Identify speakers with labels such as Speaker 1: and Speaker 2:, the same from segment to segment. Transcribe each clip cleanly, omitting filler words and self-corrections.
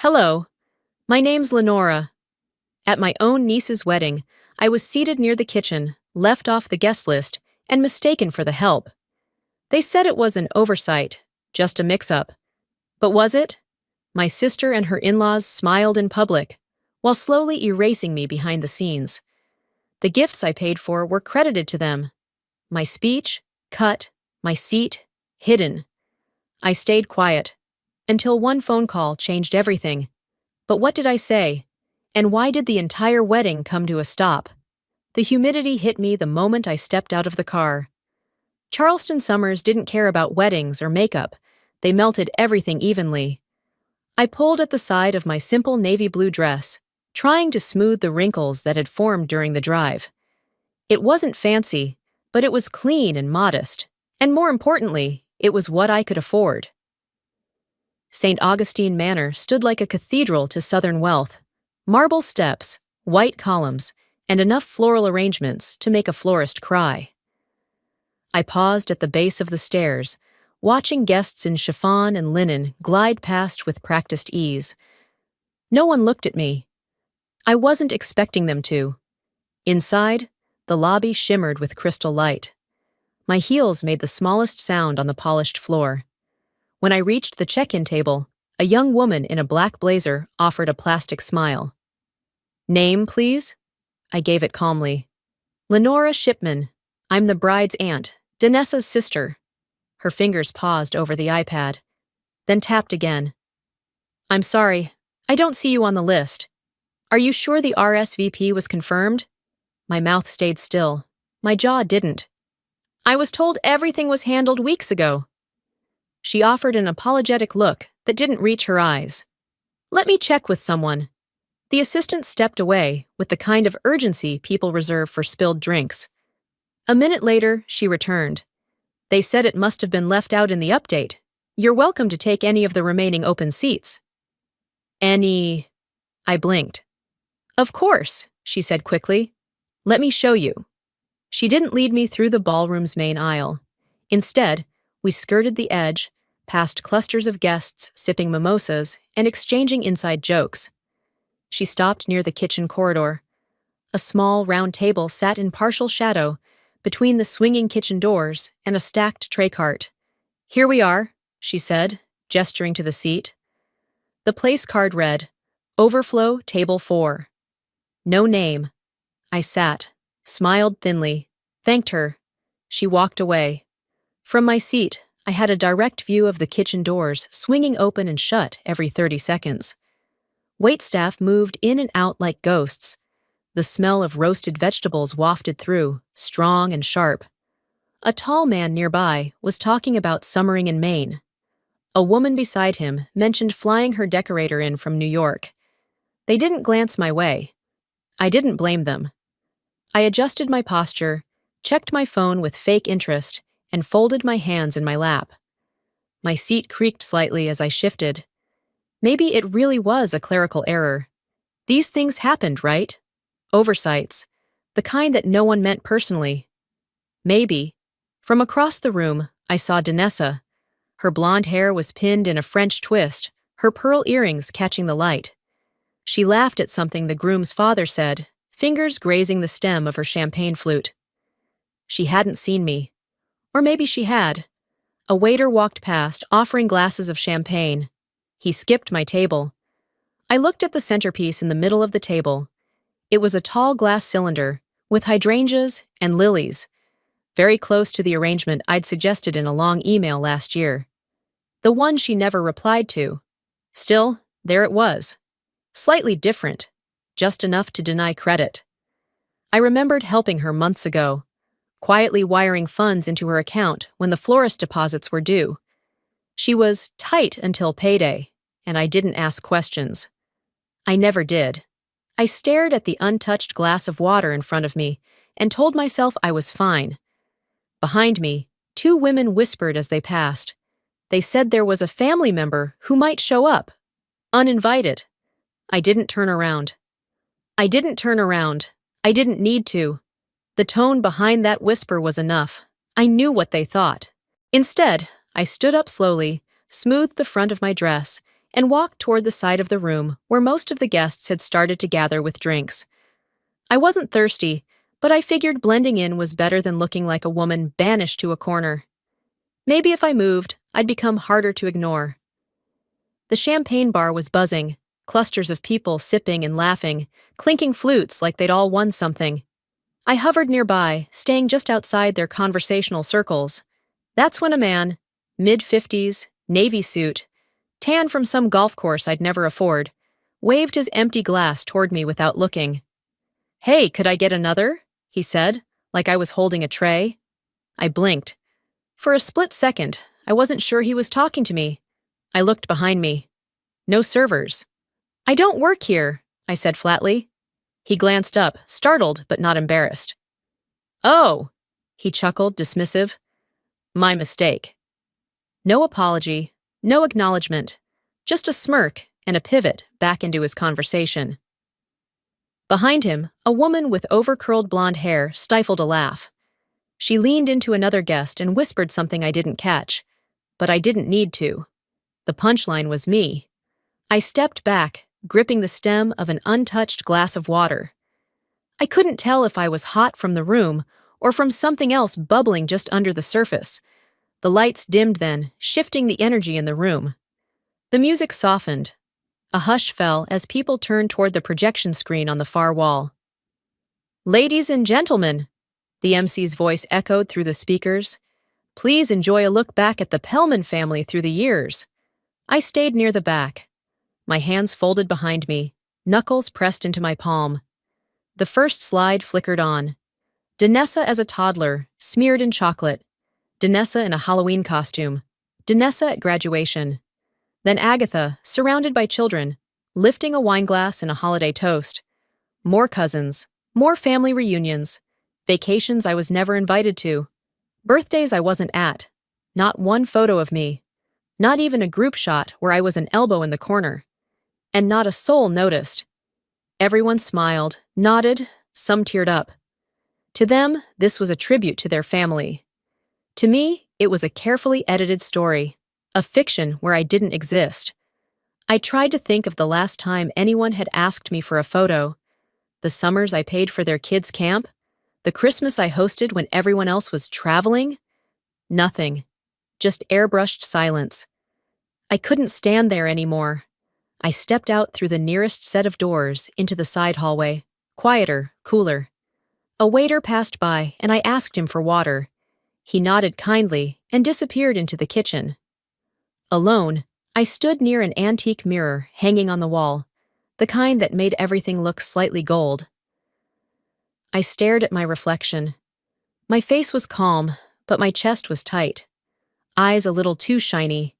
Speaker 1: Hello, my name's Lenora. At my own niece's wedding, I was seated near the kitchen, left off the guest list, and mistaken for the help. They said it was an oversight, just a mix-up. But was it? My sister and her in-laws smiled in public, while slowly erasing me behind the scenes. The gifts I paid for were credited to them. My speech, cut, my seat, hidden. I stayed quiet, until one phone call changed everything. But what did I say? And why did the entire wedding come to a stop? The humidity hit me the moment I stepped out of the car. Charleston summers didn't care about weddings or makeup. They melted everything evenly. I pulled at the side of my simple navy blue dress, trying to smooth the wrinkles that had formed during the drive. It wasn't fancy, but it was clean and modest, and more importantly, it was what I could afford. St. Augustine Manor stood like a cathedral to Southern wealth. Marble steps, white columns, and enough floral arrangements to make a florist cry. I paused at the base of the stairs, watching guests in chiffon and linen glide past with practiced ease. No one looked at me. I wasn't expecting them to. Inside, the lobby shimmered with crystal light. My heels made the smallest sound on the polished floor. When I reached the check-in table, a young woman in a black blazer offered a plastic smile. "Name, please?" I gave it calmly. "Lenora Shipman. I'm the bride's aunt, Danessa's sister." Her fingers paused over the iPad, then tapped again. "I'm sorry, I don't see you on the list. Are you sure the RSVP was confirmed?" My mouth stayed still. My jaw didn't. "I was told everything was handled weeks ago." She offered an apologetic look that didn't reach her eyes. "Let me check with someone." The assistant stepped away with the kind of urgency people reserve for spilled drinks. A minute later, she returned. "They said it must have been left out in the update. You're welcome to take any of the remaining open seats." "Any?" I blinked. "Of course," she said quickly. "Let me show you." She didn't lead me through the ballroom's main aisle. Instead, we skirted the edge, past clusters of guests sipping mimosas and exchanging inside jokes. She stopped near the kitchen corridor. A small, round table sat in partial shadow between the swinging kitchen doors and a stacked tray cart. "Here we are," she said, gesturing to the seat. The place card read, "Overflow Table 4." No name. I sat, smiled thinly, thanked her. She walked away. From my seat, I had a direct view of the kitchen doors swinging open and shut every 30 seconds. Waitstaff moved in and out like ghosts. The smell of roasted vegetables wafted through, strong and sharp. A tall man nearby was talking about summering in Maine. A woman beside him mentioned flying her decorator in from New York. They didn't glance my way. I didn't blame them. I adjusted my posture, checked my phone with fake interest, and folded my hands in my lap. My seat creaked slightly as I shifted. Maybe it really was a clerical error. These things happened, right? Oversights. The kind that no one meant personally. Maybe. From across the room, I saw Danessa. Her blonde hair was pinned in a French twist, her pearl earrings catching the light. She laughed at something the groom's father said, fingers grazing the stem of her champagne flute. She hadn't seen me. Or maybe she had. A waiter walked past, offering glasses of champagne. He skipped my table. I looked at the centerpiece in the middle of the table. It was a tall glass cylinder, with hydrangeas and lilies, very close to the arrangement I'd suggested in a long email last year. The one she never replied to. Still, there it was. Slightly different, just enough to deny credit. I remembered helping her months ago, quietly wiring funds into her account when the florist deposits were due. She was tight until payday, and I didn't ask questions. I never did. I stared at the untouched glass of water in front of me and told myself I was fine. Behind me, two women whispered as they passed. They said there was a family member who might show up. Uninvited. I didn't turn around. I didn't need to. The tone behind that whisper was enough. I knew what they thought. Instead, I stood up slowly, smoothed the front of my dress, and walked toward the side of the room where most of the guests had started to gather with drinks. I wasn't thirsty, but I figured blending in was better than looking like a woman banished to a corner. Maybe if I moved, I'd become harder to ignore. The champagne bar was buzzing, clusters of people sipping and laughing, clinking flutes like they'd all won something. I hovered nearby, staying just outside their conversational circles. That's when a man, mid-50s, navy suit, tan from some golf course I'd never afford, waved his empty glass toward me without looking. "Hey, could I get another?" he said, like I was holding a tray. I blinked. For a split second, I wasn't sure he was talking to me. I looked behind me. No servers. "I don't work here," I said flatly. He glanced up, startled but not embarrassed. "Oh," he chuckled, dismissive. "My mistake." No apology, no acknowledgement, just a smirk and a pivot back into his conversation. Behind him, a woman with over-curled blonde hair stifled a laugh. She leaned into another guest and whispered something I didn't catch, but I didn't need to. The punchline was me. I stepped back, gripping the stem of an untouched glass of water. I couldn't tell if I was hot from the room or from something else bubbling just under the surface. The lights dimmed then, shifting the energy in the room. The music softened. A hush fell as people turned toward the projection screen on the far wall. "Ladies and gentlemen," the MC's voice echoed through the speakers, "please enjoy a look back at the Pellman family through the years." I stayed near the back, my hands folded behind me, knuckles pressed into my palm. The first slide flickered on. Danessa as a toddler, smeared in chocolate. Danessa in a Halloween costume. Danessa at graduation. Then Agatha, surrounded by children, lifting a wineglass and a holiday toast. More cousins, more family reunions, vacations I was never invited to, birthdays I wasn't at, not one photo of me, not even a group shot where I was an elbow in the corner, and not a soul noticed. Everyone smiled, nodded, some teared up. To them, this was a tribute to their family. To me, it was a carefully edited story, a fiction where I didn't exist. I tried to think of the last time anyone had asked me for a photo. The summers I paid for their kids' camp? The Christmas I hosted when everyone else was traveling? Nothing. Just airbrushed silence. I couldn't stand there anymore. I stepped out through the nearest set of doors into the side hallway, quieter, cooler. A waiter passed by and I asked him for water. He nodded kindly and disappeared into the kitchen. Alone, I stood near an antique mirror hanging on the wall, the kind that made everything look slightly gold. I stared at my reflection. My face was calm, but my chest was tight. Eyes a little too shiny.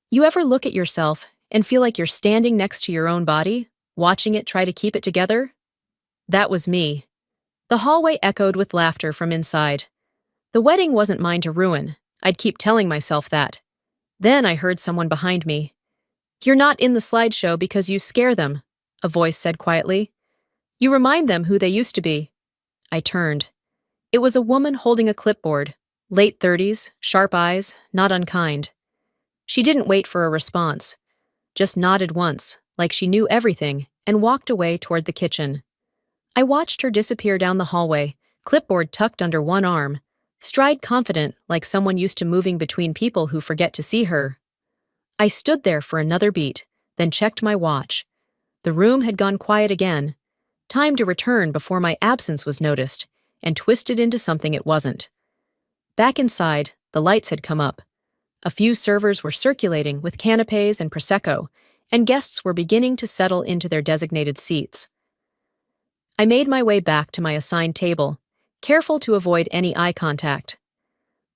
Speaker 1: You ever look at yourself and feel like you're standing next to your own body, watching it try to keep it together? That was me. The hallway echoed with laughter from inside. The wedding wasn't mine to ruin. I'd keep telling myself that. Then I heard someone behind me. "You're not in the slideshow because you scare them," a voice said quietly. "You remind them who they used to be." I turned. It was a woman holding a clipboard, late 30s, sharp eyes, not unkind. She didn't wait for a response, just nodded once, like she knew everything, and walked away toward the kitchen. I watched her disappear down the hallway, clipboard tucked under one arm, stride confident like someone used to moving between people who forget to see her. I stood there for another beat, then checked my watch. The room had gone quiet again. Time to return before my absence was noticed, and twisted into something it wasn't. Back inside, the lights had come up. A few servers were circulating with canapes and prosecco, and guests were beginning to settle into their designated seats. I made my way back to my assigned table, careful to avoid any eye contact.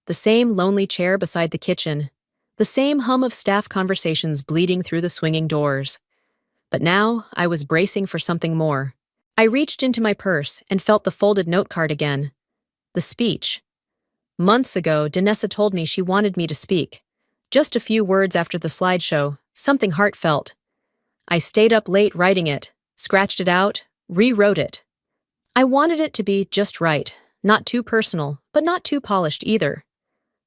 Speaker 1: The same lonely chair beside the kitchen, the same hum of staff conversations bleeding through the swinging doors. But now I was bracing for something more. I reached into my purse and felt the folded note card again. The speech. Months ago, Danessa told me she wanted me to speak. Just a few words after the slideshow, something heartfelt. I stayed up late writing it, scratched it out, rewrote it. I wanted it to be just right, not too personal, but not too polished either.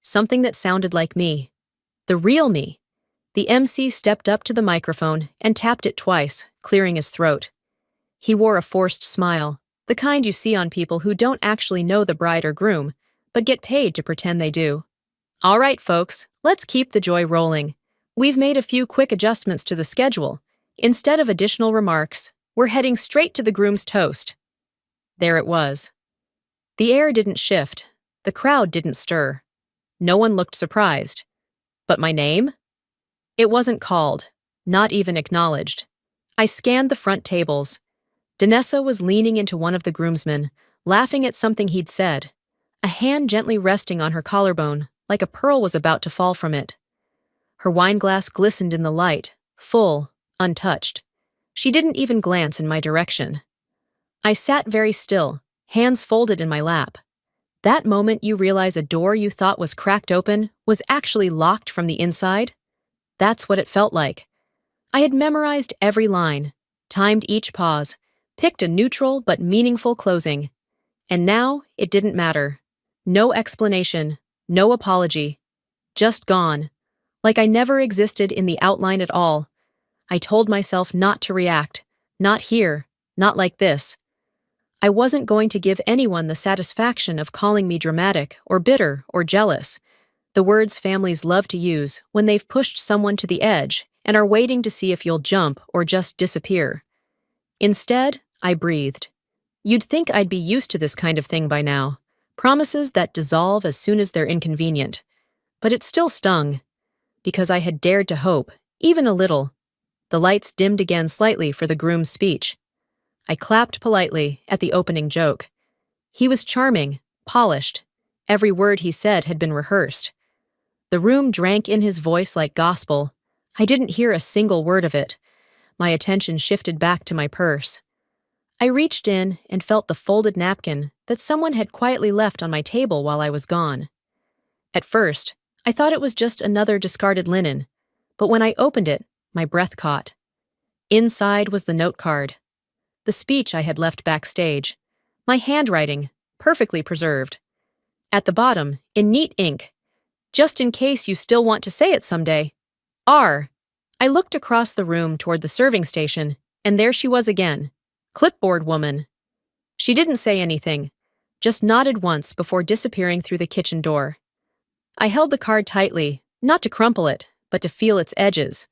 Speaker 1: Something that sounded like me. The real me. The MC stepped up to the microphone and tapped it twice, clearing his throat. He wore a forced smile, the kind you see on people who don't actually know the bride or groom, but get paid to pretend they do. All right, folks, let's keep the joy rolling. We've made a few quick adjustments to the schedule. Instead of additional remarks, we're heading straight to the groom's toast. There it was. The air didn't shift. The crowd didn't stir. No one looked surprised. But my name? It wasn't called, not even acknowledged. I scanned the front tables. Danessa was leaning into one of the groomsmen, laughing at something he'd said, a hand gently resting on her collarbone, like a pearl was about to fall from it. Her wineglass glistened in the light, full, untouched. She didn't even glance in my direction. I sat very still, hands folded in my lap. That moment you realize a door you thought was cracked open was actually locked from the inside. That's what it felt like. I had memorized every line, timed each pause, picked a neutral but meaningful closing. And now it didn't matter. No explanation, no apology. Just gone. Like I never existed in the outline at all. I told myself not to react, not here, not like this. I wasn't going to give anyone the satisfaction of calling me dramatic or bitter or jealous, the words families love to use when they've pushed someone to the edge and are waiting to see if you'll jump or just disappear. Instead, I breathed. You'd think I'd be used to this kind of thing by now, promises that dissolve as soon as they're inconvenient. But it still stung, because I had dared to hope, even a little. The lights dimmed again slightly for the groom's speech. I clapped politely at the opening joke. He was charming, polished. Every word he said had been rehearsed. The room drank in his voice like gospel. I didn't hear a single word of it. My attention shifted back to my purse. I reached in and felt the folded napkin that someone had quietly left on my table while I was gone. At first, I thought it was just another discarded linen, but when I opened it, my breath caught. Inside was the note card. The speech I had left backstage. My handwriting, perfectly preserved. At the bottom, in neat ink, just in case you still want to say it someday. R. I looked across the room toward the serving station, and there she was again. Clipboard woman. She didn't say anything, just nodded once before disappearing through the kitchen door. I held the card tightly, not to crumple it, but to feel its edges.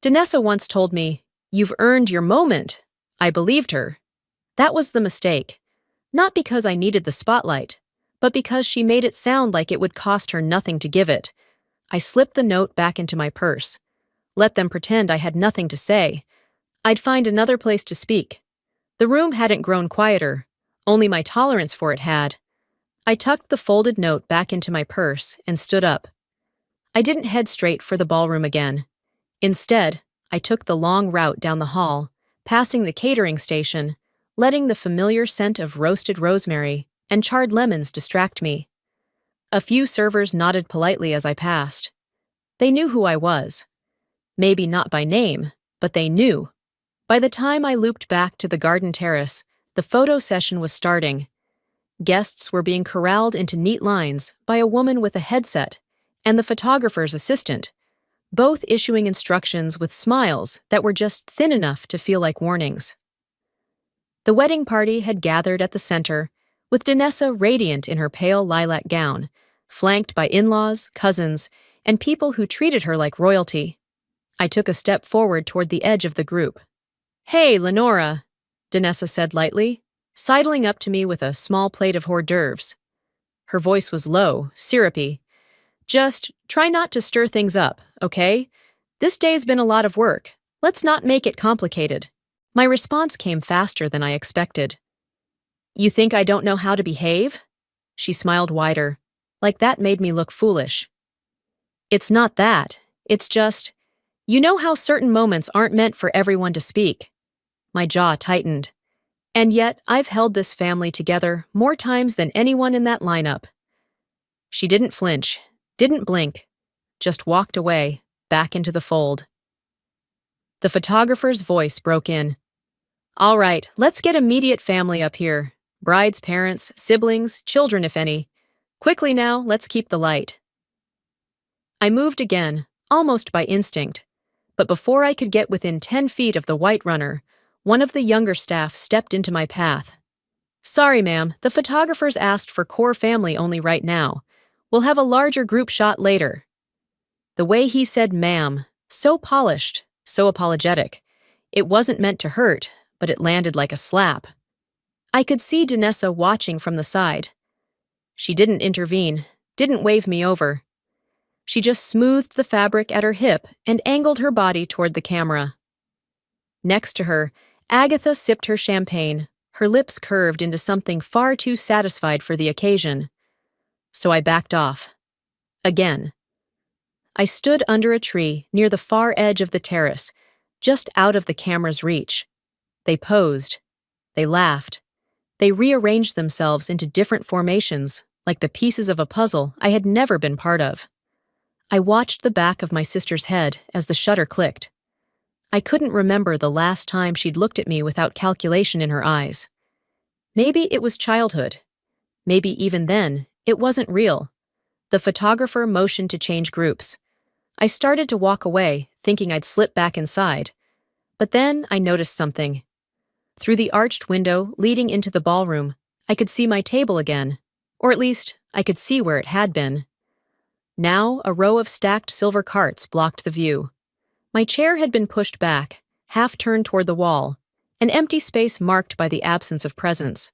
Speaker 1: Danessa once told me, "You've earned your moment." I believed her. That was the mistake. Not because I needed the spotlight, but because she made it sound like it would cost her nothing to give it. I slipped the note back into my purse. Let them pretend I had nothing to say. I'd find another place to speak. The room hadn't grown quieter, only my tolerance for it had. I tucked the folded note back into my purse and stood up. I didn't head straight for the ballroom again. Instead, I took the long route down the hall, passing the catering station, letting the familiar scent of roasted rosemary and charred lemons distract me. A few servers nodded politely as I passed. They knew who I was. Maybe not by name, but they knew. By the time I looped back to the garden terrace, the photo session was starting. Guests were being corralled into neat lines by a woman with a headset and the photographer's assistant, both issuing instructions with smiles that were just thin enough to feel like warnings. The wedding party had gathered at the center, with Danessa radiant in her pale lilac gown, flanked by in-laws, cousins, and people who treated her like royalty. I took a step forward toward the edge of the group. "Hey, Lenora," Danessa said lightly, sidling up to me with a small plate of hors d'oeuvres. Her voice was low, syrupy. "Just try not to stir things up, okay? This day's been a lot of work. Let's not make it complicated." My response came faster than I expected. "You think I don't know how to behave?" She smiled wider, like that made me look foolish. "It's not that. It's just, you know how certain moments aren't meant for everyone to speak." My jaw tightened. And yet, I've held this family together more times than anyone in that lineup. She didn't flinch, didn't blink, just walked away, back into the fold. The photographer's voice broke in. "All right, let's get immediate family up here. Bride's parents, siblings, children if any. Quickly now, let's keep the light." I moved again, almost by instinct. But before I could get within 10 feet of the white runner, one of the younger staff stepped into my path. "Sorry, ma'am, the photographers asked for core family only right now. We'll have a larger group shot later." The way he said ma'am, so polished, so apologetic. It wasn't meant to hurt, but it landed like a slap. I could see Danessa watching from the side. She didn't intervene, didn't wave me over. She just smoothed the fabric at her hip and angled her body toward the camera. Next to her, Agatha sipped her champagne, her lips curved into something far too satisfied for the occasion. So I backed off. Again. I stood under a tree near the far edge of the terrace, just out of the camera's reach. They posed. They laughed. They rearranged themselves into different formations, like the pieces of a puzzle I had never been part of. I watched the back of my sister's head as the shutter clicked. I couldn't remember the last time she'd looked at me without calculation in her eyes. Maybe it was childhood. Maybe even then, it wasn't real. The photographer motioned to change groups. I started to walk away, thinking I'd slip back inside. But then I noticed something. Through the arched window leading into the ballroom, I could see my table again. Or at least, I could see where it had been. Now, a row of stacked silver carts blocked the view. My chair had been pushed back, half turned toward the wall, an empty space marked by the absence of presence.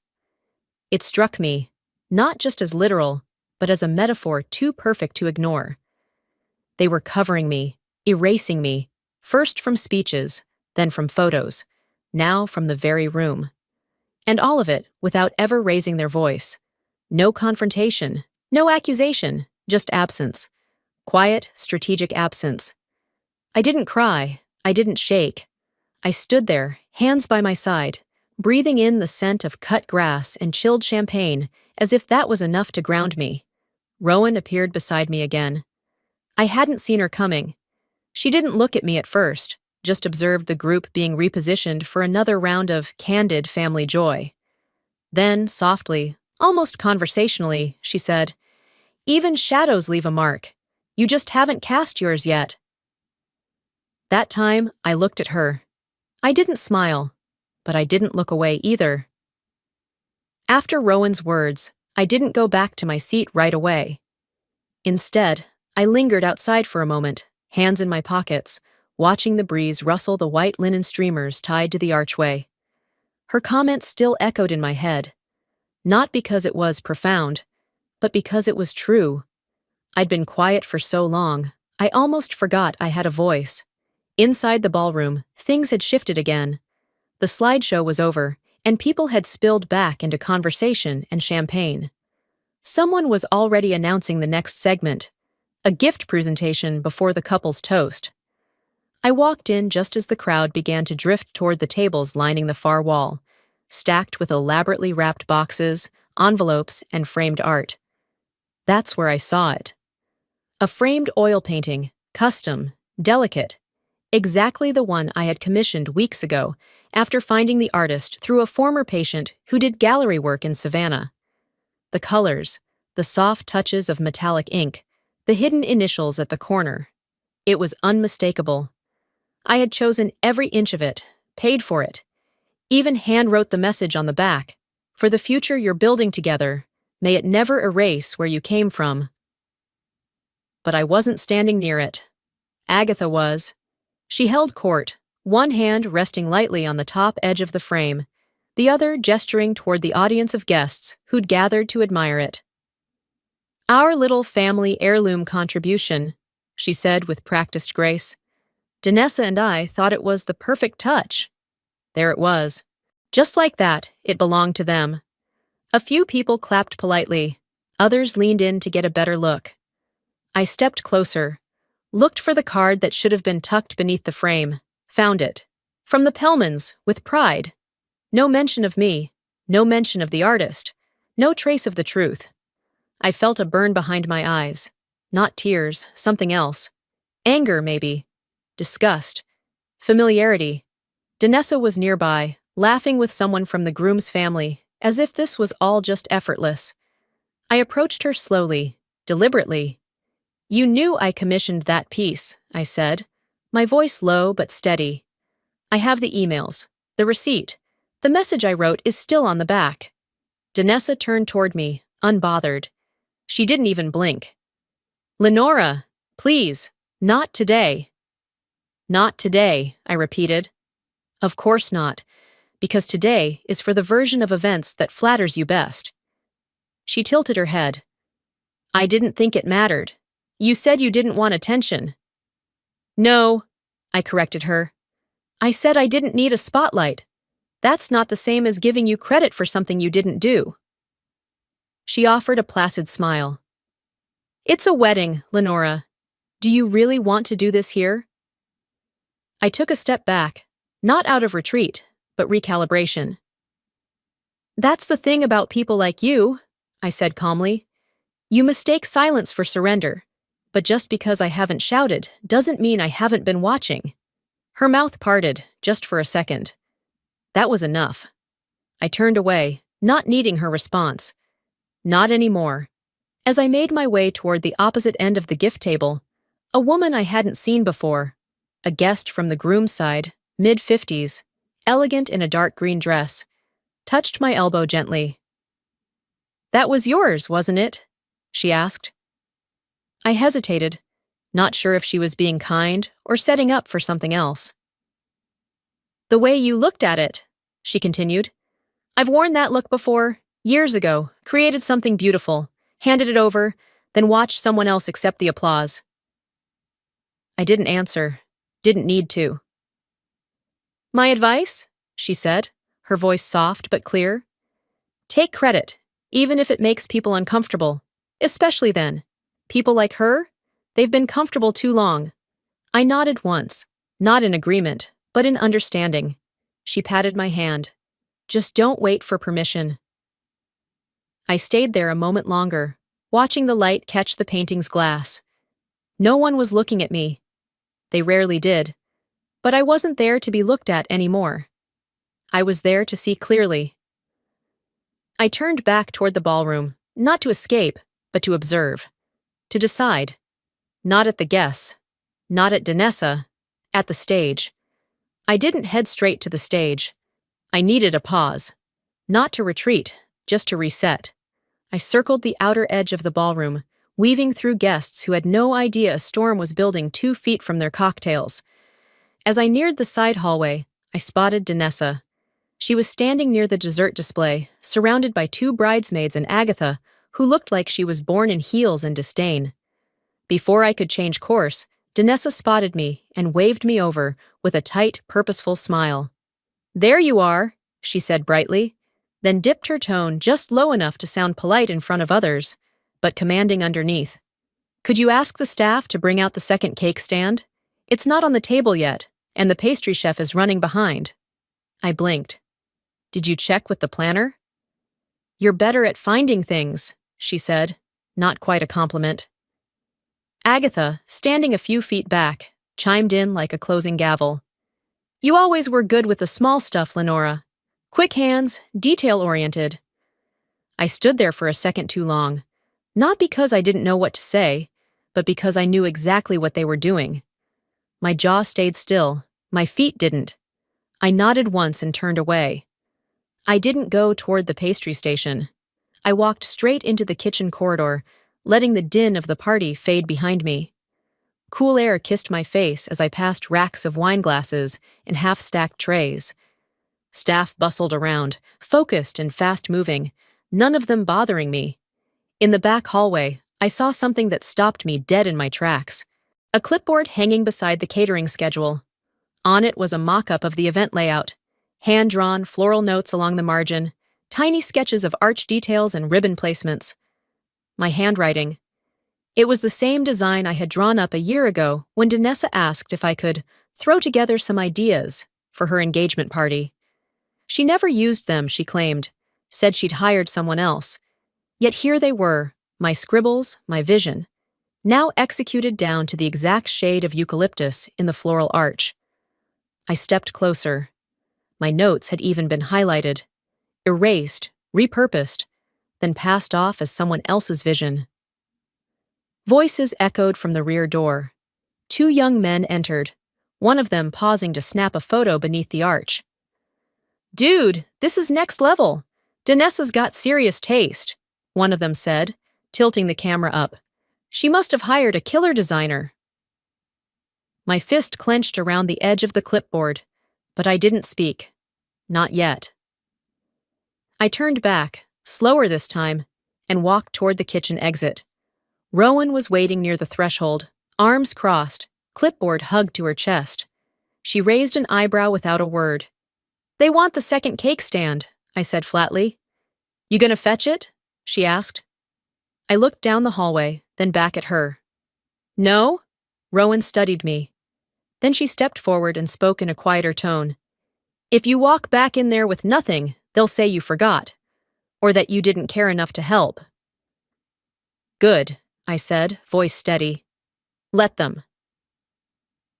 Speaker 1: It struck me, not just as literal, but as a metaphor too perfect to ignore. They were covering me, erasing me, first from speeches, then from photos, now from the very room. And all of it without ever raising their voice. No confrontation, no accusation, just absence. Quiet, strategic absence. I didn't cry, I didn't shake. I stood there, hands by my side, breathing in the scent of cut grass and chilled champagne, as if that was enough to ground me. Rowan appeared beside me again. I hadn't seen her coming. She didn't look at me at first, just observed the group being repositioned for another round of candid family joy. Then, softly, almost conversationally, she said, "Even shadows leave a mark. You just haven't cast yours yet." That time, I looked at her. I didn't smile, but I didn't look away either. After Rowan's words, I didn't go back to my seat right away. Instead, I lingered outside for a moment, hands in my pockets, watching the breeze rustle the white linen streamers tied to the archway. Her comment still echoed in my head, not because it was profound, but because it was true. I'd been quiet for so long, I almost forgot I had a voice. Inside the ballroom, things had shifted again. The slideshow was over, and people had spilled back into conversation and champagne. Someone was already announcing the next segment, a gift presentation before the couple's toast. I walked in just as the crowd began to drift toward the tables lining the far wall, stacked with elaborately wrapped boxes, envelopes, and framed art. That's where I saw it. A framed oil painting, custom, delicate, exactly the one I had commissioned weeks ago after finding the artist through a former patient who did gallery work in Savannah. The colors, the soft touches of metallic ink, the hidden initials at the corner. It was unmistakable. I had chosen every inch of it, paid for it, even hand-wrote the message on the back. "For the future you're building together, may it never erase where you came from." But I wasn't standing near it. Agatha was. She held court, one hand resting lightly on the top edge of the frame, the other gesturing toward the audience of guests who'd gathered to admire it. "Our little family heirloom contribution," she said with practiced grace. Danessa and I thought it was the perfect touch. There it was. Just like that, it belonged to them. A few people clapped politely. Others leaned in to get a better look. I stepped closer, looked for the card that should have been tucked beneath the frame, found it. From the Pellmans, with pride. No mention of me, no mention of the artist, no trace of the truth. I felt a burn behind my eyes. Not tears, something else. Anger, maybe. Disgust. Familiarity. Danessa was nearby, laughing with someone from the groom's family, as if this was all just effortless. I approached her slowly, deliberately. You knew I commissioned that piece, I said, my voice low but steady. I have the emails, the receipt. The message I wrote is still on the back. Danessa turned toward me, unbothered. She didn't even blink. Lenora, please, not today. Not today, I repeated. Of course not, because today is for the version of events that flatters you best. She tilted her head. I didn't think it mattered. You said you didn't want attention. No, I corrected her. I said I didn't need a spotlight. That's not the same as giving you credit for something you didn't do. She offered a placid smile. It's a wedding, Lenora. Do you really want to do this here? I took a step back, not out of retreat, but recalibration. That's the thing about people like you, I said calmly. You mistake silence for surrender, but just because I haven't shouted doesn't mean I haven't been watching. Her mouth parted, just for a second. That was enough. I turned away, not needing her response. Not anymore. As I made my way toward the opposite end of the gift table, a woman I hadn't seen before, a guest from the groom's side, mid-50s, elegant in a dark green dress, touched my elbow gently. That was yours, wasn't it? She asked. I hesitated, not sure if she was being kind or setting up for something else. The way you looked at it, she continued. I've worn that look before, years ago, created something beautiful, handed it over, then watched someone else accept the applause. I didn't answer, didn't need to. My advice, she said, her voice soft but clear. Take credit, even if it makes people uncomfortable, especially then. People like her, they've been comfortable too long. I nodded once, not in agreement, but in understanding. She patted my hand. Just don't wait for permission. I stayed there a moment longer, watching the light catch the painting's glass. No one was looking at me. They rarely did. But I wasn't there to be looked at anymore. I was there to see clearly. I turned back toward the ballroom, not to escape, but to observe. To decide. Not at the guests. Not at Danessa. At the stage. I didn't head straight to the stage. I needed a pause. Not to retreat, just to reset. I circled the outer edge of the ballroom, weaving through guests who had no idea a storm was building 2 feet from their cocktails. As I neared the side hallway, I spotted Danessa. She was standing near the dessert display, surrounded by 2 bridesmaids and Agatha, who looked like she was born in heels and disdain. Before I could change course, Danessa spotted me and waved me over with a tight, purposeful smile. There you are, she said brightly, then dipped her tone just low enough to sound polite in front of others, but commanding underneath. Could you ask the staff to bring out the second cake stand? It's not on the table yet, and the pastry chef is running behind. I blinked. Did you check with the planner? You're better at finding things, she said, not quite a compliment. Agatha, standing a few feet back, chimed in like a closing gavel. You always were good with the small stuff, Lenora. Quick hands, detail-oriented. I stood there for a second too long, not because I didn't know what to say, but because I knew exactly what they were doing. My jaw stayed still, my feet didn't. I nodded once and turned away. I didn't go toward the pastry station. I walked straight into the kitchen corridor, letting the din of the party fade behind me. Cool air kissed my face as I passed racks of wine glasses and half-stacked trays. Staff bustled around, focused and fast-moving, none of them bothering me. In the back hallway, I saw something that stopped me dead in my tracks. A clipboard hanging beside the catering schedule. On it was a mock-up of the event layout, hand-drawn floral notes along the margin, tiny sketches of arch details and ribbon placements. My handwriting. It was the same design I had drawn up a year ago when Danessa asked if I could throw together some ideas for her engagement party. She never used them, she claimed, said she'd hired someone else. Yet here they were, my scribbles, my vision, now executed down to the exact shade of eucalyptus in the floral arch. I stepped closer. My notes had even been highlighted, erased, repurposed, then passed off as someone else's vision. Voices echoed from the rear door. Two young men entered, one of them pausing to snap a photo beneath the arch. "Dude, this is next level. Danessa's got serious taste," one of them said, tilting the camera up. "She must have hired a killer designer." My fist clenched around the edge of the clipboard, but I didn't speak. Not yet. I turned back, slower this time, and walked toward the kitchen exit. Rowan was waiting near the threshold, arms crossed, clipboard hugged to her chest. She raised an eyebrow without a word. "They want the second cake stand," I said flatly. "You gonna fetch it?" she asked. I looked down the hallway, then back at her. "No?" Rowan studied me. Then she stepped forward and spoke in a quieter tone. "If you walk back in there with nothing, they'll say you forgot, or that you didn't care enough to help." "Good," I said, voice steady. "Let them."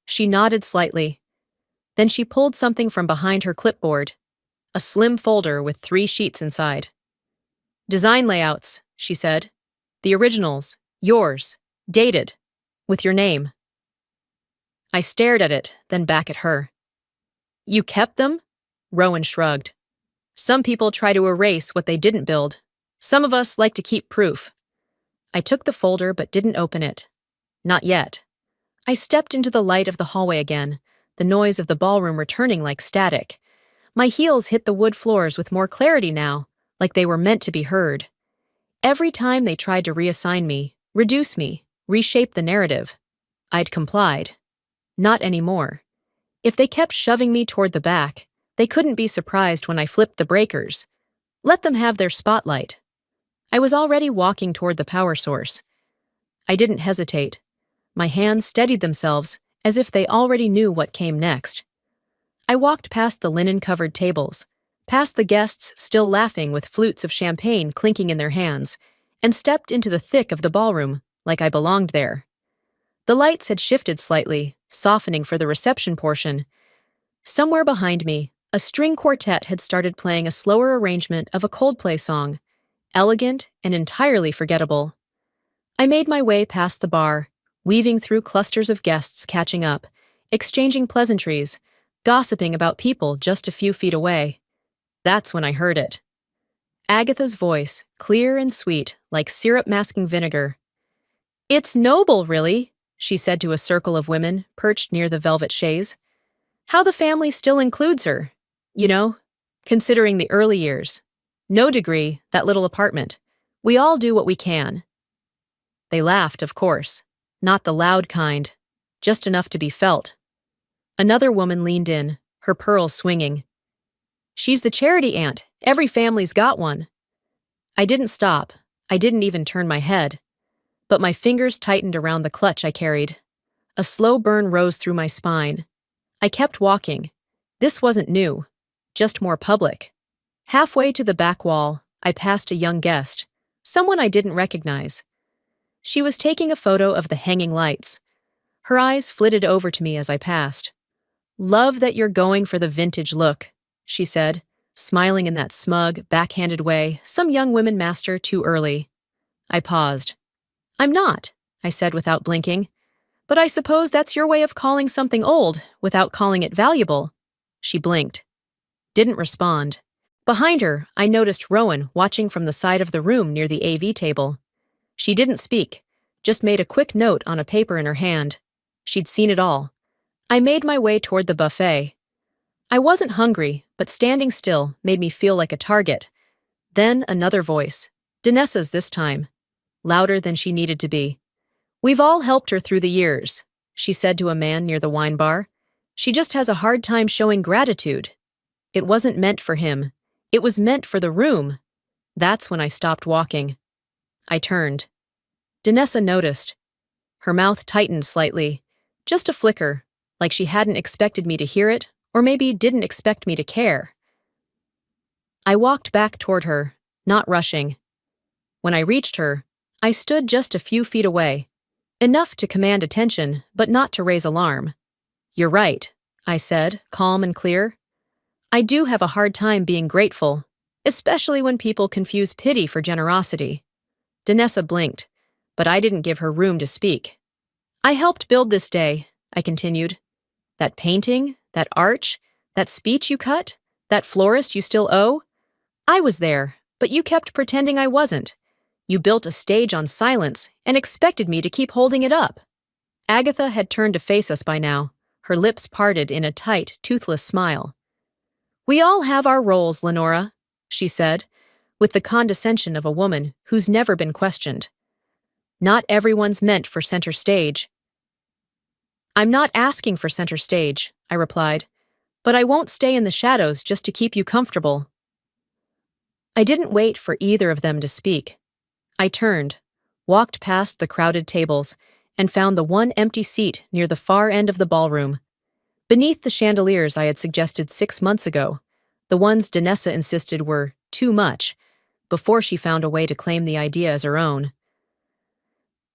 Speaker 1: She nodded slightly. Then she pulled something from behind her clipboard, a slim folder with 3 sheets inside. "Design layouts," she said. "The originals, yours, dated, with your name." I stared at it, then back at her. "You kept them?" Rowan shrugged. "Some people try to erase what they didn't build. Some of us like to keep proof." I took the folder but didn't open it. Not yet. I stepped into the light of the hallway again, the noise of the ballroom returning like static. My heels hit the wood floors with more clarity now, like they were meant to be heard. Every time they tried to reassign me, reduce me, reshape the narrative, I'd complied. Not anymore. If they kept shoving me toward the back, they couldn't be surprised when I flipped the breakers. Let them have their spotlight. I was already walking toward the power source. I didn't hesitate. My hands steadied themselves as if they already knew what came next. I walked past the linen-covered tables, past the guests still laughing with flutes of champagne clinking in their hands, and stepped into the thick of the ballroom like I belonged there. The lights had shifted slightly, softening for the reception portion. Somewhere behind me, a string quartet had started playing a slower arrangement of a Coldplay song, elegant and entirely forgettable. I made my way past the bar, weaving through clusters of guests catching up, exchanging pleasantries, gossiping about people just a few feet away. That's when I heard it. Agatha's voice, clear and sweet, like syrup masking vinegar. "It's noble, really," she said to a circle of women perched near the velvet chaise. "How the family still includes her. You know, considering the early years. No degree, that little apartment. We all do what we can." They laughed, of course. Not the loud kind. Just enough to be felt. Another woman leaned in, her pearls swinging. "She's the charity aunt. Every family's got one." I didn't stop. I didn't even turn my head. But my fingers tightened around the clutch I carried. A slow burn rose through my spine. I kept walking. This wasn't new, just more public. Halfway to the back wall, I passed a young guest, someone I didn't recognize. She was taking a photo of the hanging lights. Her eyes flitted over to me as I passed. "Love that you're going for the vintage look," she said, smiling in that smug, backhanded way some young women master too early. I paused. "I'm not," I said without blinking. "But I suppose that's your way of calling something old without calling it valuable." She blinked. Didn't respond. Behind her, I noticed Rowan watching from the side of the room near the AV table. She didn't speak, just made a quick note on a paper in her hand. She'd seen it all. I made my way toward the buffet. I wasn't hungry, but standing still made me feel like a target. Then another voice. Danessa's this time. Louder than she needed to be. "We've all helped her through the years," she said to a man near the wine bar. "She just has a hard time showing gratitude." It wasn't meant for him. It was meant for the room. That's when I stopped walking. I turned. Danessa noticed. Her mouth tightened slightly. Just a flicker, like she hadn't expected me to hear it, or maybe didn't expect me to care. I walked back toward her, not rushing. When I reached her, I stood just a few feet away, enough to command attention, but not to raise alarm. "You're right," I said, calm and clear. "I do have a hard time being grateful, especially when people confuse pity for generosity." Danessa blinked, but I didn't give her room to speak. I helped build this day, I continued. That painting, that arch, that speech you cut, that florist you still owe. I was there, but you kept pretending I wasn't. You built a stage on silence and expected me to keep holding it up. Agatha had turned to face us by now, her lips parted in a tight, toothless smile. We all have our roles, Lenora, she said, with the condescension of a woman who's never been questioned. Not everyone's meant for center stage. I'm not asking for center stage, I replied, but I won't stay in the shadows just to keep you comfortable. I didn't wait for either of them to speak. I turned, walked past the crowded tables, and found the one empty seat near the far end of the ballroom. Beneath the chandeliers I had suggested 6 months ago, the ones Danessa insisted were too much, before she found a way to claim the idea as her own.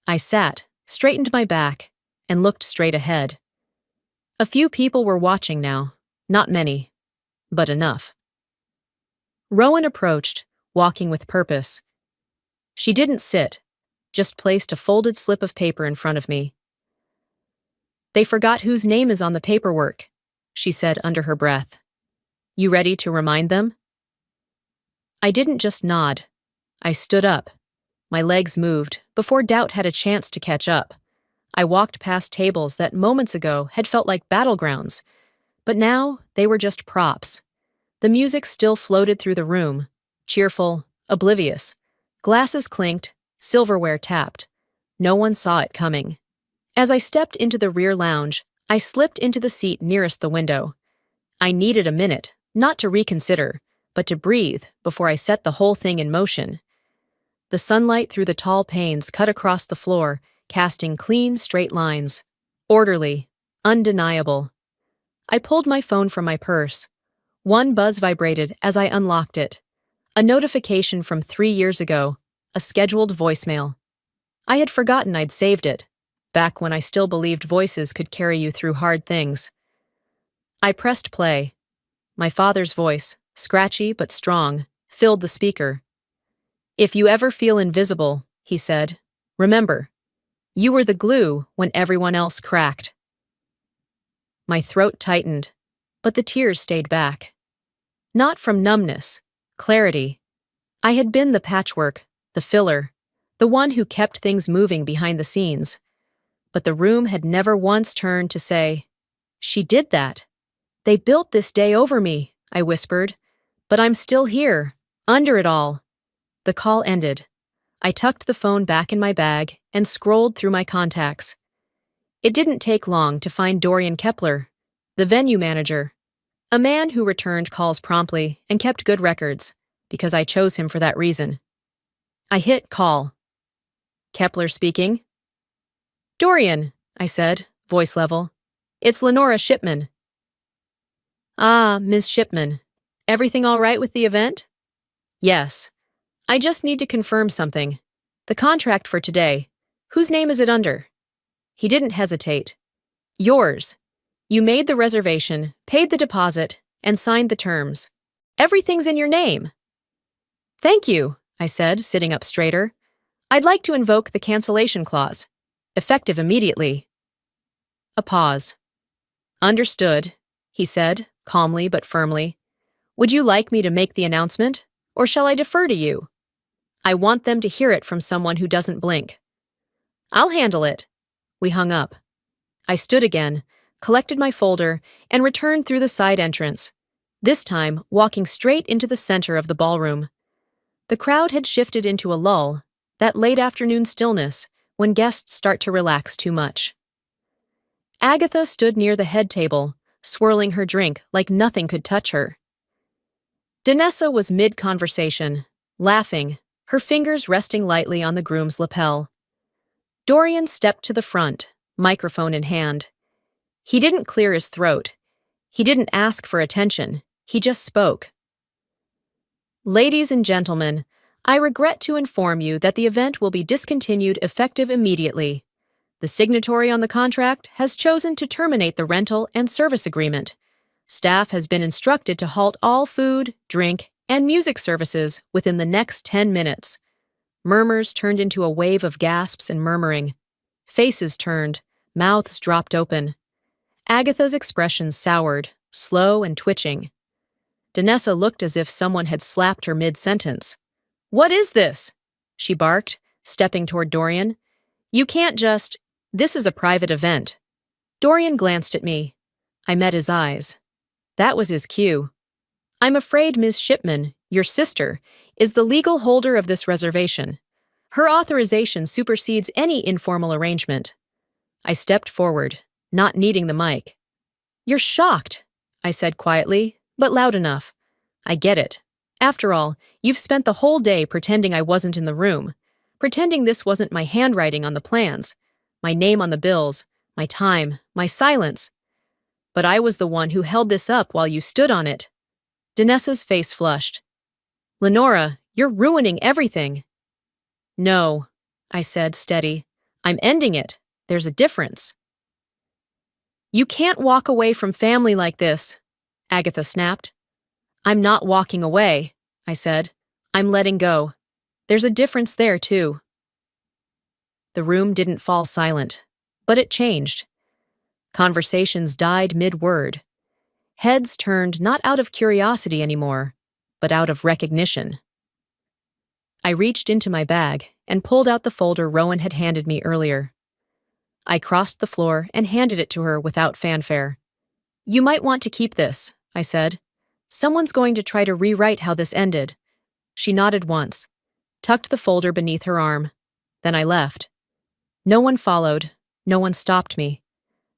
Speaker 1: I sat, straightened my back, and looked straight ahead. A few people were watching now, not many, but enough. Rowan approached, walking with purpose. She didn't sit, just placed a folded slip of paper in front of me. They forgot whose name is on the paperwork, she said under her breath. You ready to remind them? I didn't just nod. I stood up. My legs moved before doubt had a chance to catch up. I walked past tables that moments ago had felt like battlegrounds, but now they were just props. The music still floated through the room, cheerful, oblivious. Glasses clinked, silverware tapped. No one saw it coming. As I stepped into the rear lounge, I slipped into the seat nearest the window. I needed a minute, not to reconsider, but to breathe before I set the whole thing in motion. The sunlight through the tall panes cut across the floor, casting clean, straight lines. Orderly, undeniable. I pulled my phone from my purse. One buzz vibrated as I unlocked it. A notification from 3 years ago, a scheduled voicemail. I had forgotten I'd saved it, back when I still believed voices could carry you through hard things. I pressed play. My father's voice, scratchy but strong, filled the speaker. If you ever feel invisible, he said, remember, you were the glue when everyone else cracked. My throat tightened, but the tears stayed back. Not from numbness, clarity. I had been the patchwork, the filler, the one who kept things moving behind the scenes. But the room had never once turned to say, she did that. They built this day over me, I whispered, but I'm still here, under it all. The call ended. I tucked the phone back in my bag and scrolled through my contacts. It didn't take long to find Dorian Kepler, the venue manager, a man who returned calls promptly and kept good records, because I chose him for that reason. I hit call. Kepler speaking. Dorian, I said, voice level. It's Lenora Shipman. Ah, Ms. Shipman. Everything all right with the event? Yes. I just need to confirm something. The contract for today. Whose name is it under? He didn't hesitate. Yours. You made the reservation, paid the deposit, and signed the terms. Everything's in your name. Thank you, I said, sitting up straighter. I'd like to invoke the cancellation clause. Effective immediately. A pause. Understood, he said, calmly but firmly. Would you like me to make the announcement, or shall I defer to you? I want them to hear it from someone who doesn't blink. I'll handle it. We hung up. I stood again, collected my folder, and returned through the side entrance, this time walking straight into the center of the ballroom. The crowd had shifted into a lull, that late afternoon stillness when guests start to relax too much. Agatha stood near the head table, swirling her drink like nothing could touch her. Danessa was mid-conversation, laughing, her fingers resting lightly on the groom's lapel. Dorian stepped to the front, microphone in hand. He didn't clear his throat. He didn't ask for attention. He just spoke. Ladies and gentlemen, I regret to inform you that the event will be discontinued effective immediately. The signatory on the contract has chosen to terminate the rental and service agreement. Staff has been instructed to halt all food, drink, and music services within the next 10 minutes. Murmurs turned into a wave of gasps and murmuring. Faces turned, mouths dropped open. Agatha's expression soured, slow and twitching. Danessa looked as if someone had slapped her mid-sentence. "What is this?" she barked, stepping toward Dorian. "You can't just— This is a private event." Dorian glanced at me. I met his eyes. That was his cue. "I'm afraid Ms. Shipman, your sister, is the legal holder of this reservation. Her authorization supersedes any informal arrangement." I stepped forward, not needing the mic. "You're shocked," I said quietly, but loud enough. "I get it. After all, you've spent the whole day pretending I wasn't in the room, pretending this wasn't my handwriting on the plans, my name on the bills, my time, my silence. But I was the one who held this up while you stood on it." Danessa's face flushed. "Lenora, you're ruining everything." "No," I said, steady. "I'm ending it. There's a difference." "You can't walk away from family like this," Agatha snapped. "I'm not walking away," I said. "I'm letting go. There's a difference there, too." The room didn't fall silent, but it changed. Conversations died mid-word. Heads turned not out of curiosity anymore, but out of recognition. I reached into my bag and pulled out the folder Rowan had handed me earlier. I crossed the floor and handed it to her without fanfare. "You might want to keep this," I said. "Someone's going to try to rewrite how this ended." She nodded once, tucked the folder beneath her arm. Then I left. No one followed. No one stopped me.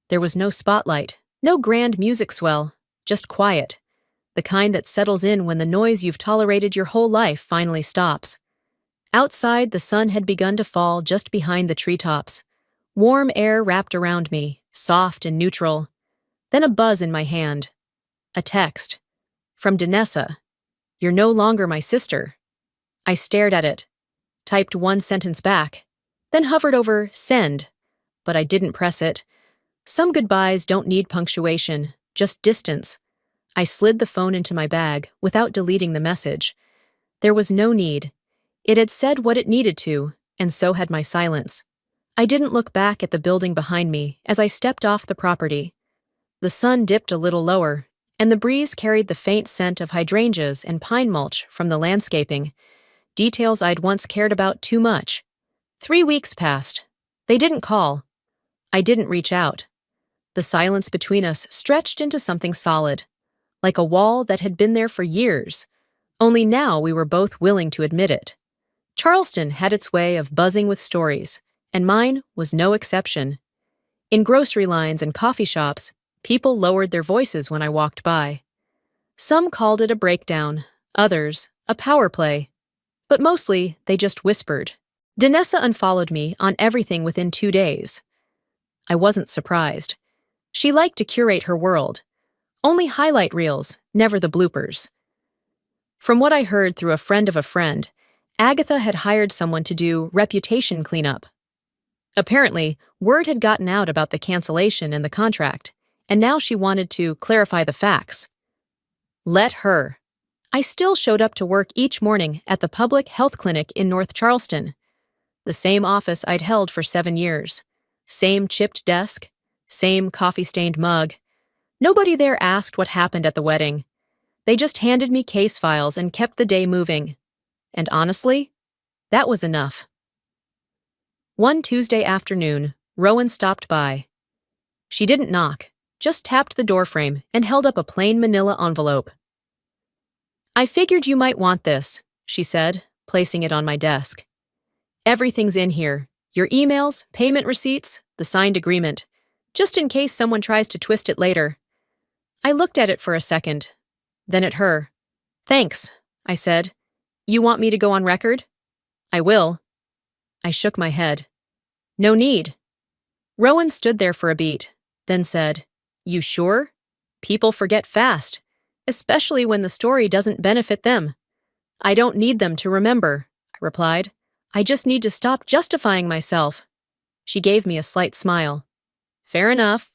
Speaker 1: There was no spotlight, no grand music swell, just quiet, the kind that settles in when the noise you've tolerated your whole life finally stops. Outside, the sun had begun to fall just behind the treetops. Warm air wrapped around me, soft and neutral. Then a buzz in my hand. A text. From Danessa. "You're no longer my sister." I stared at it, typed one sentence back, then hovered over send, but I didn't press it. Some goodbyes don't need punctuation, just distance. I slid the phone into my bag without deleting the message. There was no need. It had said what it needed to, and so had my silence. I didn't look back at the building behind me as I stepped off the property. The sun dipped a little lower, and the breeze carried the faint scent of hydrangeas and pine mulch from the landscaping, details I'd once cared about too much. 3 weeks passed. They didn't call. I didn't reach out. The silence between us stretched into something solid, like a wall that had been there for years, only now we were both willing to admit it. Charleston had its way of buzzing with stories, and mine was no exception. In grocery lines and coffee shops, people lowered their voices when I walked by. Some called it a breakdown, others, a power play. But mostly, they just whispered. Danessa unfollowed me on everything within 2 days. I wasn't surprised. She liked to curate her world. Only highlight reels, never the bloopers. From what I heard through a friend of a friend, Agatha had hired someone to do reputation cleanup. Apparently, word had gotten out about the cancellation and the contract, and now she wanted to clarify the facts. Let her. I still showed up to work each morning at the public health clinic in North Charleston. The same office I'd held for 7 years. Same chipped desk. Same coffee-stained mug. Nobody there asked what happened at the wedding. They just handed me case files and kept the day moving. And honestly, that was enough. One Tuesday afternoon, Rowan stopped by. She didn't knock, just tapped the doorframe and held up a plain manila envelope. "I figured you might want this," she said, placing it on my desk. "Everything's in here. Your emails, payment receipts, the signed agreement, just in case someone tries to twist it later." I looked at it for a second, then at her. "Thanks," I said. "You want me to go on record?" "I will." I shook my head. "No need." Rowan stood there for a beat, then said, "You sure? People forget fast, especially when the story doesn't benefit them." "I don't need them to remember," I replied. "I just need to stop justifying myself." She gave me a slight smile. "Fair enough."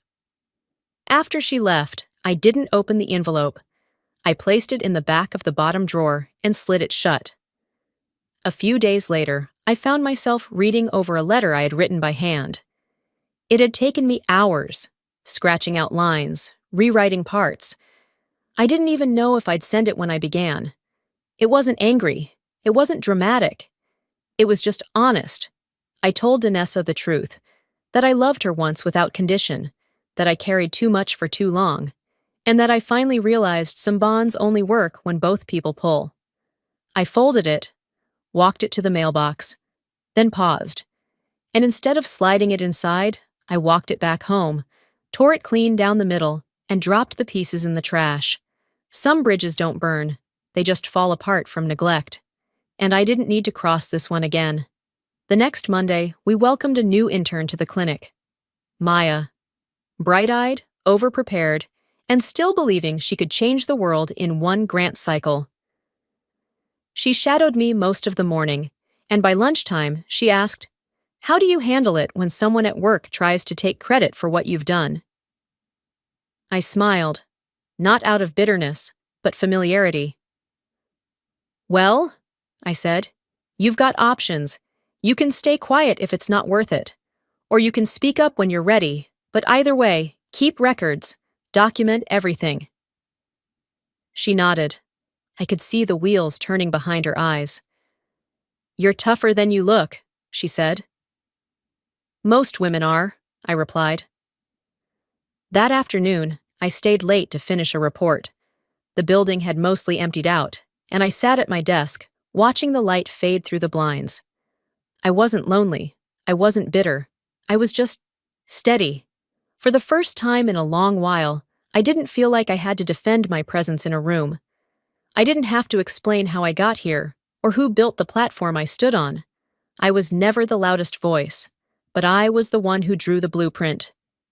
Speaker 1: After she left, I didn't open the envelope. I placed it in the back of the bottom drawer and slid it shut. A few days later, I found myself reading over a letter I had written by hand. It had taken me hours, scratching out lines, rewriting parts. I didn't even know if I'd send it when I began. It wasn't angry. It wasn't dramatic. It was just honest. I told Danessa the truth, that I loved her once without condition, that I carried too much for too long, and that I finally realized some bonds only work when both people pull. I folded it, walked it to the mailbox, then paused, and instead of sliding it inside, I walked it back home, tore it clean down the middle, and dropped the pieces in the trash. Some bridges don't burn, they just fall apart from neglect. And I didn't need to cross this one again. The next Monday, we welcomed a new intern to the clinic. Maya. Bright-eyed, over-prepared, and still believing she could change the world in one grant cycle. She shadowed me most of the morning, and by lunchtime, she asked, "How do you handle it when someone at work tries to take credit for what you've done?" I smiled, not out of bitterness, but familiarity. "Well," I said, "you've got options. You can stay quiet if it's not worth it. Or you can speak up when you're ready, but either way, keep records, document everything." She nodded. I could see the wheels turning behind her eyes. "You're tougher than you look," she said. "Most women are," I replied. That afternoon, I stayed late to finish a report. The building had mostly emptied out, and I sat at my desk, watching the light fade through the blinds. I wasn't lonely. I wasn't bitter. I was just steady. For the first time in a long while, I didn't feel like I had to defend my presence in a room. I didn't have to explain how I got here, or who built the platform I stood on. I was never the loudest voice, but I was the one who drew the blueprint.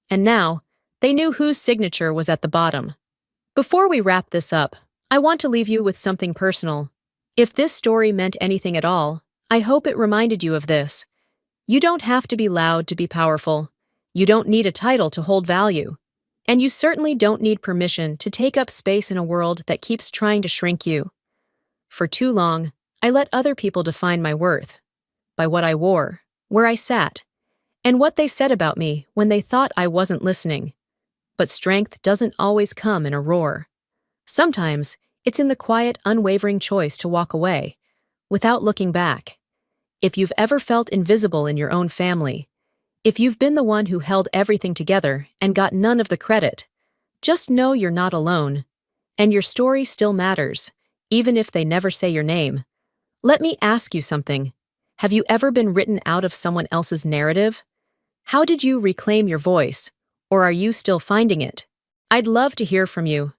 Speaker 1: And now, they knew whose signature was at the bottom. Before we wrap this up, I want to leave you with something personal. If this story meant anything at all, I hope it reminded you of this. You don't have to be loud to be powerful. You don't need a title to hold value. And you certainly don't need permission to take up space in a world that keeps trying to shrink you. For too long, I let other people define my worth. By what I wore, where I sat, and what they said about me when they thought I wasn't listening. But strength doesn't always come in a roar. Sometimes, it's in the quiet, unwavering choice to walk away, without looking back. If you've ever felt invisible in your own family, if you've been the one who held everything together and got none of the credit, just know you're not alone. And your story still matters, even if they never say your name. Let me ask you something. Have you ever been written out of someone else's narrative? How did you reclaim your voice? Or are you still finding it? I'd love to hear from you.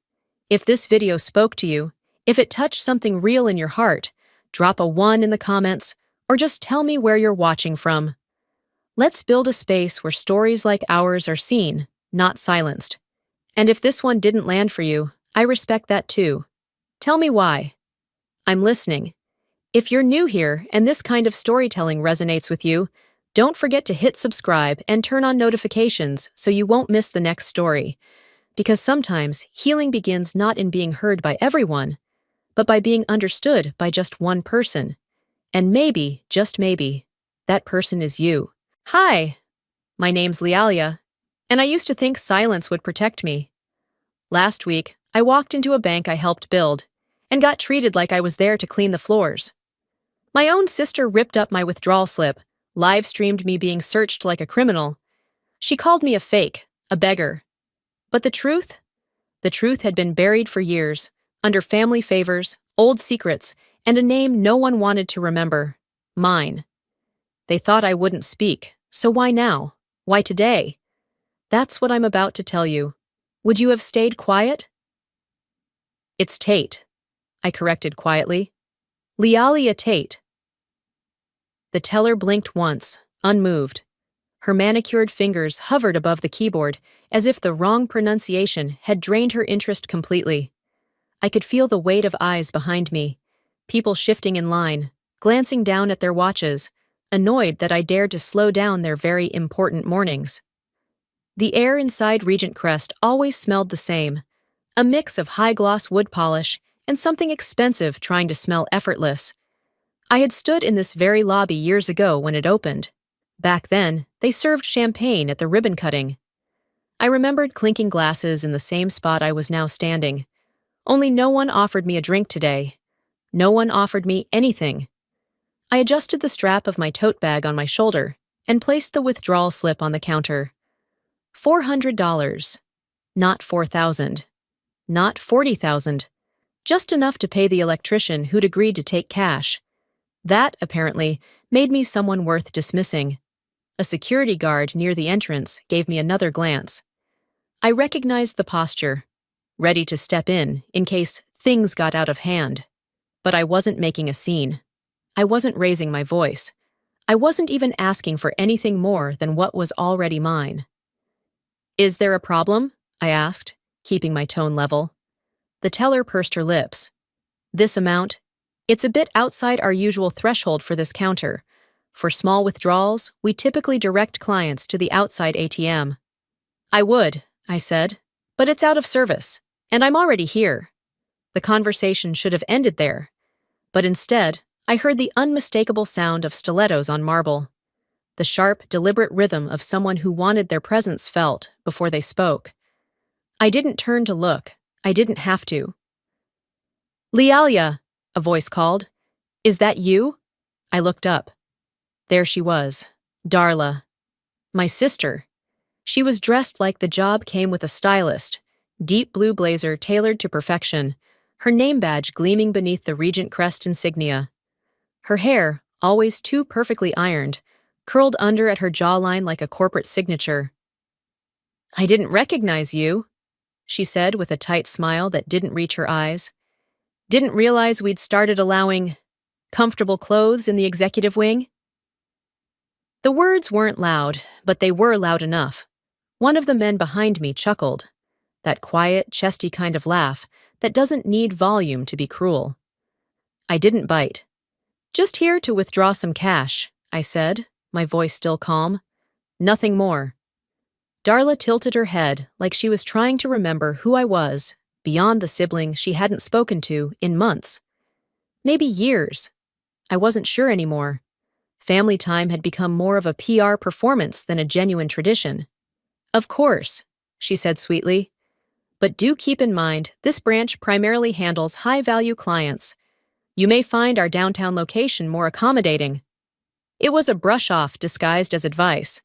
Speaker 1: If this video spoke to you, if it touched something real in your heart, drop a 1 in the comments, or just tell me where you're watching from. Let's build a space where stories like ours are seen, not silenced. And if this one didn't land for you, I respect that too. Tell me why. I'm listening. If you're new here and this kind of storytelling resonates with you, don't forget to hit subscribe and turn on notifications so you won't miss the next story. Because sometimes healing begins not in being heard by everyone, but by being understood by just one person. And maybe, just maybe, that person is you. Hi, my name's Lealia, and I used to think silence would protect me. Last week, I walked into a bank I helped build and got treated like I was there to clean the floors. My own sister ripped up my withdrawal slip, live-streamed me being searched like a criminal. She called me a fake, a beggar. But the truth? The truth had been buried for years, under family favors, old secrets, and a name no one wanted to remember. Mine. They thought I wouldn't speak, so why now? Why today? That's what I'm about to tell you. Would you have stayed quiet? It's Tate, I corrected quietly. Lealia Tate. The teller blinked once, unmoved. Her manicured fingers hovered above the keyboard as if the wrong pronunciation had drained her interest completely. I could feel the weight of eyes behind me, people shifting in line, glancing down at their watches, annoyed that I dared to slow down their very important mornings. The air inside Regent Crest always smelled the same, a mix of high-gloss wood polish and something expensive trying to smell effortless. I had stood in this very lobby years ago when it opened. Back then, they served champagne at the ribbon cutting. I remembered clinking glasses in the same spot I was now standing. Only no one offered me a drink today. No one offered me anything. I adjusted the strap of my tote bag on my shoulder and placed the withdrawal slip on the counter. $400. Not $4,000. Not $40,000. Just enough to pay the electrician who'd agreed to take cash. That, apparently, made me someone worth dismissing. A security guard near the entrance gave me another glance. I recognized the posture, ready to step in case things got out of hand. But I wasn't making a scene. I wasn't raising my voice. I wasn't even asking for anything more than what was already mine. "Is there a problem?" I asked, keeping my tone level. The teller pursed her lips. "This amount? It's a bit outside our usual threshold for this counter. For small withdrawals, we typically direct clients to the outside ATM." "I would," I said, "but it's out of service, and I'm already here." The conversation should have ended there, but instead, I heard the unmistakable sound of stilettos on marble. The sharp, deliberate rhythm of someone who wanted their presence felt before they spoke. I didn't turn to look. I didn't have to. "Lealia," a voice called. "Is that you?" I looked up. There she was, Darla. My sister. She was dressed like the job came with a stylist, deep blue blazer tailored to perfection, her name badge gleaming beneath the Regent crest insignia. Her hair, always too perfectly ironed, curled under at her jawline like a corporate signature. "I didn't recognize you," she said with a tight smile that didn't reach her eyes. "Didn't realize we'd started allowing comfortable clothes in the executive wing?" The words weren't loud, but they were loud enough. One of the men behind me chuckled, that quiet, chesty kind of laugh that doesn't need volume to be cruel. I didn't bite. "Just here to withdraw some cash," I said, my voice still calm. "Nothing more." Darla tilted her head like she was trying to remember who I was, beyond the sibling she hadn't spoken to in months. Maybe years. I wasn't sure anymore. Family time had become more of a PR performance than a genuine tradition. "Of course," she said sweetly. "But do keep in mind, this branch primarily handles high-value clients. You may find our downtown location more accommodating." It was a brush-off disguised as advice.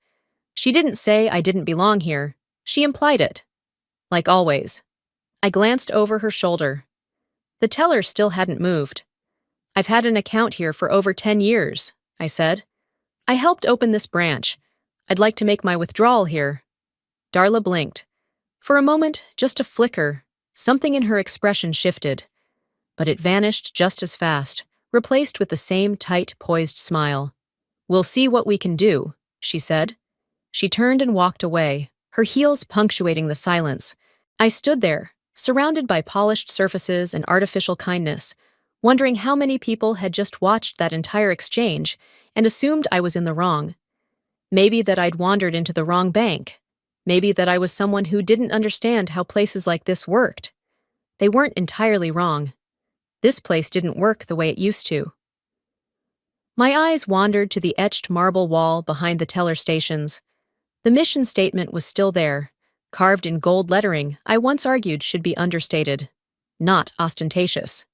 Speaker 1: She didn't say I didn't belong here. She implied it. Like always. I glanced over her shoulder. The teller still hadn't moved. "I've had an account here for over 10 years, I said. "I helped open this branch. I'd like to make my withdrawal here." Darla blinked. For a moment, just a flicker, something in her expression shifted. But it vanished just as fast, replaced with the same tight, poised smile. "We'll see what we can do," she said. She turned and walked away, her heels punctuating the silence. I stood there, surrounded by polished surfaces and artificial kindness, wondering how many people had just watched that entire exchange and assumed I was in the wrong. Maybe that I'd wandered into the wrong bank. Maybe that I was someone who didn't understand how places like this worked. They weren't entirely wrong. This place didn't work the way it used to. My eyes wandered to the etched marble wall behind the teller stations. The mission statement was still there, carved in gold lettering I once argued should be understated, not ostentatious.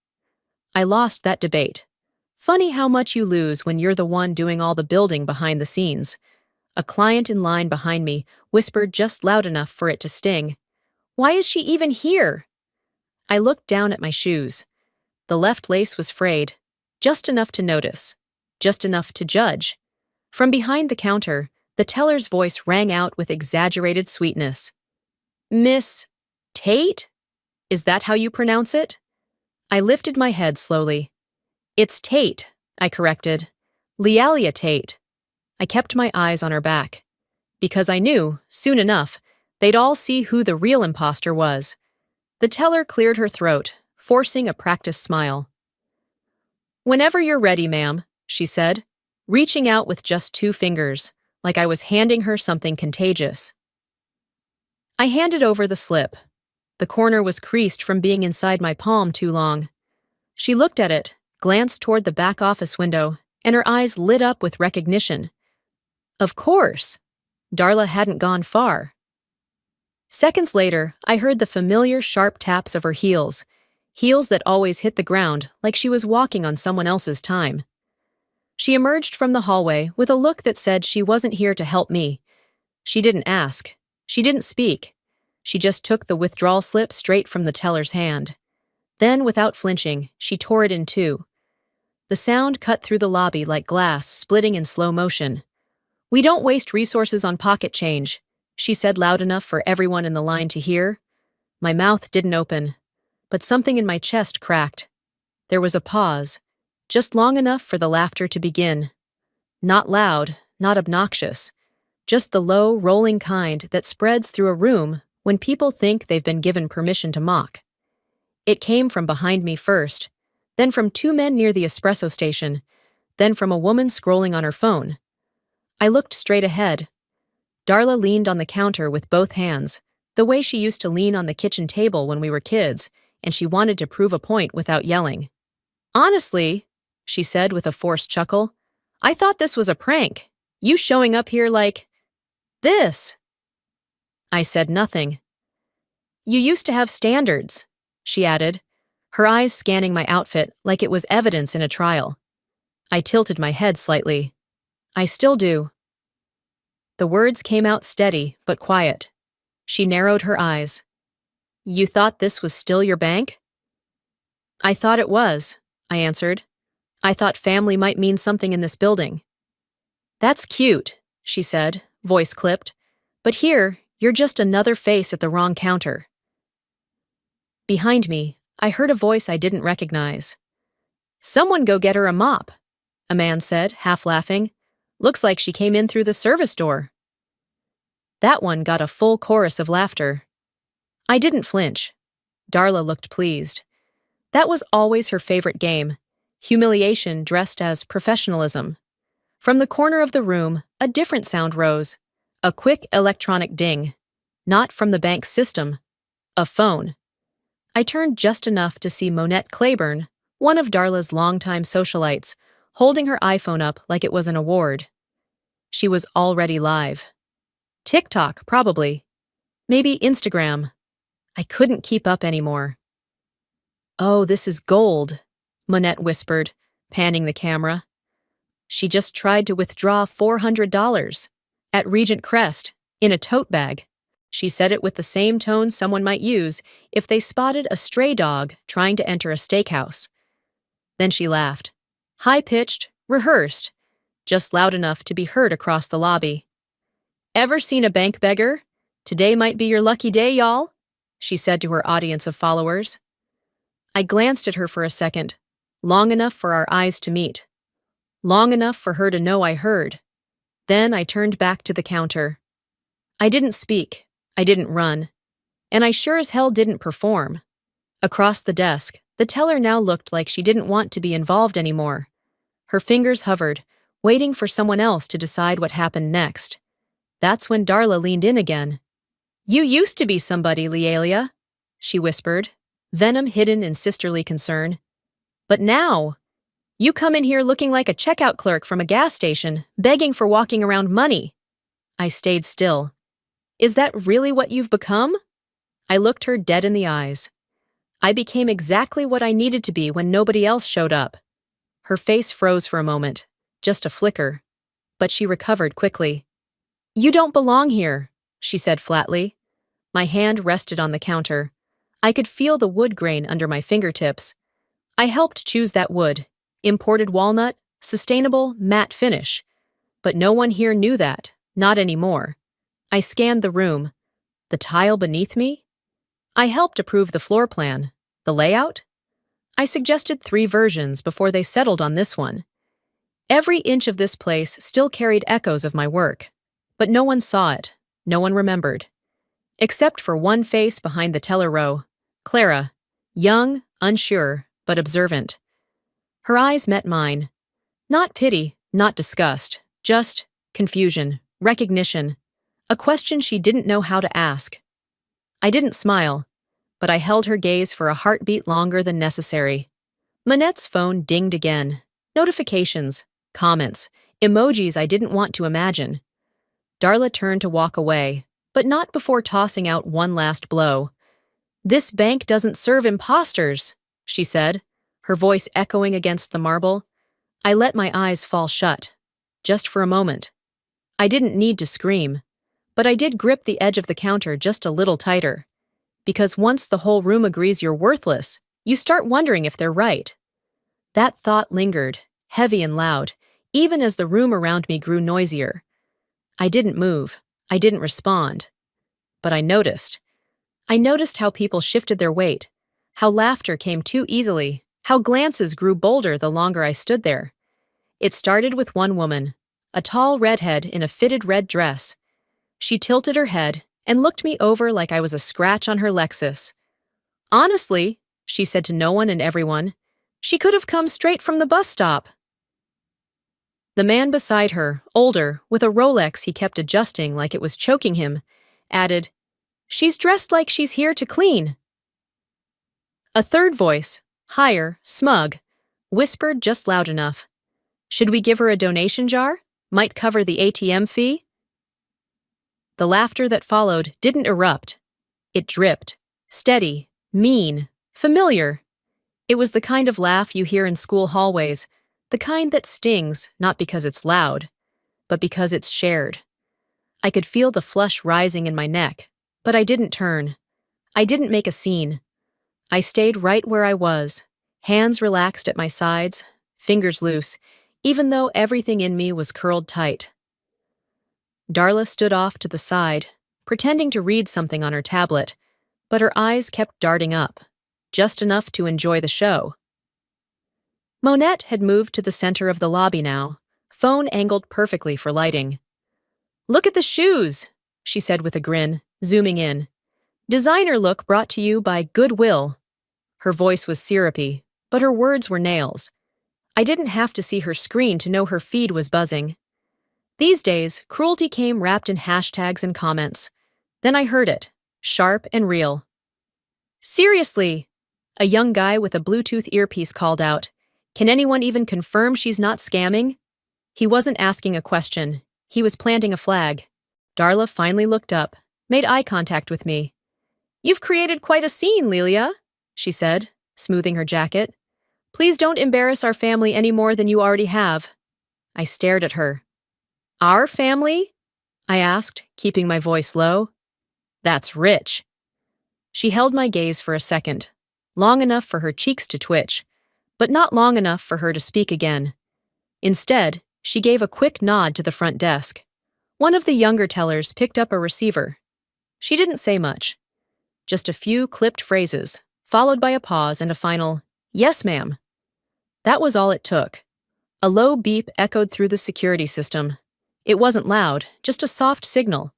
Speaker 1: I lost that debate. Funny how much you lose when you're the one doing all the building behind the scenes. A client in line behind me whispered just loud enough for it to sting. "Why is she even here?" I looked down at my shoes. The left lace was frayed, just enough to notice, just enough to judge. From behind the counter, the teller's voice rang out with exaggerated sweetness. "Miss Tate? Is that how you pronounce it?" I lifted my head slowly. "It's Tate," I corrected. "Lealia Tate." I kept my eyes on her back. Because I knew, soon enough, they'd all see who the real imposter was. The teller cleared her throat, forcing a practiced smile. "Whenever you're ready, ma'am," she said, reaching out with just 2 fingers, like I was handing her something contagious. I handed over the slip. The corner was creased from being inside my palm too long. She looked at it, glanced toward the back office window, and her eyes lit up with recognition. Of course! Darla hadn't gone far. Seconds later, I heard the familiar sharp taps of her heels, heels that always hit the ground like she was walking on someone else's time. She emerged from the hallway with a look that said she wasn't here to help me. She didn't ask. She didn't speak. She just took the withdrawal slip straight from the teller's hand. Then, without flinching, she tore it in two. The sound cut through the lobby like glass splitting in slow motion. "We don't waste resources on pocket change," she said loud enough for everyone in the line to hear. My mouth didn't open, but something in my chest cracked. There was a pause, just long enough for the laughter to begin. Not loud, not obnoxious, just the low, rolling kind that spreads through a room when people think they've been given permission to mock. It came from behind me first, then from two men near the espresso station, then from a woman scrolling on her phone. I looked straight ahead. Darla leaned on the counter with both hands, the way she used to lean on the kitchen table when we were kids, and she wanted to prove a point without yelling. "Honestly," she said with a forced chuckle, "I thought this was a prank. You showing up here like this." I said nothing. "You used to have standards," she added, her eyes scanning my outfit like it was evidence in a trial. I tilted my head slightly. "I still do." The words came out steady but quiet. She narrowed her eyes. "You thought this was still your bank?" "I thought it was," I answered. "I thought family might mean something in this building." "That's cute," she said, voice clipped. "But here, you're just another face at the wrong counter." Behind me, I heard a voice I didn't recognize. "Someone go get her a mop," a man said, half laughing. "Looks like she came in through the service door." That one got a full chorus of laughter. I didn't flinch. Darla looked pleased. That was always her favorite game, humiliation dressed as professionalism. From the corner of the room, a different sound rose, a quick electronic ding. Not from the bank's system. A phone. I turned just enough to see Monette Claiborne, one of Darla's longtime socialites, holding her iPhone up like it was an award. She was already live. TikTok, probably. Maybe Instagram. I couldn't keep up anymore. "Oh, this is gold," Monette whispered, panning the camera. She just tried to withdraw $400 at Regent Crest in a tote bag. She said it with the same tone someone might use if they spotted a stray dog trying to enter a steakhouse. Then she laughed. High-pitched, rehearsed, just loud enough to be heard across the lobby. "Ever seen a bank beggar? Today might be your lucky day, y'all," she said to her audience of followers. I glanced at her for a second, long enough for our eyes to meet. Long enough for her to know I heard. Then I turned back to the counter. I didn't speak. I didn't run. And I sure as hell didn't perform. Across the desk, the teller now looked like she didn't want to be involved anymore. Her fingers hovered, waiting for someone else to decide what happened next. That's when Darla leaned in again. "You used to be somebody, Lealia," she whispered, venom hidden in sisterly concern. "But now, you come in here looking like a checkout clerk from a gas station, begging for walking around money." I stayed still. "Is that really what you've become?" I looked her dead in the eyes. I became exactly what I needed to be when nobody else showed up. Her face froze for a moment, just a flicker. But she recovered quickly. "You don't belong here," she said flatly. My hand rested on the counter. I could feel the wood grain under my fingertips. I helped choose that wood. Imported walnut, sustainable, matte finish. But no one here knew that, not anymore. I scanned the room. The tile beneath me? I helped approve the floor plan. The layout? I suggested 3 versions before they settled on this one. Every inch of this place still carried echoes of my work. But no one saw it. No one remembered. Except for one face behind the teller row. Clara. Young, unsure, but observant. Her eyes met mine. Not pity, not disgust. Just confusion, recognition. A question she didn't know how to ask. I didn't smile, but I held her gaze for a heartbeat longer than necessary. Manette's phone dinged again. Notifications, comments, emojis I didn't want to imagine. Darla turned to walk away, but not before tossing out one last blow. "This bank doesn't serve imposters," she said, her voice echoing against the marble. I let my eyes fall shut, just for a moment. I didn't need to scream, but I did grip the edge of the counter just a little tighter. Because once the whole room agrees you're worthless, you start wondering if they're right. That thought lingered, heavy and loud, even as the room around me grew noisier. I didn't move. I didn't respond. But I noticed. I noticed how people shifted their weight, how laughter came too easily, how glances grew bolder the longer I stood there. It started with one woman, a tall redhead in a fitted red dress. She tilted her head and looked me over like I was a scratch on her Lexus. "Honestly," she said to no one and everyone, "she could have come straight from the bus stop." The man beside her, older, with a Rolex he kept adjusting like it was choking him, added, "She's dressed like she's here to clean." A third voice, higher, smug, whispered just loud enough, "Should we give her a donation jar? Might cover the ATM fee?" The laughter that followed didn't erupt. It dripped, steady, mean, familiar. It was the kind of laugh you hear in school hallways, the kind that stings not because it's loud, but because it's shared. I could feel the flush rising in my neck, but I didn't turn. I didn't make a scene. I stayed right where I was, hands relaxed at my sides, fingers loose, even though everything in me was curled tight. Darla stood off to the side, pretending to read something on her tablet, but her eyes kept darting up, just enough to enjoy the show. Monette had moved to the center of the lobby now, phone angled perfectly for lighting. "Look at the shoes," she said with a grin, zooming in. "Designer look brought to you by Goodwill." Her voice was syrupy, but her words were nails. I didn't have to see her screen to know her feed was buzzing. These days, cruelty came wrapped in hashtags and comments. Then I heard it, sharp and real. "Seriously," a young guy with a Bluetooth earpiece called out. "Can anyone even confirm she's not scamming?" He wasn't asking a question. He was planting a flag. Darla finally looked up, made eye contact with me. "You've created quite a scene, Lelia," she said, smoothing her jacket. "Please don't embarrass our family any more than you already have." I stared at her. "Our family?" I asked, keeping my voice low. "That's rich." She held my gaze for a second, long enough for her cheeks to twitch, but not long enough for her to speak again. Instead, she gave a quick nod to the front desk. One of the younger tellers picked up a receiver. She didn't say much. Just a few clipped phrases, followed by a pause and a final, "Yes, ma'am." That was all it took. A low beep echoed through the security system. It wasn't loud, just a soft signal.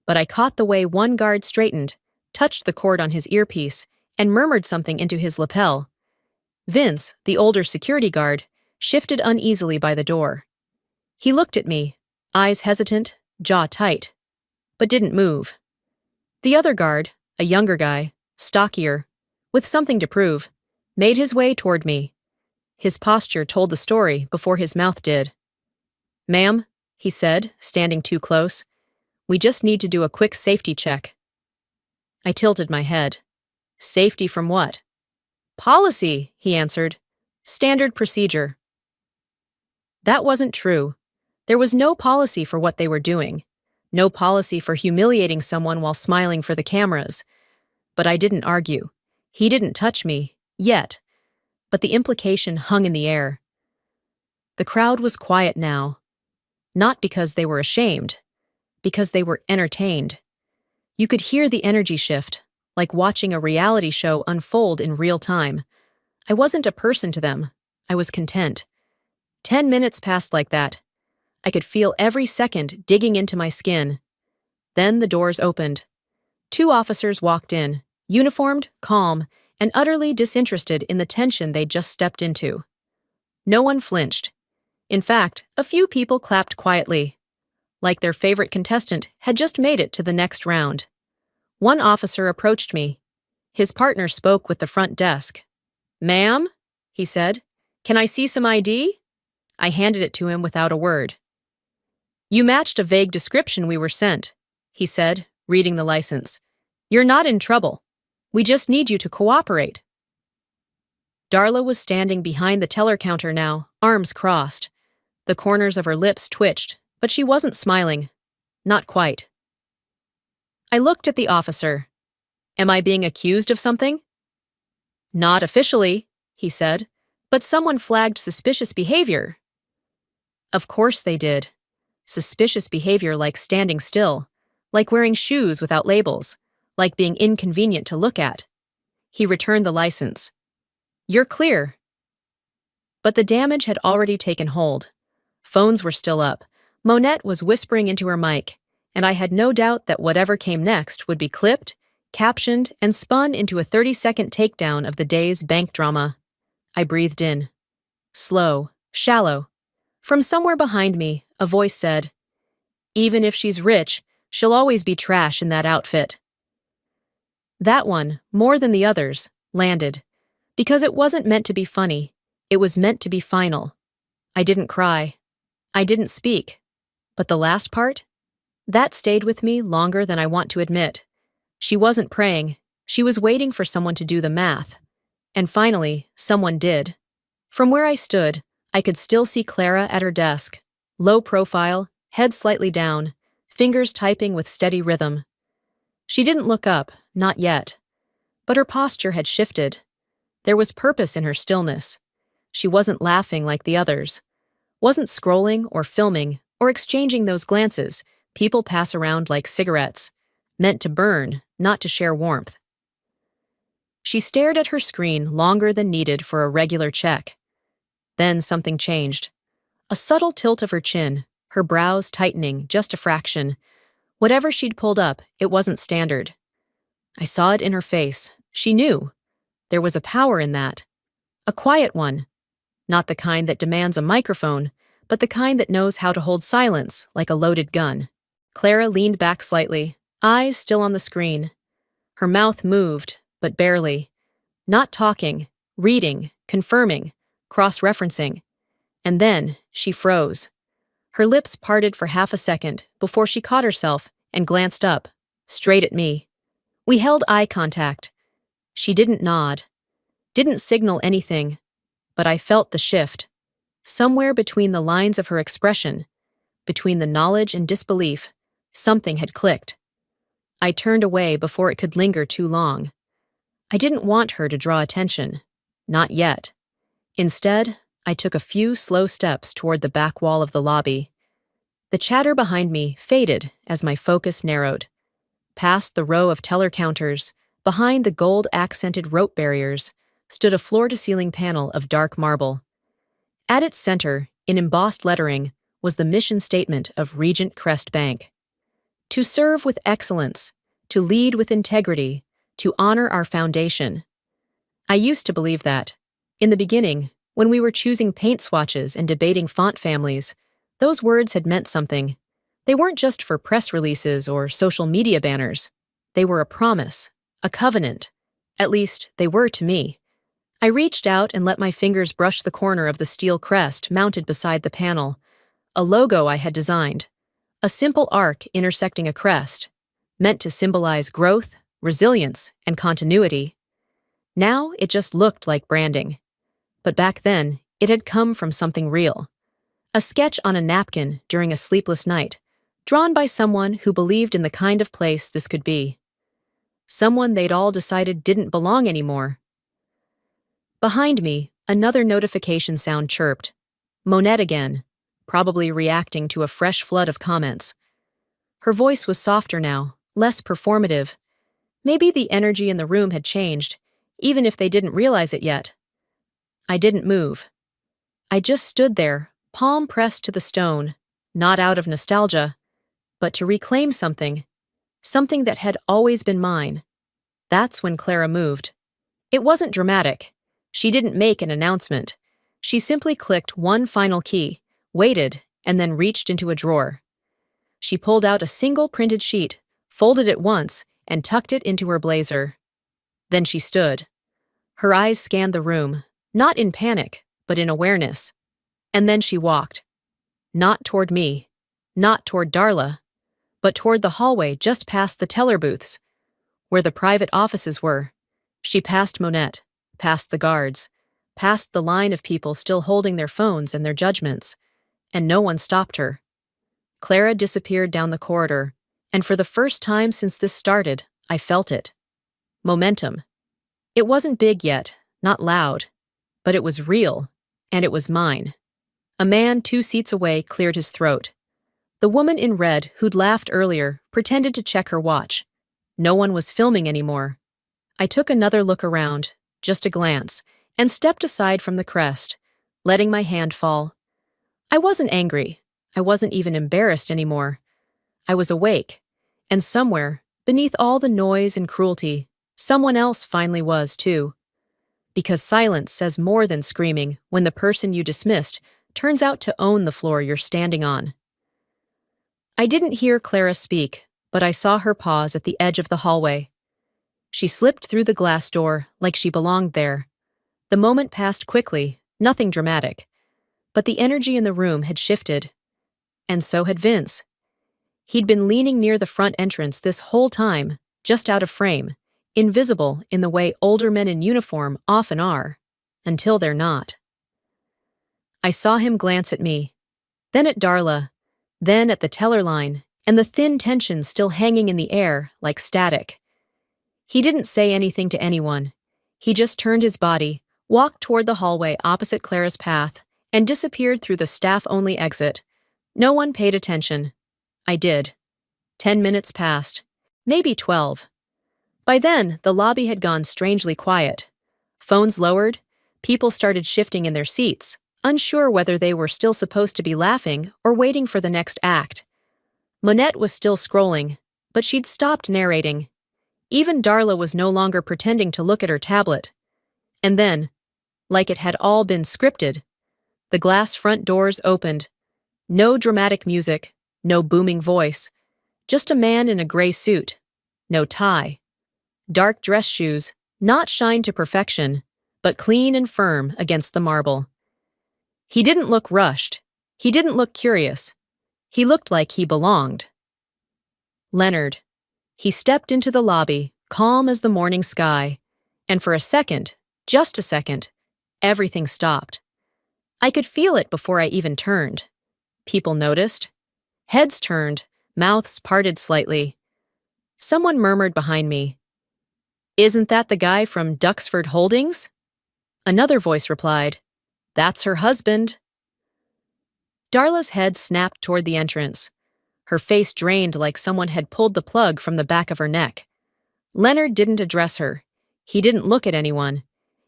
Speaker 1: But I caught the way one guard straightened, touched the cord on his earpiece, and murmured something into his lapel. Vince, the older security guard, shifted uneasily by the door. He looked at me, eyes hesitant, jaw tight, but didn't move. The other guard, a younger guy, stockier, with something to prove, made his way toward me. His posture told the story before his mouth did. "Ma'am," he said, standing too close, "we just need to do a quick safety check." I tilted my head. "Safety from what?" "Policy," he answered. "Standard procedure." That wasn't true. There was no policy for what they were doing. No policy for humiliating someone while smiling for the cameras. But I didn't argue. He didn't touch me, yet. But the implication hung in the air. The crowd was quiet now. Not because they were ashamed. Because they were entertained. You could hear the energy shift, like watching a reality show unfold in real time. I wasn't a person to them. I was content. 10 minutes passed like that. I could feel every second digging into my skin. Then the doors opened. 2 officers walked in, uniformed, calm, and utterly disinterested in the tension they'd just stepped into. No one flinched. In fact, a few people clapped quietly, like their favorite contestant had just made it to the next round. One officer approached me. His partner spoke with the front desk. "Ma'am?" he said. Can I see some ID? I handed it to him without a word. You matched a vague description we were sent, he said, reading the license. You're not in trouble. We just need you to cooperate. Darla was standing behind the teller counter now, arms crossed. The corners of her lips twitched, but she wasn't smiling. Not quite. I looked at the officer. Am I being accused of something? Not officially, he said, but someone flagged suspicious behavior. Of course they did. Suspicious behavior like standing still, like wearing shoes without labels, like being inconvenient to look at. He returned the license. You're clear. But the damage had already taken hold. Phones were still up. Monette was whispering into her mic, and I had no doubt that whatever came next would be clipped, captioned, and spun into a 30-second takedown of the day's bank drama. I breathed in. Slow, shallow. From somewhere behind me, a voice said, Even if she's rich, she'll always be trash in that outfit. That one, more than the others, landed. Because it wasn't meant to be funny. It was meant to be final. I didn't cry. I didn't speak. But the last part? That stayed with me longer than I want to admit. She wasn't praying. She was waiting for someone to do the math. And finally, someone did. From where I stood, I could still see Clara at her desk. Low profile, head slightly down, fingers typing with steady rhythm. She didn't look up, not yet. But her posture had shifted. There was purpose in her stillness. She wasn't laughing like the others. Wasn't scrolling or filming or exchanging those glances people pass around like cigarettes, meant to burn, not to share warmth. She stared at her screen longer than needed for a regular check. Then something changed. A subtle tilt of her chin, her brows tightening just a fraction. Whatever she'd pulled up, it wasn't standard. I saw it in her face. She knew. There was a power in that. A quiet one. Not the kind that demands a microphone, but the kind that knows how to hold silence like a loaded gun. Clara leaned back slightly, eyes still on the screen. Her mouth moved, but barely. Not talking, reading, confirming, cross-referencing. And then she froze. Her lips parted for half a second before she caught herself and glanced up, straight at me. We held eye contact. She didn't nod, didn't signal anything, but I felt the shift. Somewhere between the lines of her expression, between the knowledge and disbelief, something had clicked. I turned away before it could linger too long. I didn't want her to draw attention. Not yet. Instead, I took a few slow steps toward the back wall of the lobby. The chatter behind me faded as my focus narrowed. Past the row of teller counters, behind the gold-accented rope barriers, stood a floor-to-ceiling panel of dark marble. At its center, in embossed lettering, was the mission statement of Regent Crest Bank. To serve with excellence, to lead with integrity, to honor our foundation. I used to believe that. In the beginning, when we were choosing paint swatches and debating font families, those words had meant something. They weren't just for press releases or social media banners. They were a promise, a covenant. At least, they were to me. I reached out and let my fingers brush the corner of the steel crest mounted beside the panel, a logo I had designed. A simple arc intersecting a crest, meant to symbolize growth, resilience, and continuity. Now it just looked like branding. But back then, it had come from something real. A sketch on a napkin during a sleepless night, drawn by someone who believed in the kind of place this could be. Someone they'd all decided didn't belong anymore. Behind me, another notification sound chirped. Monette again, probably reacting to a fresh flood of comments. Her voice was softer now, less performative. Maybe the energy in the room had changed, even if they didn't realize it yet. I didn't move. I just stood there, palm pressed to the stone, not out of nostalgia, but to reclaim something that had always been mine. That's when Clara moved. It wasn't dramatic. She didn't make an announcement. She simply clicked one final key, waited, and then reached into a drawer. She pulled out a single printed sheet, folded it once, and tucked it into her blazer. Then she stood. Her eyes scanned the room, Not in panic, but in awareness. And then she walked. Not toward me. Not toward Darla. But toward the hallway just past the teller booths, where the private offices were. She passed Monette, past the guards, past the line of people still holding their phones and their judgments, and no one stopped her. Clara disappeared down the corridor, and for the first time since this started, I felt it. Momentum. It wasn't big yet, not loud, but it was real, and it was mine. A man 2 seats away cleared his throat. The woman in red, who'd laughed earlier, pretended to check her watch. No one was filming anymore. I took another look around, just a glance, and stepped aside from the crest, letting my hand fall. I wasn't angry. I wasn't even embarrassed anymore. I was awake, and somewhere, beneath all the noise and cruelty, someone else finally was too. Because silence says more than screaming when the person you dismissed turns out to own the floor you're standing on. I didn't hear Clara speak, but I saw her pause at the edge of the hallway. She slipped through the glass door like she belonged there. The moment passed quickly, nothing dramatic. But the energy in the room had shifted. And so had Vince. He'd been leaning near the front entrance this whole time, just out of frame, invisible in the way older men in uniform often are, until they're not. I saw him glance at me, then at Darla, then at the teller line, and the thin tension still hanging in the air like static. He didn't say anything to anyone. He just turned his body, walked toward the hallway opposite Clara's path, and disappeared through the staff-only exit. No one paid attention. I did. 10 minutes passed. Maybe 12. By then, the lobby had gone strangely quiet. Phones lowered. People started shifting in their seats, unsure whether they were still supposed to be laughing or waiting for the next act. Monette was still scrolling, but she'd stopped narrating. Even Darla was no longer pretending to look at her tablet. And then, like it had all been scripted, the glass front doors opened. No dramatic music, no booming voice, just a man in a gray suit, no tie. Dark dress shoes, not shined to perfection, but clean and firm against the marble. He didn't look rushed. He didn't look curious. He looked like he belonged. Leonard. He stepped into the lobby, calm as the morning sky, and for a second, just a second, everything stopped. I could feel it before I even turned. People noticed. Heads turned, mouths parted slightly. Someone murmured behind me, "Isn't that the guy from Duxford Holdings?" Another voice replied, "That's her husband." Darla's head snapped toward the entrance. Her face drained like someone had pulled the plug from the back of her neck. Leonard didn't address her. He didn't look at anyone.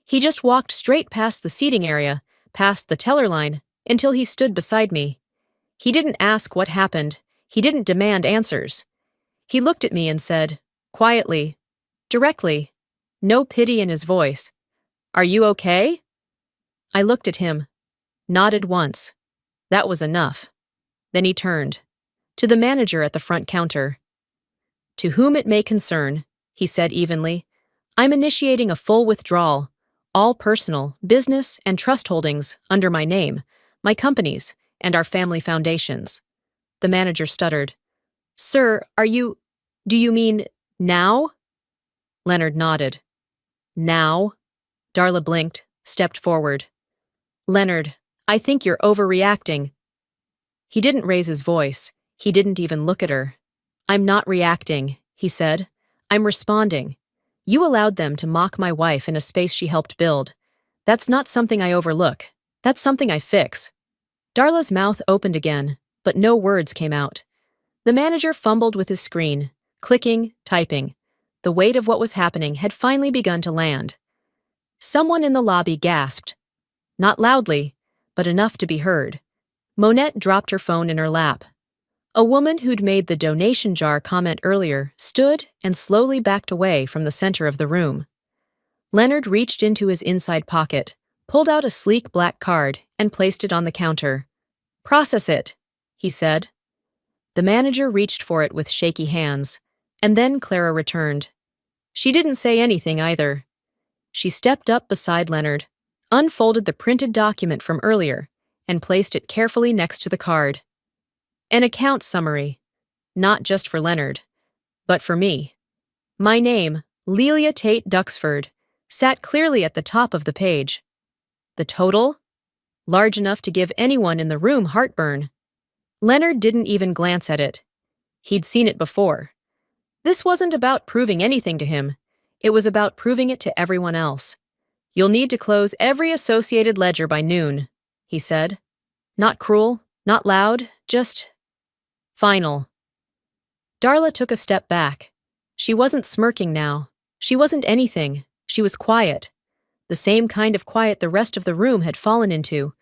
Speaker 1: He just walked straight past the seating area, past the teller line, until he stood beside me. He didn't ask what happened. He didn't demand answers. He looked at me and said, quietly, directly, no pity in his voice, "Are you okay?" I looked at him, nodded once. That was enough. Then he turned, to the manager at the front counter. "To whom it may concern," he said evenly, "I'm initiating a full withdrawal, all personal, business, and trust holdings under my name, my companies, and our family foundations." The manager stuttered. "Sir, do you mean now?" Leonard nodded. "Now?" Darla blinked, stepped forward. "Leonard, I think you're overreacting." He didn't raise his voice. He didn't even look at her. "I'm not reacting," he said. "I'm responding. You allowed them to mock my wife in a space she helped build. That's not something I overlook. That's something I fix." Darla's mouth opened again, but no words came out. The manager fumbled with his screen, clicking, typing. The weight of what was happening had finally begun to land. Someone in the lobby gasped. Not loudly, but enough to be heard. Monette dropped her phone in her lap. A woman who'd made the donation jar comment earlier stood and slowly backed away from the center of the room. Leonard reached into his inside pocket, pulled out a sleek black card, and placed it on the counter. "Process it," he said. The manager reached for it with shaky hands, and then Clara returned. She didn't say anything either. She stepped up beside Leonard, unfolded the printed document from earlier, and placed it carefully next to the card. An account summary, not just for Leonard, but for me. My name, Lelia Tate Duxford, sat clearly at the top of the page. The total? Large enough to give anyone in the room heartburn. Leonard didn't even glance at it. He'd seen it before. This wasn't about proving anything to him. It was about proving it to everyone else. You'll need to close every associated ledger by noon, he said. Not cruel, not loud, just final. Darla took a step back. She wasn't smirking now. She wasn't anything. She was quiet. The same kind of quiet the rest of the room had fallen into.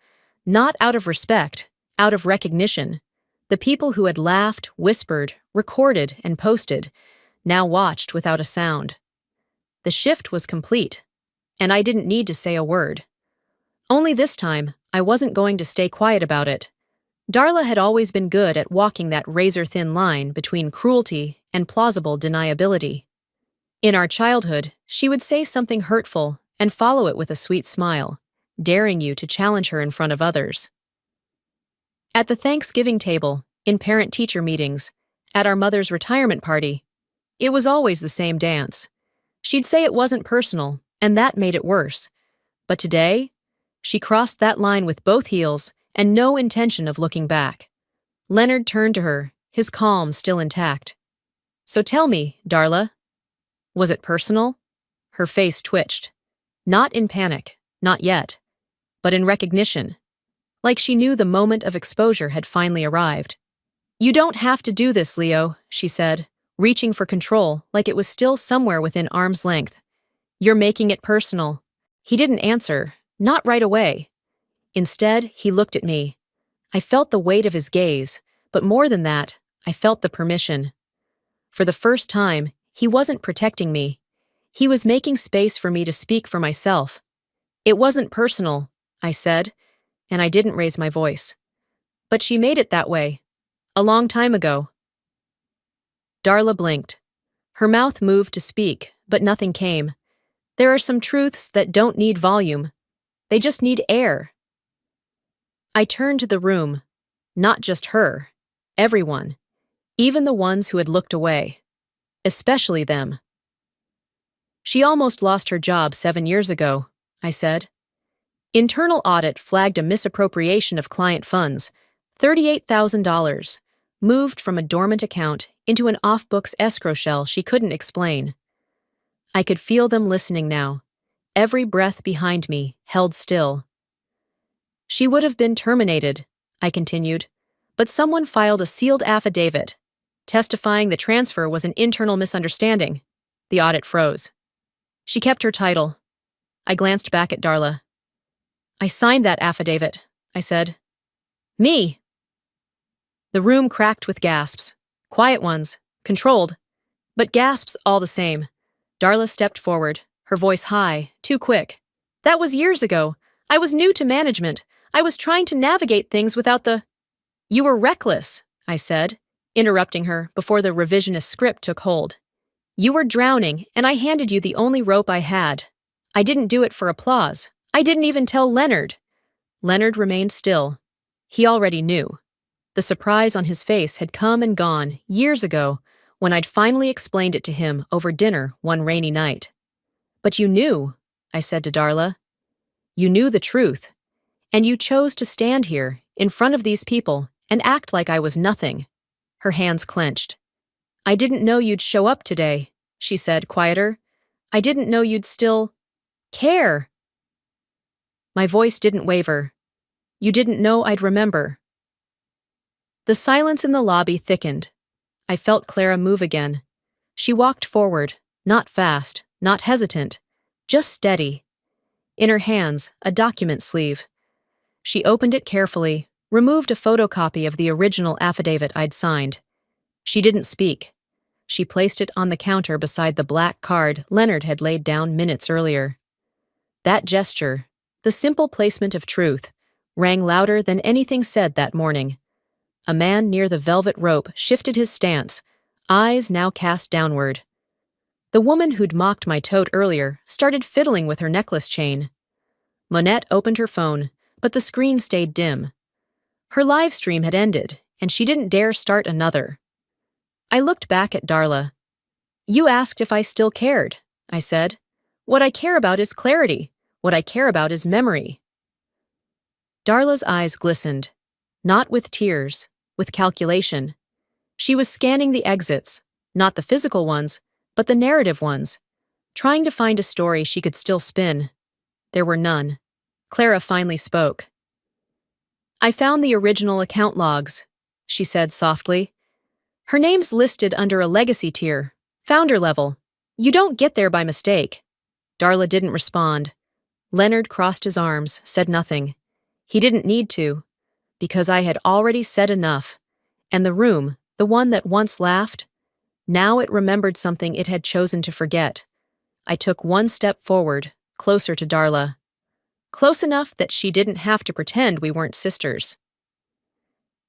Speaker 1: Not out of respect, out of recognition. The people who had laughed, whispered, recorded, and posted now watched without a sound. The shift was complete, and I didn't need to say a word. Only this time, I wasn't going to stay quiet about it. Darla had always been good at walking that razor-thin line between cruelty and plausible deniability. In our childhood, she would say something hurtful and follow it with a sweet smile, daring you to challenge her in front of others. At the Thanksgiving table, in parent-teacher meetings, at our mother's retirement party, it was always the same dance. She'd say it wasn't personal, and that made it worse. But today, she crossed that line with both heels and no intention of looking back. Leonard turned to her, his calm still intact. So tell me, Darla, was it personal? Her face twitched. Not in panic, not yet, but in recognition. Like she knew the moment of exposure had finally arrived. You don't have to do this, Leo, she said, reaching for control like it was still somewhere within arm's length. You're making it personal. He didn't answer, not right away. Instead, he looked at me. I felt the weight of his gaze, but more than that, I felt the permission. For the first time, he wasn't protecting me. He was making space for me to speak for myself. It wasn't personal, I said, and I didn't raise my voice. But she made it that way. A long time ago. Darla blinked. Her mouth moved to speak, but nothing came. There are some truths that don't need volume. They just need air. I turned to the room. Not just her. Everyone. Even the ones who had looked away. Especially them. She almost lost her job 7 years ago, I said. Internal audit flagged a misappropriation of client funds, $38,000, moved from a dormant account into an off-books escrow shell she couldn't explain. I could feel them listening now, every breath behind me held still. She would have been terminated, I continued, but someone filed a sealed affidavit, testifying the transfer was an internal misunderstanding. The audit froze. She kept her title. I glanced back at Darla. I signed that affidavit, I said. Me! The room cracked with gasps. Quiet ones, controlled, but gasps all the same. Darla stepped forward, her voice high, too quick. That was years ago. I was new to management. I was trying to navigate things without the... You were reckless, I said, interrupting her before the revisionist script took hold. You were drowning, and I handed you the only rope I had. I didn't do it for applause. I didn't even tell Leonard. Leonard remained still. He already knew. The surprise on his face had come and gone years ago when I'd finally explained it to him over dinner one rainy night. But you knew, I said to Darla. You knew the truth. And you chose to stand here, in front of these people, and act like I was nothing. Her hands clenched. I didn't know you'd show up today, she said, quieter. I didn't know you'd still... care. My voice didn't waver. You didn't know I'd remember. The silence in the lobby thickened. I felt Clara move again. She walked forward, not fast, not hesitant, just steady. In her hands, a document sleeve. She opened it carefully, removed a photocopy of the original affidavit I'd signed. She didn't speak. She placed it on the counter beside the black card Leonard had laid down minutes earlier. That gesture, the simple placement of truth, rang louder than anything said that morning. A man near the velvet rope shifted his stance, eyes now cast downward. The woman who'd mocked my tote earlier started fiddling with her necklace chain. Monette opened her phone, but the screen stayed dim. Her live stream had ended, and she didn't dare start another. I looked back at Darla. "You asked if I still cared," I said. "What I care about is clarity. What I care about is memory." Darla's eyes glistened, not with tears, with calculation. She was scanning the exits, not the physical ones, but the narrative ones, trying to find a story she could still spin. There were none. Clara finally spoke. "I found the original account logs," she said softly. "Her name's listed under a legacy tier, founder level. You don't get there by mistake." Darla didn't respond. Leonard crossed his arms, said nothing. He didn't need to, because I had already said enough, and the room, the one that once laughed, now it remembered something it had chosen to forget. I took one step forward, closer to Darla. Close enough that she didn't have to pretend we weren't sisters.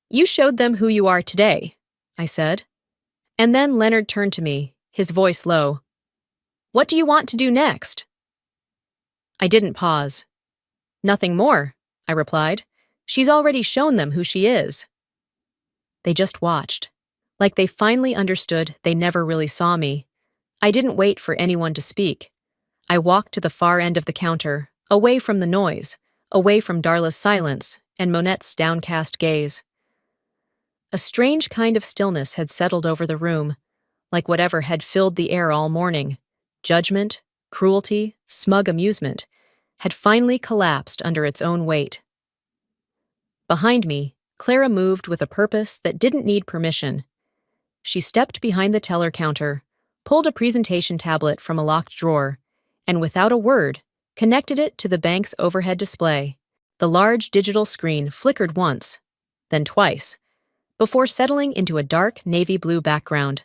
Speaker 1: "You showed them who you are today," I said. And then Leonard turned to me, his voice low. "What do you want to do next?" I didn't pause. "Nothing more," I replied. "She's already shown them who she is." They just watched, like they finally understood they never really saw me. I didn't wait for anyone to speak. I walked to the far end of the counter, away from the noise, away from Darla's silence and Monette's downcast gaze. A strange kind of stillness had settled over the room, like whatever had filled the air all morning. Judgment, cruelty, smug amusement had finally collapsed under its own weight. Behind me, Clara moved with a purpose that didn't need permission. She stepped behind the teller counter, pulled a presentation tablet from a locked drawer, and without a word, connected it to the bank's overhead display. The large digital screen flickered once, then twice, before settling into a dark navy blue background.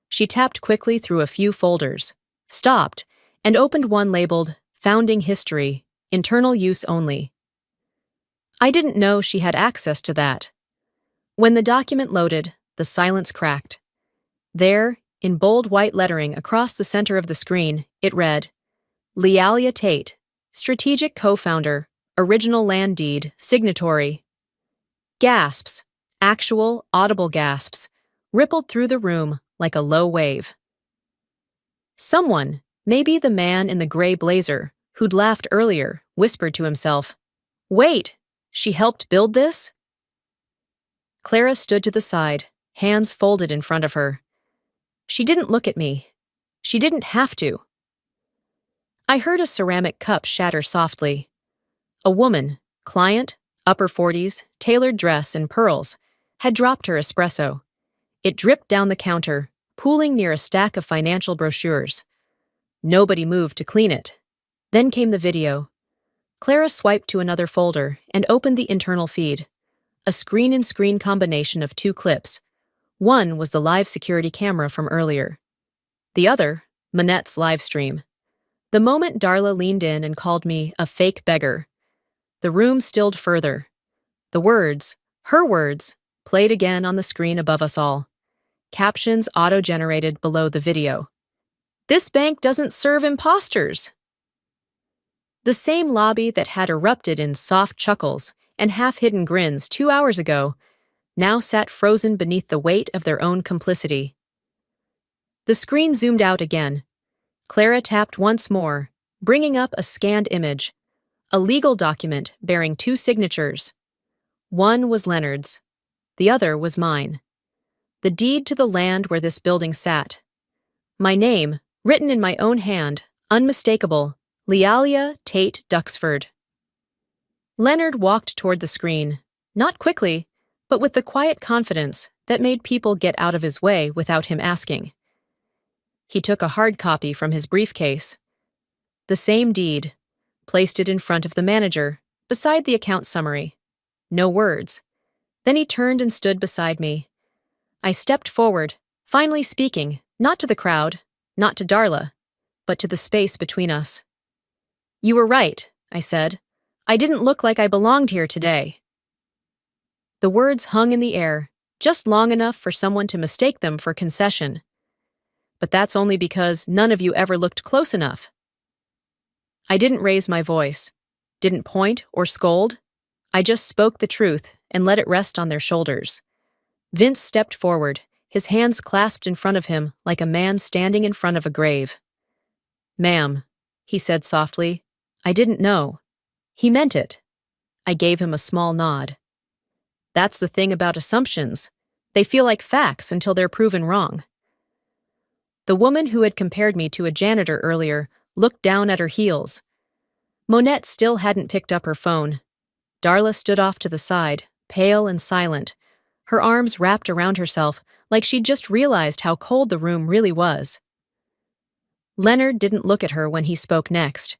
Speaker 1: She tapped quickly through a few folders, stopped, and opened one labeled Founding History, Internal Use Only. I didn't know she had access to that. When the document loaded, the silence cracked. There, in bold white lettering across the center of the screen, it read, Lealia Tate, Strategic Co-Founder, Original Land Deed, Signatory. Gasps, actual, audible gasps, rippled through the room like a low wave. Someone, maybe the man in the gray blazer, who'd laughed earlier, whispered to himself, "Wait, she helped build this?" Clara stood to the side, hands folded in front of her. She didn't look at me. She didn't have to. I heard a ceramic cup shatter softly. A woman, client, upper 40s, tailored dress and pearls, had dropped her espresso. It dripped down the counter, pooling near a stack of financial brochures. Nobody moved to clean it. Then came the video. Clara swiped to another folder and opened the internal feed. A screen-in-screen combination of two clips. One was the live security camera from earlier. The other, Monette's live stream. The moment Darla leaned in and called me a fake beggar, the room stilled further. The words, her words, played again on the screen above us all. Captions auto-generated below the video. "This bank doesn't serve imposters." The same lobby that had erupted in soft chuckles and half-hidden grins 2 hours ago now sat frozen beneath the weight of their own complicity. The screen zoomed out again. Clara tapped once more, bringing up a scanned image, a legal document bearing two signatures. One was Leonard's, the other was mine. The deed to the land where this building sat. My name, written in my own hand, unmistakable, Lealia Tate Duxford. Leonard walked toward the screen, not quickly, but with the quiet confidence that made people get out of his way without him asking. He took a hard copy from his briefcase. The same deed, placed it in front of the manager, beside the account summary. No words. Then he turned and stood beside me. I stepped forward, finally speaking, not to the crowd, not to Darla, but to the space between us. "You were right," I said. "I didn't look like I belonged here today." The words hung in the air, just long enough for someone to mistake them for concession. But that's only because none of you ever looked close enough. I didn't raise my voice. Didn't point or scold. I just spoke the truth and let it rest on their shoulders. Vince stepped forward, his hands clasped in front of him like a man standing in front of a grave. "Ma'am," he said softly, "I didn't know." He meant it. I gave him a small nod. That's the thing about assumptions. They feel like facts until they're proven wrong. The woman who had compared me to a janitor earlier looked down at her heels. Monette still hadn't picked up her phone. Darla stood off to the side, pale and silent, her arms wrapped around herself like she'd just realized how cold the room really was. Leonard didn't look at her when he spoke next.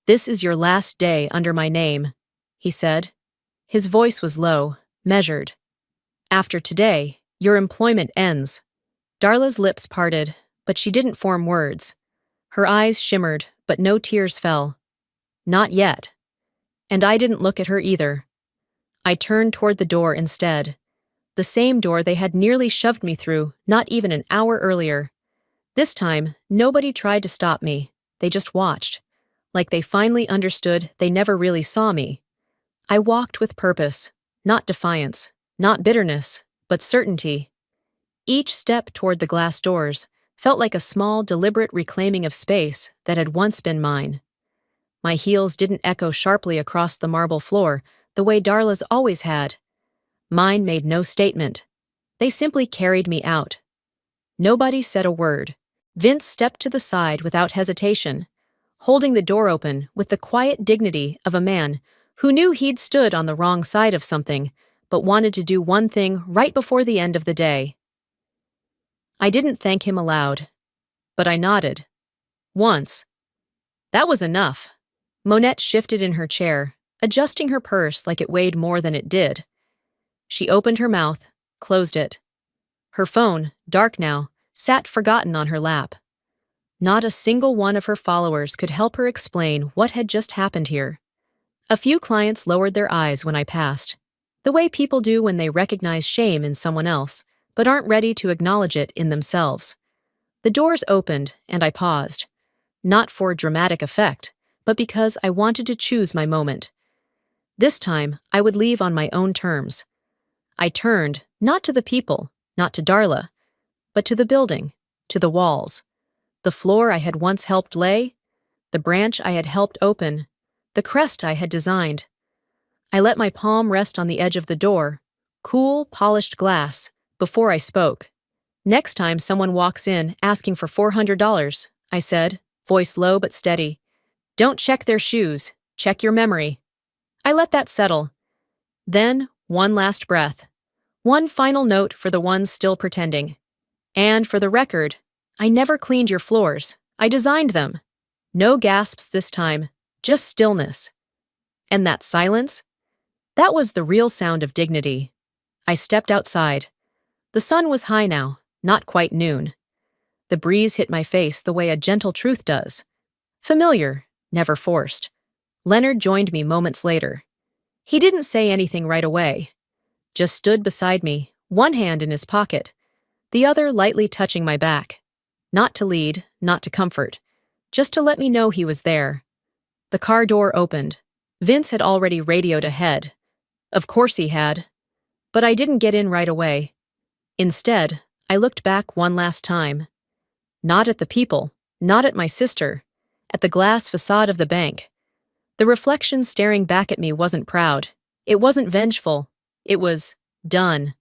Speaker 1: "This is your last day under my name," he said. His voice was low, measured. "After today, your employment ends." Darla's lips parted, but she didn't form words. Her eyes shimmered, but no tears fell. Not yet. And I didn't look at her either. I turned toward the door instead. The same door they had nearly shoved me through not even an hour earlier. This time, nobody tried to stop me. They just watched. Like they finally understood they never really saw me. I walked with purpose, not defiance, not bitterness, but certainty. Each step toward the glass doors felt like a small, deliberate reclaiming of space that had once been mine. My heels didn't echo sharply across the marble floor the way Darla's always had. Mine made no statement. They simply carried me out. Nobody said a word. Vince stepped to the side without hesitation, holding the door open with the quiet dignity of a man who knew he'd stood on the wrong side of something, but wanted to do one thing right before the end of the day. I didn't thank him aloud, but I nodded. Once. That was enough. Monette shifted in her chair, adjusting her purse like it weighed more than it did. She opened her mouth, closed it. Her phone, dark now, sat forgotten on her lap. Not a single one of her followers could help her explain what had just happened here. A few clients lowered their eyes when I passed, the way people do when they recognize shame in someone else, but aren't ready to acknowledge it in themselves. The doors opened, and I paused. Not for dramatic effect, but because I wanted to choose my moment. This time, I would leave on my own terms. I turned, not to the people, not to Darla, but to the building, to the walls. The floor I had once helped lay, the branch I had helped open, the crest I had designed. I let my palm rest on the edge of the door, cool, polished glass, before I spoke. "Next time someone walks in asking for $400, I said, voice low but steady, "don't check their shoes, check your memory." I let that settle. Then, one last breath. One final note for the ones still pretending. "And for the record, I never cleaned your floors. I designed them." No gasps this time, just stillness. And that silence? That was the real sound of dignity. I stepped outside. The sun was high now, not quite noon. The breeze hit my face the way a gentle truth does. Familiar, never forced. Leonard joined me moments later. He didn't say anything right away. Just stood beside me, one hand in his pocket, the other lightly touching my back. Not to lead, not to comfort, just to let me know he was there. The car door opened. Vince had already radioed ahead. Of course he had. But I didn't get in right away. Instead, I looked back one last time. Not at the people, not at my sister, at the glass facade of the bank. The reflection staring back at me wasn't proud. It wasn't vengeful. It was done.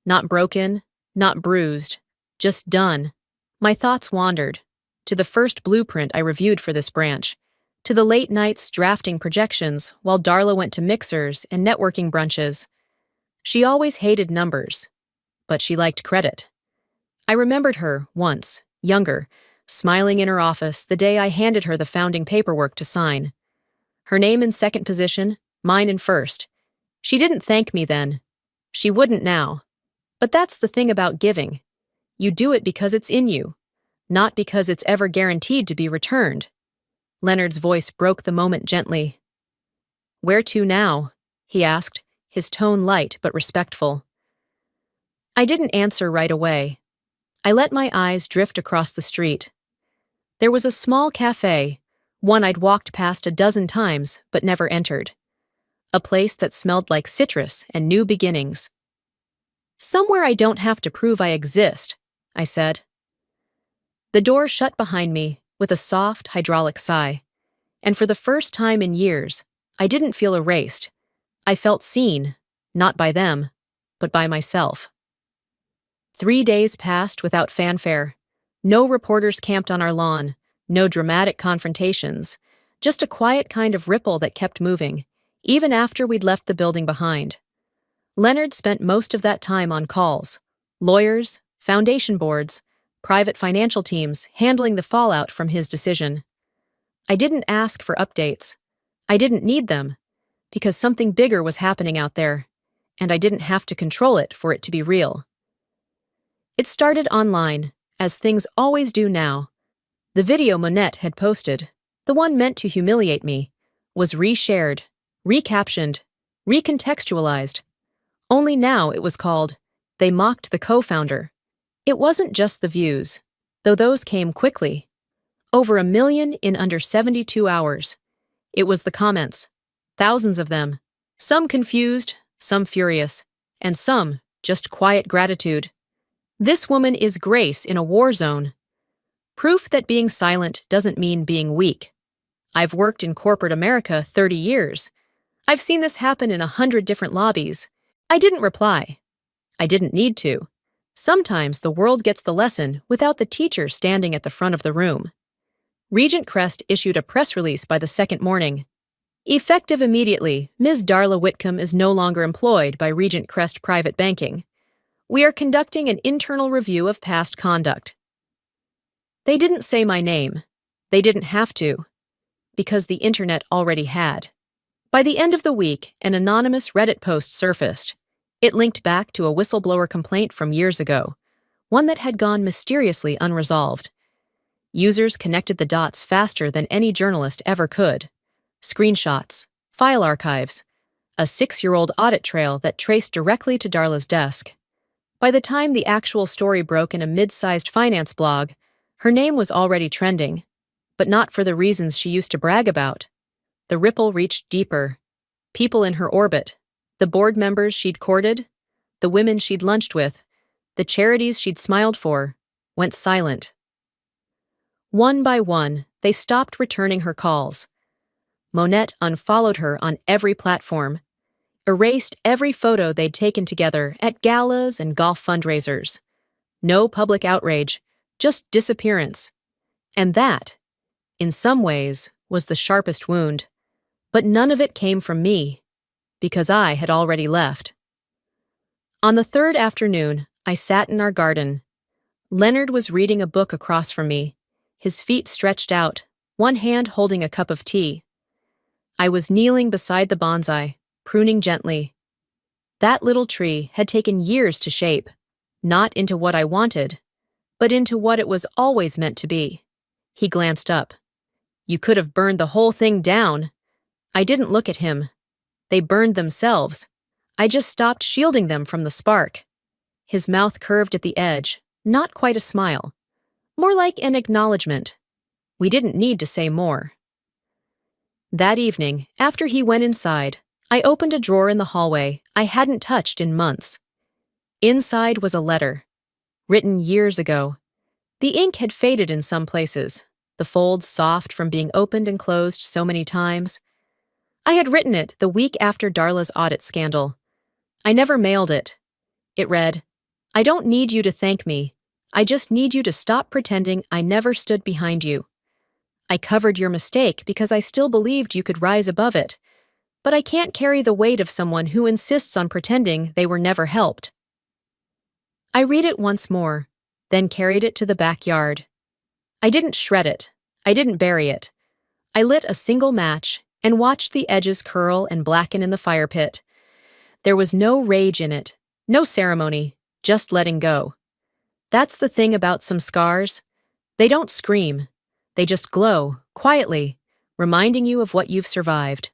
Speaker 1: Not broken, not bruised, just done. My thoughts wandered. To the first blueprint I reviewed for this branch. To the late nights drafting projections while Darla went to mixers and networking brunches. She always hated numbers, but she liked credit. I remembered her, once, younger, smiling in her office the day I handed her the founding paperwork to sign. Her name in second position, mine in first. She didn't thank me then. She wouldn't now. But that's the thing about giving. You do it because it's in you, not because it's ever guaranteed to be returned. Leonard's voice broke the moment gently. "Where to now?" he asked, his tone light but respectful. I didn't answer right away. I let my eyes drift across the street. There was a small cafe, One I'd walked past a dozen times but never entered. A place that smelled like citrus and new beginnings. "Somewhere I don't have to prove I exist," I said. The door shut behind me with a soft, hydraulic sigh, and for the first time in years, I didn't feel erased. I felt seen, not by them, but by myself. 3 days passed without fanfare. No reporters camped on our lawn, no dramatic confrontations, just a quiet kind of ripple that kept moving, even after we'd left the building behind. Leonard spent most of that time on calls. Lawyers, foundation boards, private financial teams handling the fallout from his decision. I didn't ask for updates. I didn't need them, because something bigger was happening out there, and I didn't have to control it for it to be real. It started online, as things always do now. The video Monette had posted, the one meant to humiliate me, was reshared, recaptioned, recontextualized. Only now it was called, "They Mocked the Co-Founder." It wasn't just the views, though those came quickly. Over 1 million in under 72 hours. It was the comments, thousands of them, some confused, some furious, and some just quiet gratitude. "This woman is Grace in a war zone." Proof that being silent doesn't mean being weak. I've worked in corporate America 30 years. I've seen this happen in 100 different lobbies. I didn't reply. I didn't need to. Sometimes the world gets the lesson without the teacher standing at the front of the room. Regent Crest issued a press release by the second morning. "Effective immediately, Ms. Darla Whitcomb is no longer employed by Regent Crest Private Banking. We are conducting an internal review of past conduct." They didn't say my name. They didn't have to, because the internet already had. By the end of the week, an anonymous Reddit post surfaced. It linked back to a whistleblower complaint from years ago, one that had gone mysteriously unresolved. Users connected the dots faster than any journalist ever could. Screenshots, file archives, a 6-year-old audit trail that traced directly to Darla's desk. By the time the actual story broke in a mid-sized finance blog, her name was already trending, but not for the reasons she used to brag about. The ripple reached deeper. People in her orbit, the board members she'd courted, the women she'd lunched with, the charities she'd smiled for, went silent. One by one, they stopped returning her calls. Monette unfollowed her on every platform, erased every photo they'd taken together at galas and golf fundraisers. No public outrage, just disappearance. And that, in some ways, was the sharpest wound. But none of it came from me, because I had already left. On the third afternoon, I sat in our garden. Leonard was reading a book across from me, his feet stretched out, one hand holding a cup of tea. I was kneeling beside the bonsai, pruning gently. That little tree had taken years to shape, not into what I wanted, but into what it was always meant to be. He glanced up. "You could have burned the whole thing down." I didn't look at him. They burned themselves. I just stopped shielding them from the spark. His mouth curved at the edge, not quite a smile. More like an acknowledgement. We didn't need to say more. That evening, after he went inside, I opened a drawer in the hallway I hadn't touched in months. Inside was a letter, written years ago. The ink had faded in some places, the folds soft from being opened and closed so many times. I had written it the week after Darla's audit scandal. I never mailed it. It read, "I don't need you to thank me. I just need you to stop pretending I never stood behind you. I covered your mistake because I still believed you could rise above it, but I can't carry the weight of someone who insists on pretending they were never helped." I read it once more, then carried it to the backyard. I didn't shred it. I didn't bury it. I lit a single match and watched the edges curl and blacken in the fire pit. There was no rage in it, no ceremony, just letting go. That's the thing about some scars. They don't scream. They just glow, quietly, reminding you of what you've survived.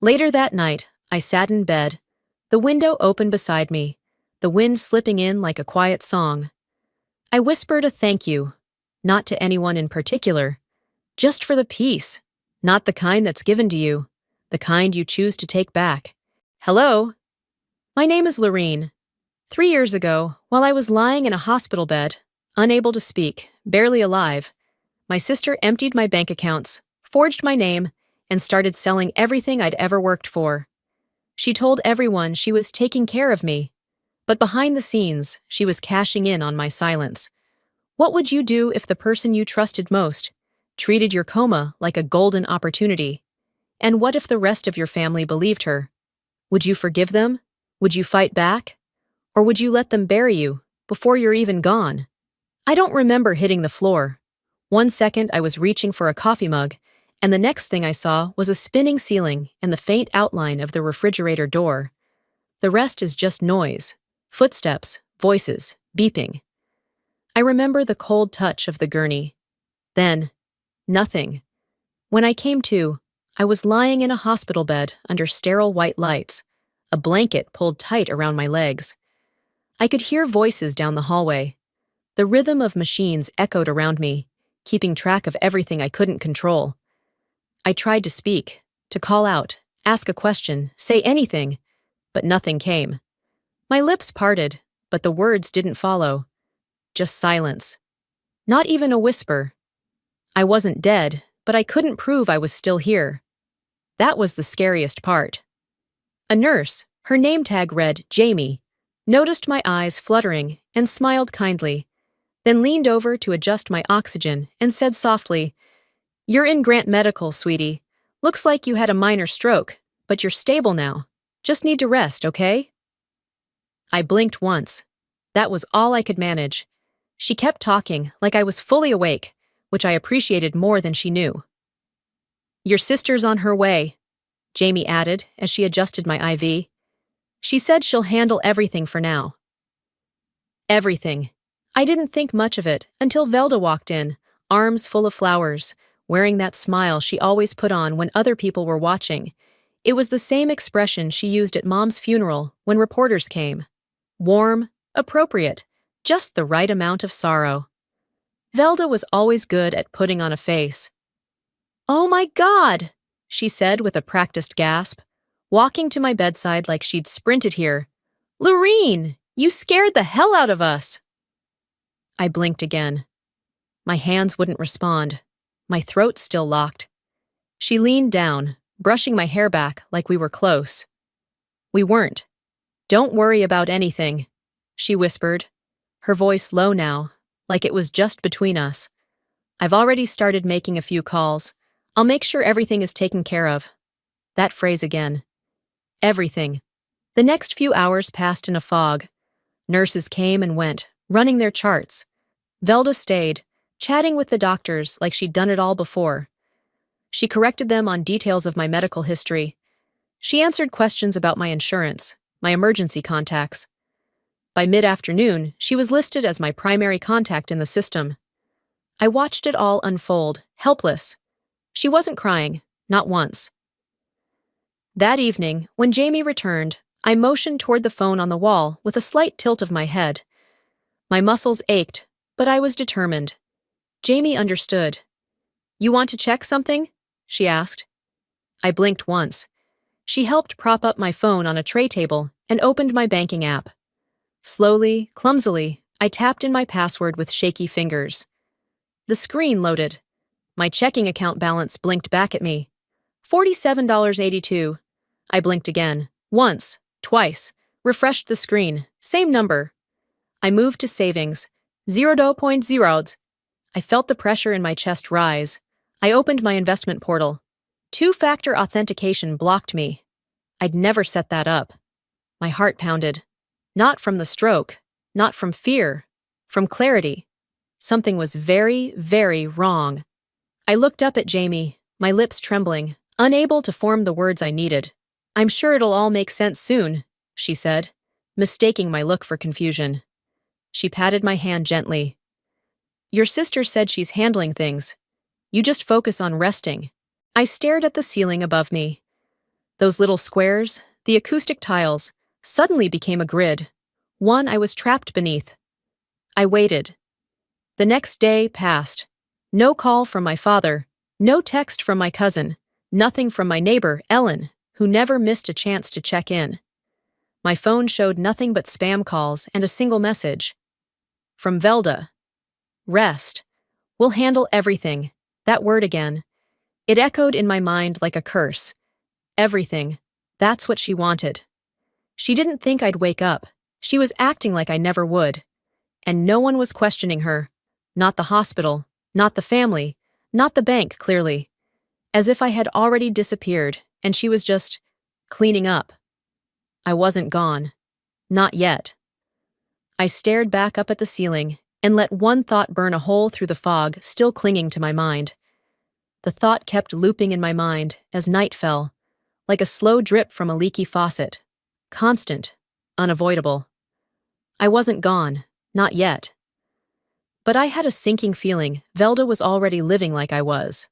Speaker 1: Later that night, I sat in bed, the window open beside me, the wind slipping in like a quiet song. I whispered a thank you, not to anyone in particular, Just for the peace. Not the kind that's given to you. The kind you choose to take back. Hello? My name is Lorene. 3 years ago, while I was lying in a hospital bed, unable to speak, barely alive, my sister emptied my bank accounts, forged my name, and started selling everything I'd ever worked for. She told everyone she was taking care of me, but behind the scenes, she was cashing in on my silence. What would you do if the person you trusted most treated your coma like a golden opportunity? And what if the rest of your family believed her? Would you forgive them? Would you fight back? Or would you let them bury you before you're even gone? I don't remember hitting the floor. 1 second I was reaching for a coffee mug, and the next thing I saw was a spinning ceiling and the faint outline of the refrigerator door. The rest is just noise, footsteps, voices, beeping. I remember the cold touch of the gurney. Then, nothing. When I came to, I was lying in a hospital bed under sterile white lights, a blanket pulled tight around my legs. I could hear voices down the hallway. The rhythm of machines echoed around me, keeping track of everything I couldn't control. I tried to speak, to call out, ask a question, say anything, but nothing came. My lips parted, but the words didn't follow. Just silence. Not even a whisper. I wasn't dead, but I couldn't prove I was still here. That was the scariest part. A nurse, her name tag read Jamie, noticed my eyes fluttering and smiled kindly, then leaned over to adjust my oxygen and said softly, "You're in Grant Medical, sweetie. Looks like you had a minor stroke, but you're stable now. Just need to rest, okay?" I blinked once. That was all I could manage. She kept talking like I was fully awake, which I appreciated more than she knew. "Your sister's on her way," Jamie added as she adjusted my IV. "She said she'll handle everything for now." Everything. I didn't think much of it until Velda walked in, arms full of flowers, wearing that smile she always put on when other people were watching. It was the same expression she used at Mom's funeral when reporters came. Warm, appropriate, just the right amount of sorrow. Velda was always good at putting on a face. "Oh my God!" she said with a practiced gasp, walking to my bedside like she'd sprinted here. "Lorene, you scared the hell out of us!" I blinked again. My hands wouldn't respond. My throat still locked. She leaned down, brushing my hair back like we were close. "We weren't. Don't worry about anything," she whispered, her voice low now, like it was just between us. "I've already started making a few calls. I'll make sure everything is taken care of." That phrase again. Everything. The next few hours passed in a fog. Nurses came and went, running their charts. Velda stayed, chatting with the doctors like she'd done it all before. She corrected them on details of my medical history. She answered questions about my insurance, my emergency contacts. By mid-afternoon, she was listed as my primary contact in the system. I watched it all unfold, helpless. She wasn't crying, not once. That evening, when Jamie returned, I motioned toward the phone on the wall with a slight tilt of my head. My muscles ached, but I was determined. Jamie understood. "You want to check something?" she asked. I blinked once. She helped prop up my phone on a tray table and opened my banking app. Slowly, clumsily, I tapped in my password with shaky fingers. The screen loaded. My checking account balance blinked back at me. $47.82. I blinked again. Once, twice, refreshed the screen. Same number. I moved to savings. 0.0. I felt the pressure in my chest rise. I opened my investment portal. Two-factor authentication blocked me. I'd never set that up. My heart pounded. Not from the stroke, not from fear, from clarity. Something was very, very wrong. I looked up at Jamie, my lips trembling, unable to form the words I needed. "I'm sure it'll all make sense soon," she said, mistaking my look for confusion. She patted my hand gently. "Your sister said she's handling things. You just focus on resting." I stared at the ceiling above me. Those little squares, the acoustic tiles, suddenly became a grid, one I was trapped beneath. I waited. The next day passed. No call from my father, No text from my cousin, nothing from my neighbor, Ellen, who never missed a chance to check in. My phone showed nothing but spam calls and a single message. From Velda. Rest. We'll handle everything. That word again. It echoed in my mind like a curse. Everything. That's what she wanted. She didn't think I'd wake up. She was acting like I never would. And no one was questioning her. Not the hospital, not the family, not the bank, clearly. As if I had already disappeared, and she was just cleaning up. I wasn't gone. Not yet. I stared back up at the ceiling and let one thought burn a hole through the fog still clinging to my mind. The thought kept looping in my mind as night fell, like a slow drip from a leaky faucet. Constant, unavoidable. I wasn't gone, not yet. But I had a sinking feeling Velda was already living like I was.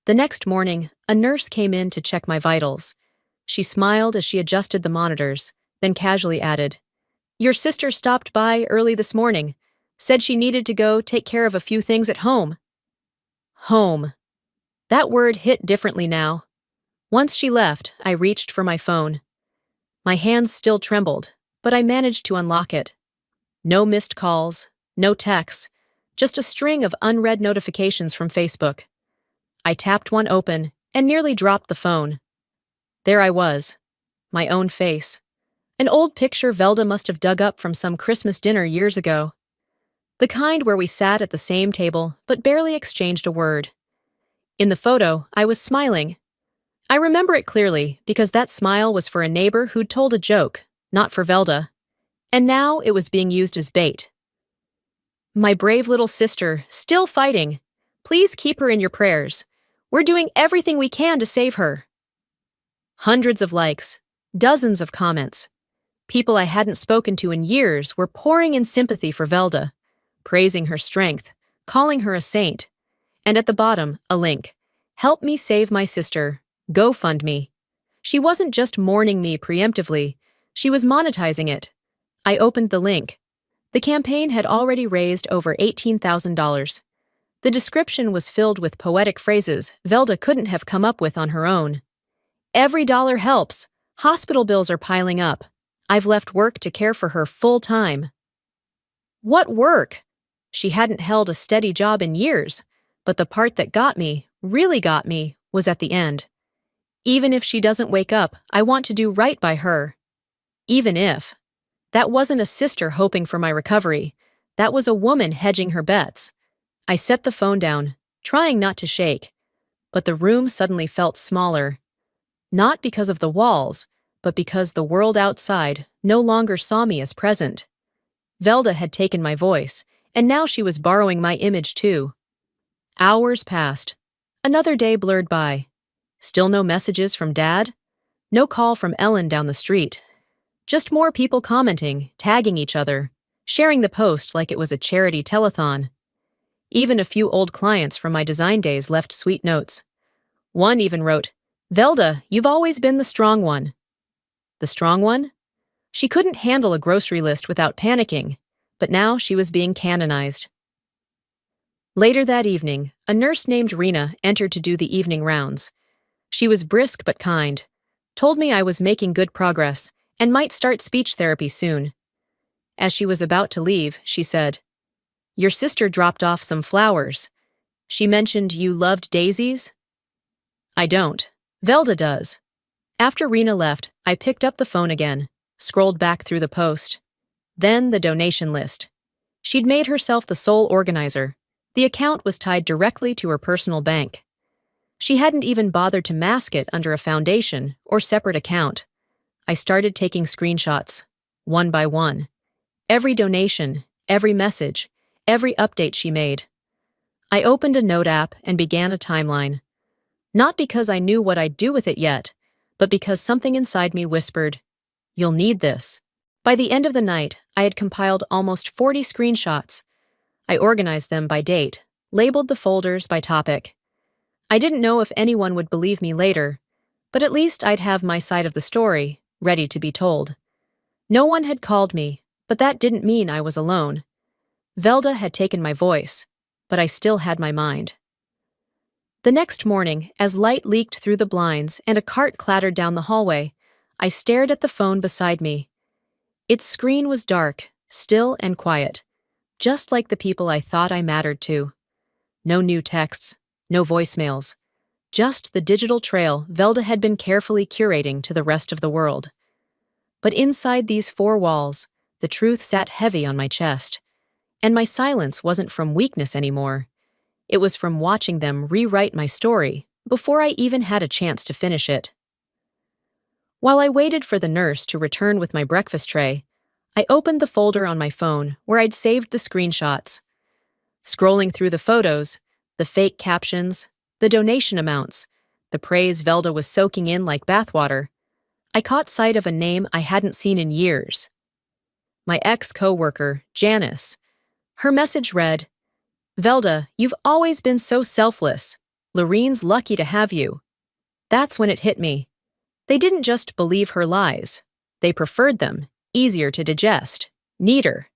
Speaker 1: The next morning, a nurse came in to check my vitals. She smiled as she adjusted the monitors, then casually added, "Your sister stopped by early this morning, said she needed to go take care of a few things at home." Home. That word hit differently now. Once she left, I reached for my phone. My hands still trembled, but I managed to unlock it. No missed calls, no texts, just a string of unread notifications from Facebook. I tapped one open and nearly dropped the phone. There I was, my own face. An old picture Velda must have dug up from some Christmas dinner years ago. The kind where we sat at the same table but barely exchanged a word. In the photo, I was smiling. I remember it clearly because that smile was for a neighbor who'd told a joke, not for Velda. And now it was being used as bait. My brave little sister, still fighting. Please keep her in your prayers. We're doing everything we can to save her. Hundreds of likes, dozens of comments. People I hadn't spoken to in years were pouring in sympathy for Velda, praising her strength, calling her a saint. And at the bottom, a link. Help me save my sister. GoFundMe. She wasn't just mourning me preemptively, she was monetizing it. I opened the link. The campaign had already raised over $18,000. The description was filled with poetic phrases Velda couldn't have come up with on her own. Every dollar helps. Hospital bills are piling up. I've left work to care for her full time. What work? She hadn't held a steady job in years, but the part that got me, really got me, was at the end. Even if she doesn't wake up, I want to do right by her. Even if. That wasn't a sister hoping for my recovery. That was a woman hedging her bets. I set the phone down, trying not to shake. But the room suddenly felt smaller. Not because of the walls, but because the world outside no longer saw me as present. Velda had taken my voice, and now she was borrowing my image too. Hours passed. Another day blurred by. Still no messages from Dad? No call from Ellen down the street. Just more people commenting, tagging each other, sharing the post like it was a charity telethon. Even a few old clients from my design days left sweet notes. One even wrote, "Velda, you've always been the strong one." The strong one? She couldn't handle a grocery list without panicking, but now she was being canonized. Later that evening, a nurse named Rena entered to do the evening rounds. She was brisk but kind, told me I was making good progress and might start speech therapy soon. As she was about to leave, she said, "Your sister dropped off some flowers. She mentioned you loved daisies?" "I don't. Velda does." After Rena left, I picked up the phone again, scrolled back through the post. Then the donation list. She'd made herself the sole organizer. The account was tied directly to her personal bank. She hadn't even bothered to mask it under a foundation or separate account. I started taking screenshots, one by one. Every donation, every message, every update she made. I opened a note app and began a timeline. Not because I knew what I'd do with it yet, but because something inside me whispered, "You'll need this." By the end of the night, I had compiled almost 40 screenshots. I organized them by date, labeled the folders by topic. I didn't know if anyone would believe me later, but at least I'd have my side of the story, ready to be told. No one had called me, but that didn't mean I was alone. Velda had taken my voice, but I still had my mind. The next morning, as light leaked through the blinds and a cart clattered down the hallway, I stared at the phone beside me. Its screen was dark, still and quiet, just like the people I thought I mattered to. No new texts, no voicemails, just the digital trail Velda had been carefully curating to the rest of the world. But inside these four walls, the truth sat heavy on my chest, and my silence wasn't from weakness anymore. It was from watching them rewrite my story before I even had a chance to finish it. While I waited for the nurse to return with my breakfast tray, I opened the folder on my phone where I'd saved the screenshots. Scrolling through the photos, the fake captions, the donation amounts, the praise Velda was soaking in like bathwater, I caught sight of a name I hadn't seen in years. My ex-coworker, Janice. Her message read, "Velda, you've always been so selfless. Lorene's lucky to have you." That's when it hit me. They didn't just believe her lies. They preferred them, easier to digest, neater.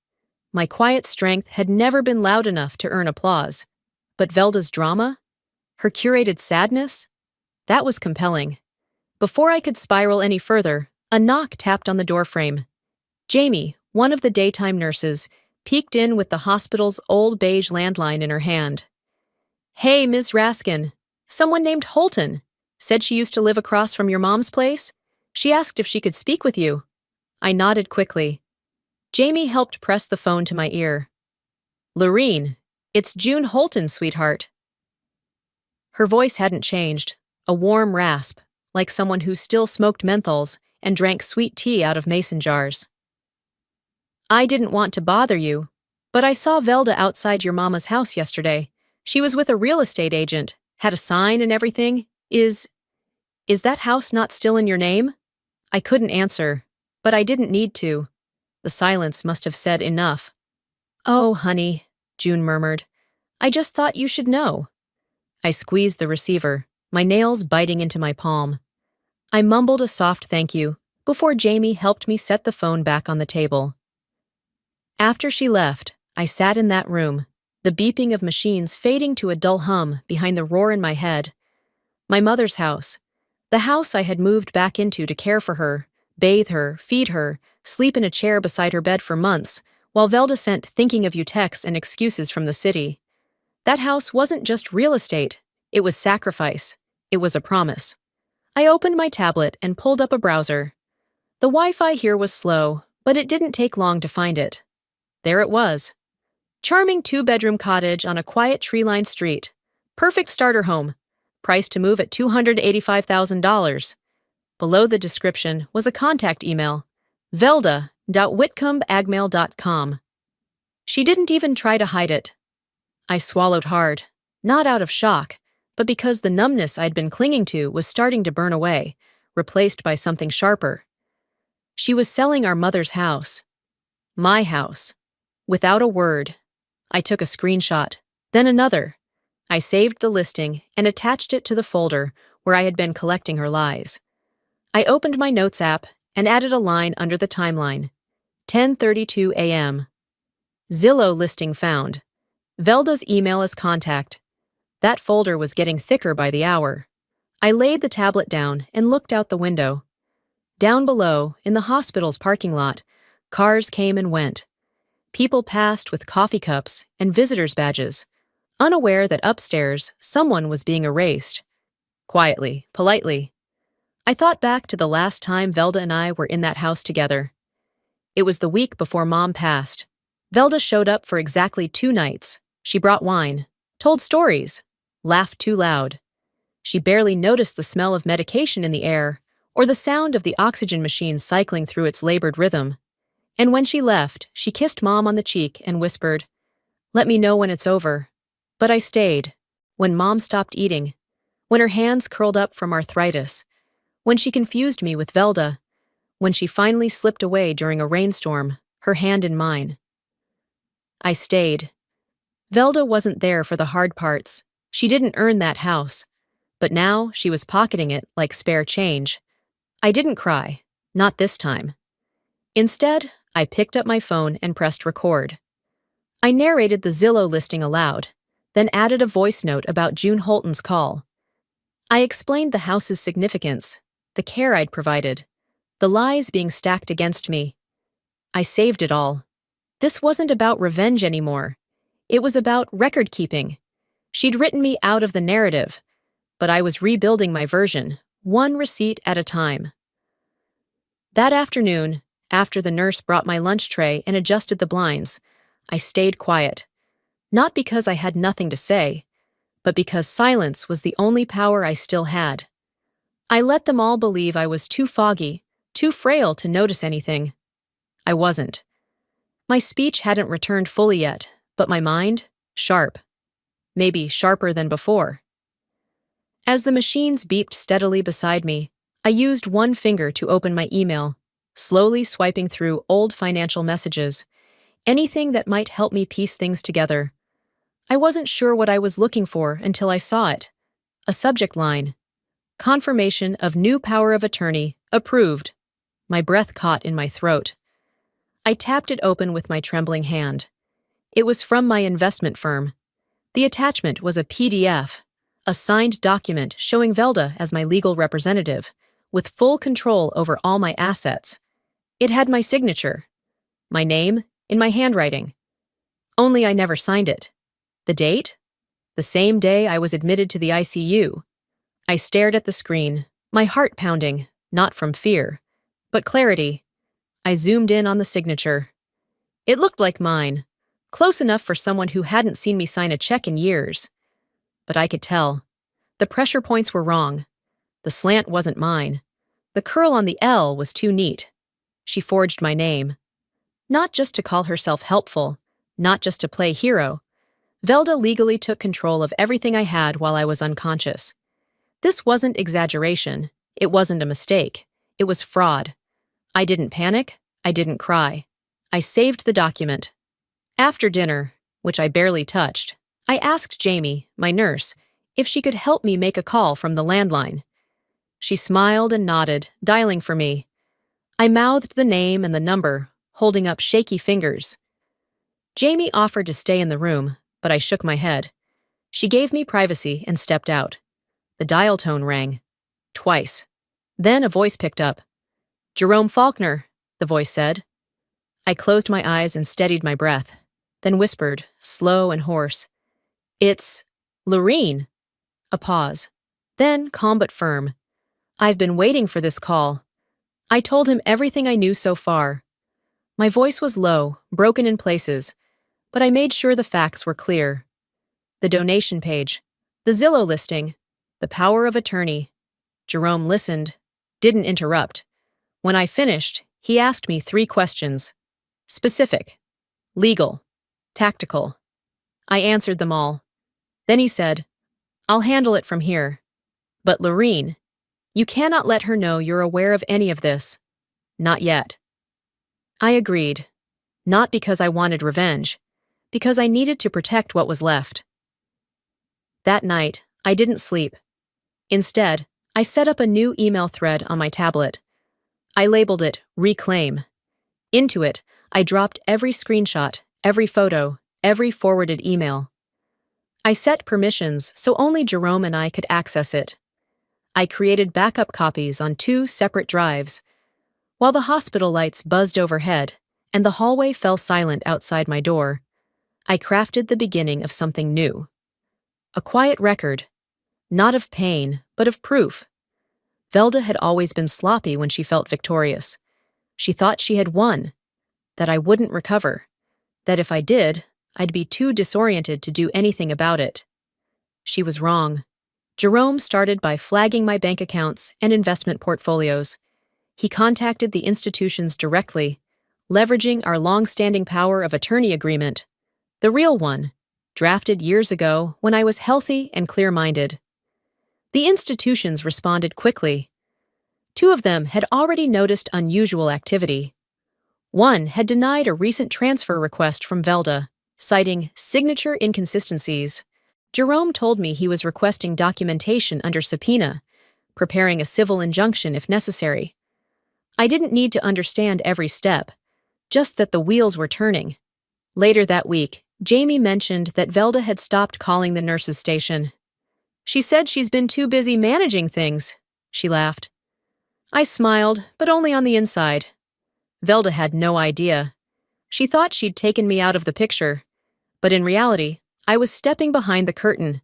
Speaker 1: My quiet strength had never been loud enough to earn applause. But Velda's drama? Her curated sadness? That was compelling. Before I could spiral any further, a knock tapped on the doorframe. Jamie, one of the daytime nurses, peeked in with the hospital's old beige landline in her hand. "Hey, Ms. Raskin. Someone named Holton. Said she used to live across from your mom's place. She asked if she could speak with you." I nodded quickly. Jamie helped press the phone to my ear. "Lorene, it's June Holton, sweetheart." Her voice hadn't changed, a warm rasp, like someone who still smoked menthols and drank sweet tea out of mason jars. "I didn't want to bother you, but I saw Velda outside your mama's house yesterday. She was with a real estate agent, had a sign and everything. Is that house not still in your name?" I couldn't answer, but I didn't need to. The silence must have said enough. "Oh, honey," June murmured. "I just thought you should know." I squeezed the receiver, my nails biting into my palm. I mumbled a soft thank you before Jamie helped me set the phone back on the table. After she left, I sat in that room, the beeping of machines fading to a dull hum behind the roar in my head. My mother's house, the house I had moved back into to care for her, bathe her, feed her, sleep in a chair beside her bed for months, while Velda sent thinking of you texts and excuses from the city. That house wasn't just real estate, it was sacrifice. It was a promise. I opened my tablet and pulled up a browser. The Wi-Fi here was slow, but it didn't take long to find it. There it was. Charming two-bedroom cottage on a quiet tree-lined street. Perfect starter home. Price to move at $285,000. Below the description was a contact email, velda.whitcomb@gmail.com. She didn't even try to hide it. I swallowed hard, not out of shock, but because the numbness I'd been clinging to was starting to burn away, replaced by something sharper. She was selling our mother's house. My house. Without a word. I took a screenshot, then another. I saved the listing and attached it to the folder where I had been collecting her lies. I opened my notes app and added a line under the timeline. 10:32 a.m. Zillow listing found. Velda's email as contact. That folder was getting thicker by the hour. I laid the tablet down and looked out the window. Down below, in the hospital's parking lot, cars came and went. People passed with coffee cups and visitors' badges, unaware that upstairs someone was being erased. Quietly, politely. I thought back to the last time Velda and I were in that house together. It was the week before Mom passed. Velda showed up for exactly 2 nights. She brought wine, told stories, laughed too loud. She barely noticed the smell of medication in the air or the sound of the oxygen machine cycling through its labored rhythm. And when she left, she kissed Mom on the cheek and whispered, "Let me know when it's over." But I stayed. When Mom stopped eating, when her hands curled up from arthritis, when she confused me with Velda, when she finally slipped away during a rainstorm, her hand in mine. I stayed. Velda wasn't there for the hard parts. She didn't earn that house. But now she was pocketing it like spare change. I didn't cry. Not this time. Instead, I picked up my phone and pressed record. I narrated the Zillow listing aloud. then added a voice note about June Holton's call. I explained the house's significance, the care I'd provided, the lies being stacked against me. I saved it all. This wasn't about revenge anymore. It was about record-keeping. She'd written me out of the narrative, but I was rebuilding my version, one receipt at a time. That afternoon, after the nurse brought my lunch tray and adjusted the blinds, I stayed quiet. Not because I had nothing to say, but because silence was the only power I still had. I let them all believe I was too foggy, too frail to notice anything. I wasn't. My speech hadn't returned fully yet, but my mind, sharp. Maybe sharper than before. As the machines beeped steadily beside me, I used one finger to open my email, slowly swiping through old financial messages, anything that might help me piece things together. I wasn't sure what I was looking for until I saw it. A subject line. Confirmation of new power of attorney, approved. My breath caught in my throat. I tapped it open with my trembling hand. It was from my investment firm. The attachment was a PDF, a signed document showing Velda as my legal representative, with full control over all my assets. It had my signature, my name, in my handwriting. Only I never signed it. The date? The same day I was admitted to the ICU. I stared at the screen, my heart pounding, not from fear, but clarity. I zoomed in on the signature. It looked like mine, close enough for someone who hadn't seen me sign a check in years. But I could tell. The pressure points were wrong. The slant wasn't mine. The curl on the L was too neat. She forged my name. Not just to call herself helpful, not just to play hero. Velda legally took control of everything I had while I was unconscious. This wasn't exaggeration. It wasn't a mistake. It was fraud. I didn't panic. I didn't cry. I saved the document. After dinner, which I barely touched, I asked Jamie, my nurse, if she could help me make a call from the landline. She smiled and nodded, dialing for me. I mouthed the name and the number, holding up shaky fingers. Jamie offered to stay in the room, but I shook my head. She gave me privacy and stepped out. The dial tone rang. Twice. Then a voice picked up. "Jerome Faulkner," the voice said. I closed my eyes and steadied my breath, then whispered, slow and hoarse. "It's Lorene." A pause. Then, calm but firm. "I've been waiting for this call." I told him everything I knew so far. My voice was low, broken in places, but I made sure the facts were clear. The donation page, the Zillow listing, the power of attorney. Jerome listened, didn't interrupt. When I finished, he asked me 3 questions. Specific, legal, tactical. I answered them all. Then he said, "I'll handle it from here. But Lorene, you cannot let her know you're aware of any of this. Not yet." I agreed, not because I wanted revenge, because I needed to protect what was left. That night, I didn't sleep. Instead, I set up a new email thread on my tablet. I labeled it Reclaim. Into it, I dropped every screenshot, every photo, every forwarded email. I set permissions so only Jerome and I could access it. I created backup copies on 2 separate drives. While the hospital lights buzzed overhead and the hallway fell silent outside my door, I crafted the beginning of something new. A quiet record, not of pain, but of proof. Velda had always been sloppy when she felt victorious. She thought she had won, that I wouldn't recover, that if I did, I'd be too disoriented to do anything about it. She was wrong. Jerome started by flagging my bank accounts and investment portfolios. He contacted the institutions directly, leveraging our long-standing power of attorney agreement, the real one, drafted years ago when I was healthy and clear-minded. The institutions responded quickly. 2 of them had already noticed unusual activity. One had denied a recent transfer request from Velda, citing signature inconsistencies. Jerome told me he was requesting documentation under subpoena, preparing a civil injunction if necessary. I didn't need to understand every step, just that the wheels were turning. Later that week, Jamie mentioned that Velda had stopped calling the nurse's station. She said she's been too busy managing things, she laughed. I smiled, but only on the inside. Velda had no idea. She thought she'd taken me out of the picture, but in reality, I was stepping behind the curtain,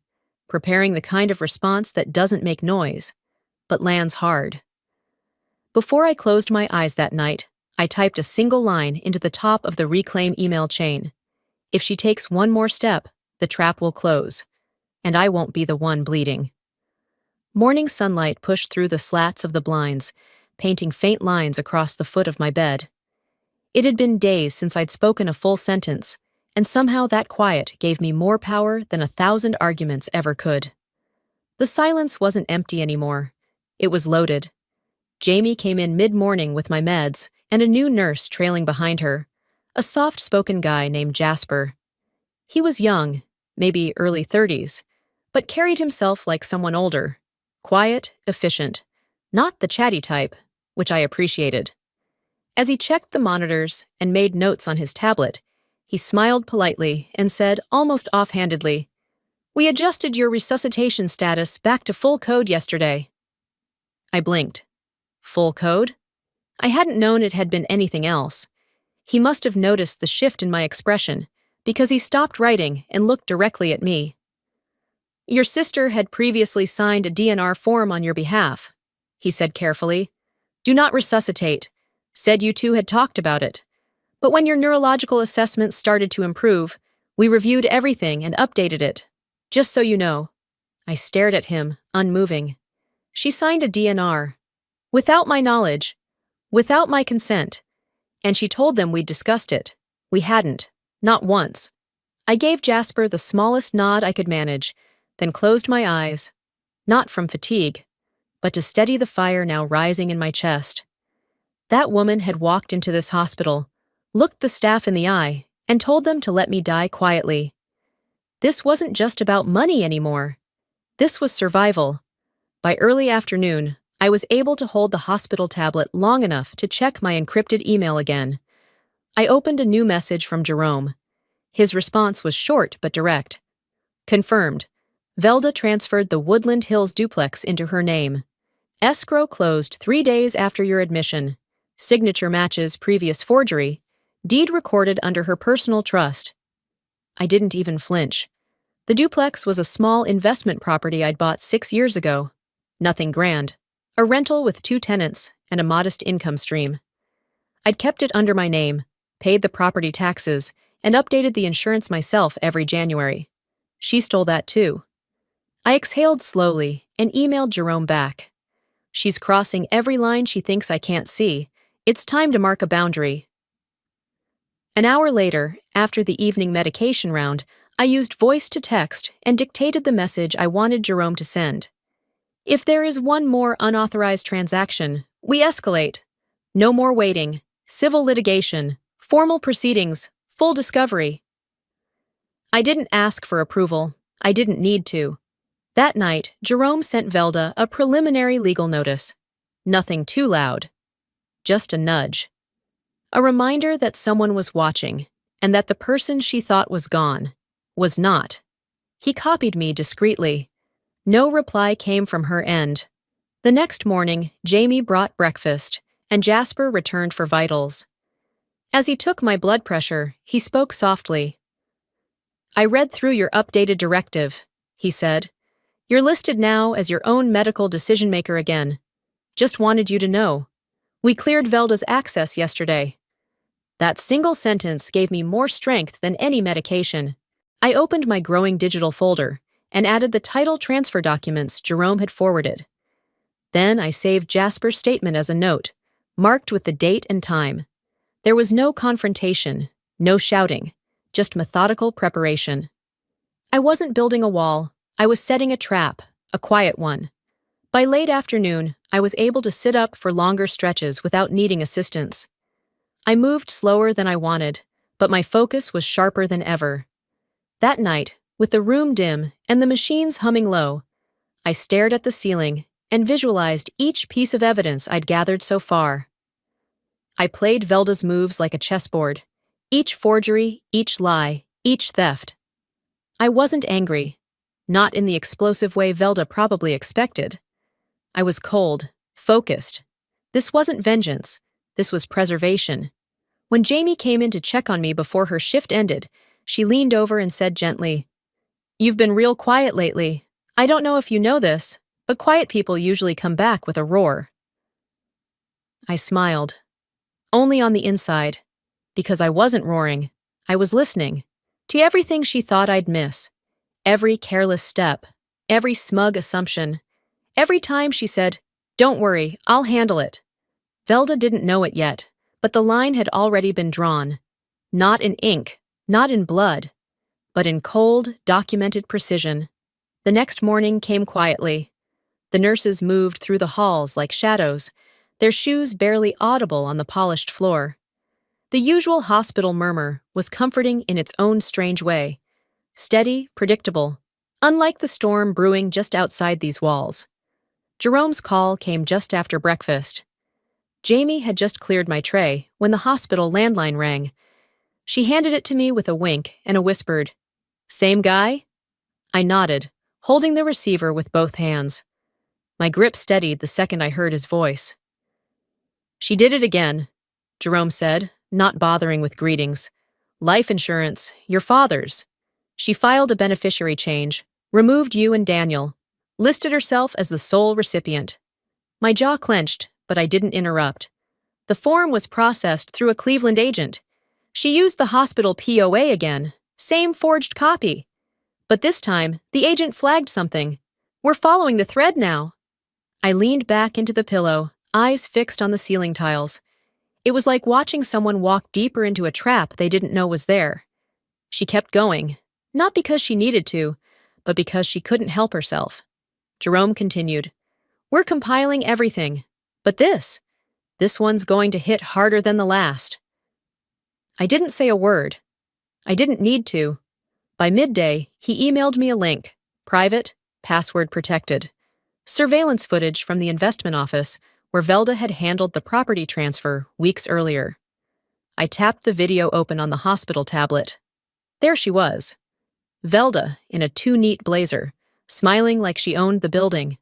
Speaker 1: preparing the kind of response that doesn't make noise, but lands hard. Before I closed my eyes that night, I typed a single line into the top of the Reclaim email chain. If she takes one more step, the trap will close, and I won't be the one bleeding. Morning sunlight pushed through the slats of the blinds, painting faint lines across the foot of my bed. It had been days since I'd spoken a full sentence, and somehow that quiet gave me more power than 1,000 arguments ever could. The silence wasn't empty anymore. It was loaded. Jamie came in mid-morning with my meds and a new nurse trailing behind her, a soft-spoken guy named Jasper. He was young, maybe early 30s, but carried himself like someone older. Quiet, efficient, not the chatty type, which I appreciated. As he checked the monitors and made notes on his tablet, he smiled politely and said almost offhandedly, "We adjusted your resuscitation status back to full code yesterday." I blinked. Full code? I hadn't known it had been anything else. He must have noticed the shift in my expression, because he stopped writing and looked directly at me. "Your sister had previously signed a DNR form on your behalf," he said carefully. "Do not resuscitate. Said you two had talked about it. But when your neurological assessments started to improve, we reviewed everything and updated it. Just so you know." I stared at him, unmoving. She signed a DNR. Without my knowledge. Without my consent. And she told them we'd discussed it. We hadn't. Not once. I gave Jasper the smallest nod I could manage, then closed my eyes. Not from fatigue, but to steady the fire now rising in my chest. That woman had walked into this hospital, looked the staff in the eye, and told them to let me die quietly. This wasn't just about money anymore. This was survival. By early afternoon, I was able to hold the hospital tablet long enough to check my encrypted email again. I opened a new message from Jerome. His response was short but direct. Confirmed. Velda transferred the Woodland Hills duplex into her name. Escrow closed 3 days after your admission. Signature matches previous forgery. Deed recorded under her personal trust. I didn't even flinch. The duplex was a small investment property I'd bought 6 years ago. Nothing grand. A rental with 2 tenants and a modest income stream. I'd kept it under my name, paid the property taxes, and updated the insurance myself every January. She stole that too. I exhaled slowly and emailed Jerome back. She's crossing every line she thinks I can't see. It's time to mark a boundary. An hour later, after the evening medication round, I used voice to text and dictated the message I wanted Jerome to send. If there is one more unauthorized transaction, we escalate. No more waiting. Civil litigation. Formal proceedings. Full discovery. I didn't ask for approval. I didn't need to. That night, Jerome sent Velda a preliminary legal notice. Nothing too loud. Just a nudge. A reminder that someone was watching, and that the person she thought was gone was not. He copied me discreetly. No reply came from her end. The next morning, Jamie brought breakfast, and Jasper returned for vitals. As he took my blood pressure, he spoke softly. "I read through your updated directive," he said. "You're listed now as your own medical decision-maker again. Just wanted you to know. We cleared Velda's access yesterday." That single sentence gave me more strength than any medication. I opened my growing digital folder and added the title transfer documents Jerome had forwarded. Then I saved Jasper's statement as a note, marked with the date and time. There was no confrontation, no shouting, just methodical preparation. I wasn't building a wall, I was setting a trap, a quiet one. By late afternoon, I was able to sit up for longer stretches without needing assistance. I moved slower than I wanted, but my focus was sharper than ever. That night, with the room dim and the machines humming low, I stared at the ceiling and visualized each piece of evidence I'd gathered so far. I played Velda's moves like a chessboard. Each forgery, each lie, each theft. I wasn't angry, not in the explosive way Velda probably expected. I was cold, focused. This wasn't vengeance, this was preservation. When Jamie came in to check on me before her shift ended, she leaned over and said gently, "You've been real quiet lately. I don't know if you know this, but quiet people usually come back with a roar." I smiled. Only on the inside. Because I wasn't roaring. I was listening. To everything she thought I'd miss. Every careless step. Every smug assumption. Every time she said, "Don't worry, I'll handle it." Velda didn't know it yet, but the line had already been drawn. Not in ink, not in blood, but in cold, documented precision. The next morning came quietly. The nurses moved through the halls like shadows, their shoes barely audible on the polished floor. The usual hospital murmur was comforting in its own strange way. Steady, predictable, unlike the storm brewing just outside these walls. Jerome's call came just after breakfast. Jamie had just cleared my tray when the hospital landline rang. She handed it to me with a wink and a whispered, "Same guy?" I nodded, holding the receiver with both hands. My grip steadied the second I heard his voice. "She did it again," Jerome said, not bothering with greetings. "Life insurance, your father's. She filed a beneficiary change, removed you and Daniel, listed herself as the sole recipient." My jaw clenched, but I didn't interrupt. The form was processed through a Cleveland agent. She used the hospital POA again, same forged copy. But this time, the agent flagged something. "We're following the thread now." I leaned back into the pillow, eyes fixed on the ceiling tiles. It was like watching someone walk deeper into a trap they didn't know was there. She kept going, not because she needed to, but because she couldn't help herself. Jerome continued, "We're compiling everything, but this one's going to hit harder than the last." I didn't say a word. I didn't need to. By midday, he emailed me a link, private, password protected. Surveillance footage from the investment office where Velda had handled the property transfer weeks earlier. I tapped the video open on the hospital tablet. There she was. Velda in a too-neat blazer, smiling like she owned the building.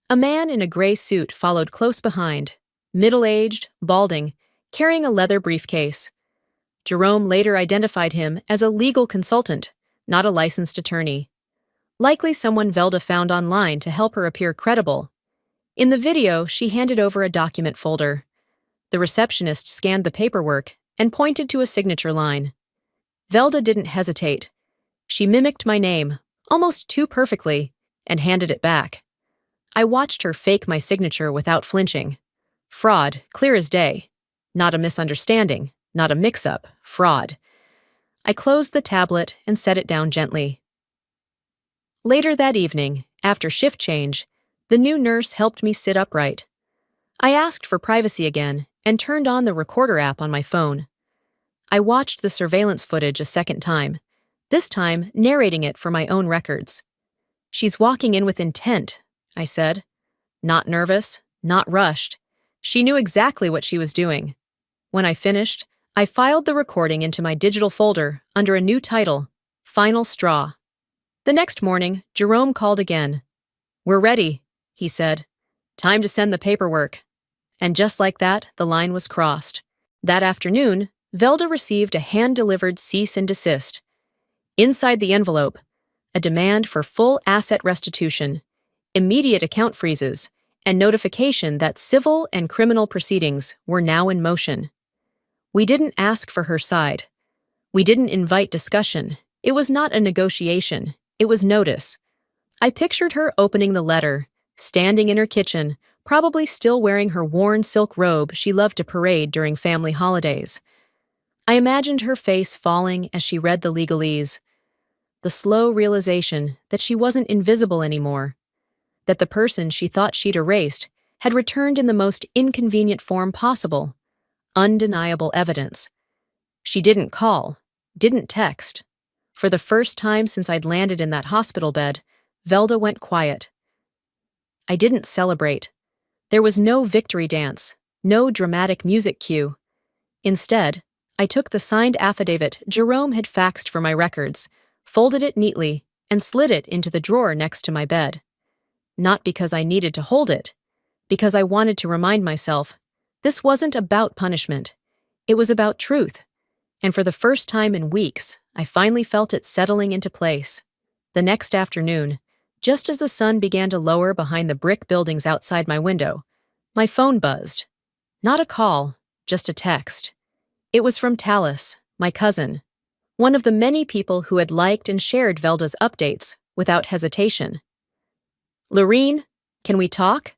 Speaker 1: A man in a gray suit followed close behind, middle-aged, balding, carrying a leather briefcase. Jerome later identified him as a legal consultant, not a licensed attorney. Likely someone Velda found online to help her appear credible. In the video, she handed over a document folder. The receptionist scanned the paperwork and pointed to a signature line. Velda didn't hesitate. She mimicked my name, almost too perfectly, and handed it back. I watched her fake my signature without flinching. Fraud, clear as day. Not a misunderstanding, not a mix-up, fraud. I closed the tablet and set it down gently. Later that evening, after shift change, the new nurse helped me sit upright. I asked for privacy again and turned on the recorder app on my phone. I watched the surveillance footage a second time, this time narrating it for my own records. "She's walking in with intent," I said. Not nervous, not rushed. She knew exactly what she was doing. When I finished, I filed the recording into my digital folder under a new title, Final Straw. The next morning, Jerome called again. "We're ready," he said. "Time to send the paperwork." And just like that, the line was crossed. That afternoon, Velda received a hand-delivered cease and desist. Inside the envelope, a demand for full asset restitution, immediate account freezes, and notification that civil and criminal proceedings were now in motion. We didn't ask for her side. We didn't invite discussion. It was not a negotiation. It was notice. I pictured her opening the letter, standing in her kitchen, probably still wearing her worn silk robe she loved to parade during family holidays. I imagined her face falling as she read the legalese. The slow realization that she wasn't invisible anymore, that the person she thought she'd erased had returned in the most inconvenient form possible. Undeniable evidence. She didn't call, didn't text. For the first time since I'd landed in that hospital bed, Velda went quiet. I didn't celebrate. There was no victory dance, no dramatic music cue. Instead, I took the signed affidavit Jerome had faxed for my records, folded it neatly, and slid it into the drawer next to my bed. Not because I needed to hold it, because I wanted to remind myself this wasn't about punishment. It was about truth. And for the first time in weeks, I finally felt it settling into place. The next afternoon, just as the sun began to lower behind the brick buildings outside my window, my phone buzzed. Not a call, just a text. It was from Talis, my cousin, one of the many people who had liked and shared Velda's updates without hesitation. "Lorene, can we talk?"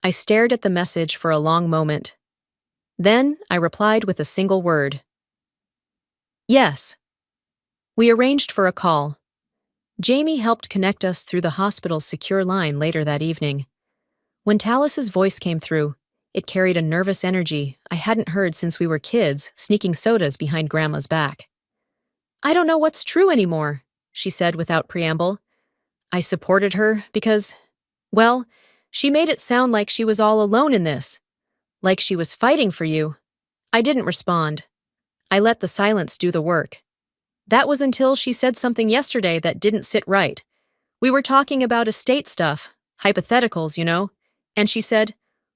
Speaker 1: I stared at the message for a long moment. Then I replied with a single word. "Yes." We arranged for a call. Jamie helped connect us through the hospital's secure line later that evening. When Talis's voice came through, it carried a nervous energy I hadn't heard since we were kids sneaking sodas behind Grandma's back. "I don't know what's true anymore," she said without preamble. I supported her because, well, she made it sound like she was all alone in this, like she was fighting for you. I didn't respond. I let the silence do the work. That was until she said something yesterday that didn't sit right. We were talking about estate stuff, hypotheticals, and she said,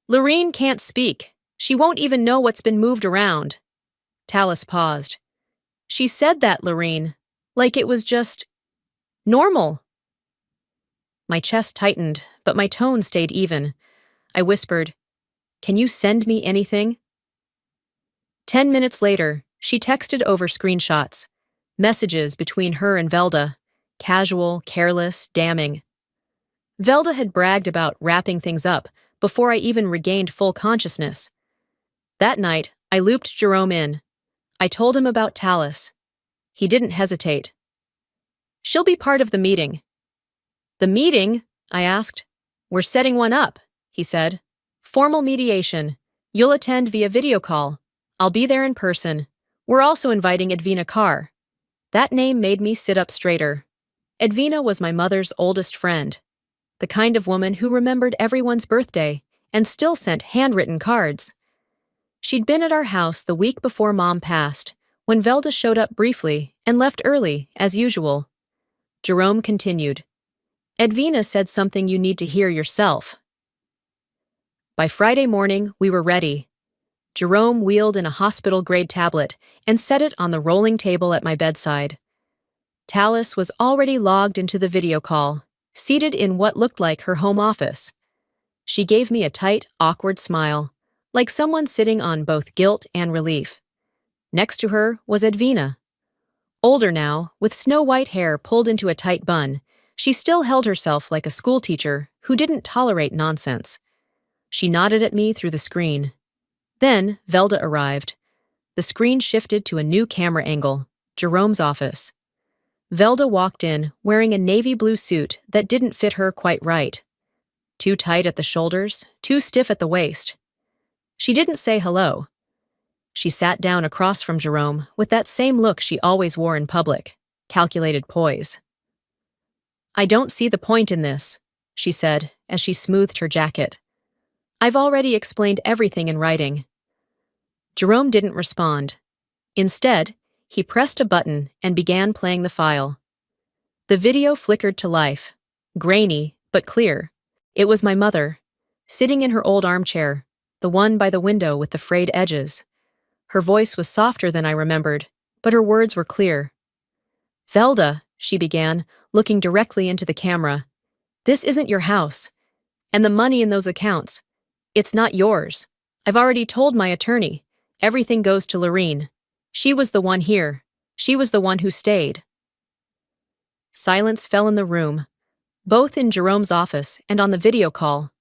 Speaker 1: "Lorene can't speak. She won't even know what's been moved around." Talis paused. "She said that, Lorene, like it was just normal." My chest tightened, but my tone stayed even. I whispered, "Can you send me anything?" 10 minutes later, she texted over screenshots, messages between her and Velda, casual, careless, damning. Velda had bragged about wrapping things up before I even regained full consciousness. That night, I looped Jerome in. I told him about Talis. He didn't hesitate. "She'll be part of the meeting." "The meeting?" I asked. "We're setting one up," he said. "Formal mediation. You'll attend via video call. I'll be there in person. We're also inviting Edwina Carr." That name made me sit up straighter. Edwina was my mother's oldest friend, the kind of woman who remembered everyone's birthday and still sent handwritten cards. She'd been at our house the week before Mom passed, when Velda showed up briefly and left early, as usual. Jerome continued. "Edwina said something you need to hear yourself." By Friday morning, we were ready. Jerome wheeled in a hospital-grade tablet and set it on the rolling table at my bedside. Talis was already logged into the video call, seated in what looked like her home office. She gave me a tight, awkward smile, like someone sitting on both guilt and relief. Next to her was Edwina. Older now, with snow-white hair pulled into a tight bun, she still held herself like a schoolteacher who didn't tolerate nonsense. She nodded at me through the screen. Then Velda arrived. The screen shifted to a new camera angle, Jerome's office. Velda walked in wearing a navy blue suit that didn't fit her quite right. Too tight at the shoulders, too stiff at the waist. She didn't say hello. She sat down across from Jerome with that same look she always wore in public, calculated poise. "I don't see the point in this," she said as she smoothed her jacket. "I've already explained everything in writing." Jerome didn't respond. Instead, he pressed a button and began playing the file. The video flickered to life, grainy but clear. It was my mother, sitting in her old armchair, the one by the window with the frayed edges. Her voice was softer than I remembered, but her words were clear. "Velda," she began, looking directly into the camera, "this isn't your house. And the money in those accounts, it's not yours. I've already told my attorney. Everything goes to Lorene. She was the one here. She was the one who stayed." Silence fell in the room, both in Jerome's office and on the video call.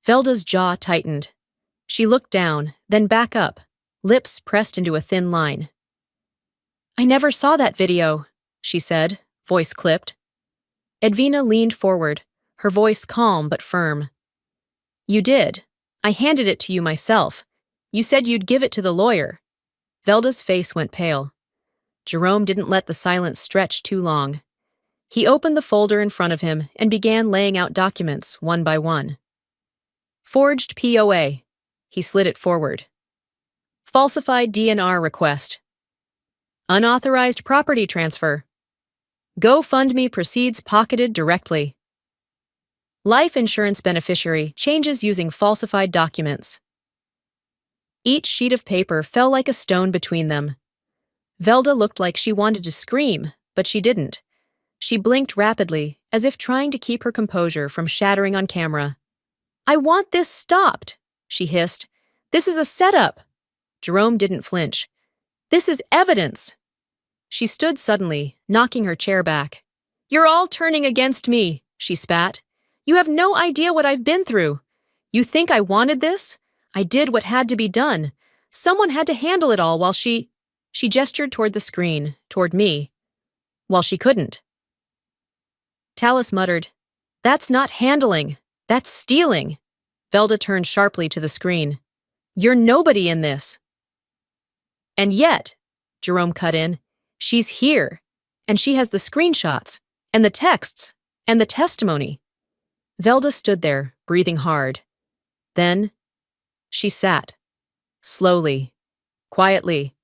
Speaker 1: Velda's jaw tightened. She looked down, then back up, lips pressed into a thin line. "I never saw that video," she said, voice clipped. Edwina leaned forward, her voice calm but firm. "You did. I handed it to you myself. You said you'd give it to the lawyer." Velda's face went pale. Jerome didn't let the silence stretch too long. He opened the folder in front of him and began laying out documents one by one. "Forged POA." He slid it forward. Falsified DNR request. Unauthorized property transfer. GoFundMe proceeds pocketed directly. Life insurance beneficiary changes using falsified documents. Each sheet of paper fell like a stone between them. Velda looked like she wanted to scream, but she didn't. She blinked rapidly, as if trying to keep her composure from shattering on camera. "I want this stopped," she hissed. "This is a setup." Jerome didn't flinch. "This is evidence." She stood suddenly, knocking her chair back. "You're all turning against me," she spat. "You have no idea what I've been through. You think I wanted this? I did what had to be done. Someone had to handle it all while she gestured toward the screen, toward me. While she couldn't. Tallis muttered, "That's not handling. That's stealing." Velda turned sharply to the screen. "You're nobody in this." "And yet," Jerome cut in, "she's here. And she has the screenshots, and the texts, and the testimony." Velda stood there, breathing hard. Then, she sat. Slowly. Quietly.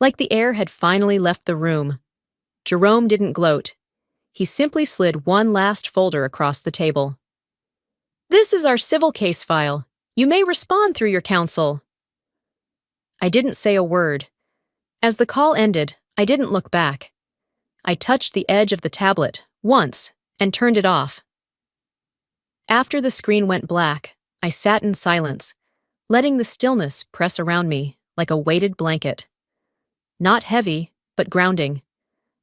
Speaker 1: Like the air had finally left the room. Jerome didn't gloat. He simply slid one last folder across the table. "This is our civil case file. You may respond through your counsel." I didn't say a word. As the call ended, I didn't look back. I touched the edge of the tablet, once, and turned it off. After the screen went black, I sat in silence, letting the stillness press around me like a weighted blanket. Not heavy, but grounding.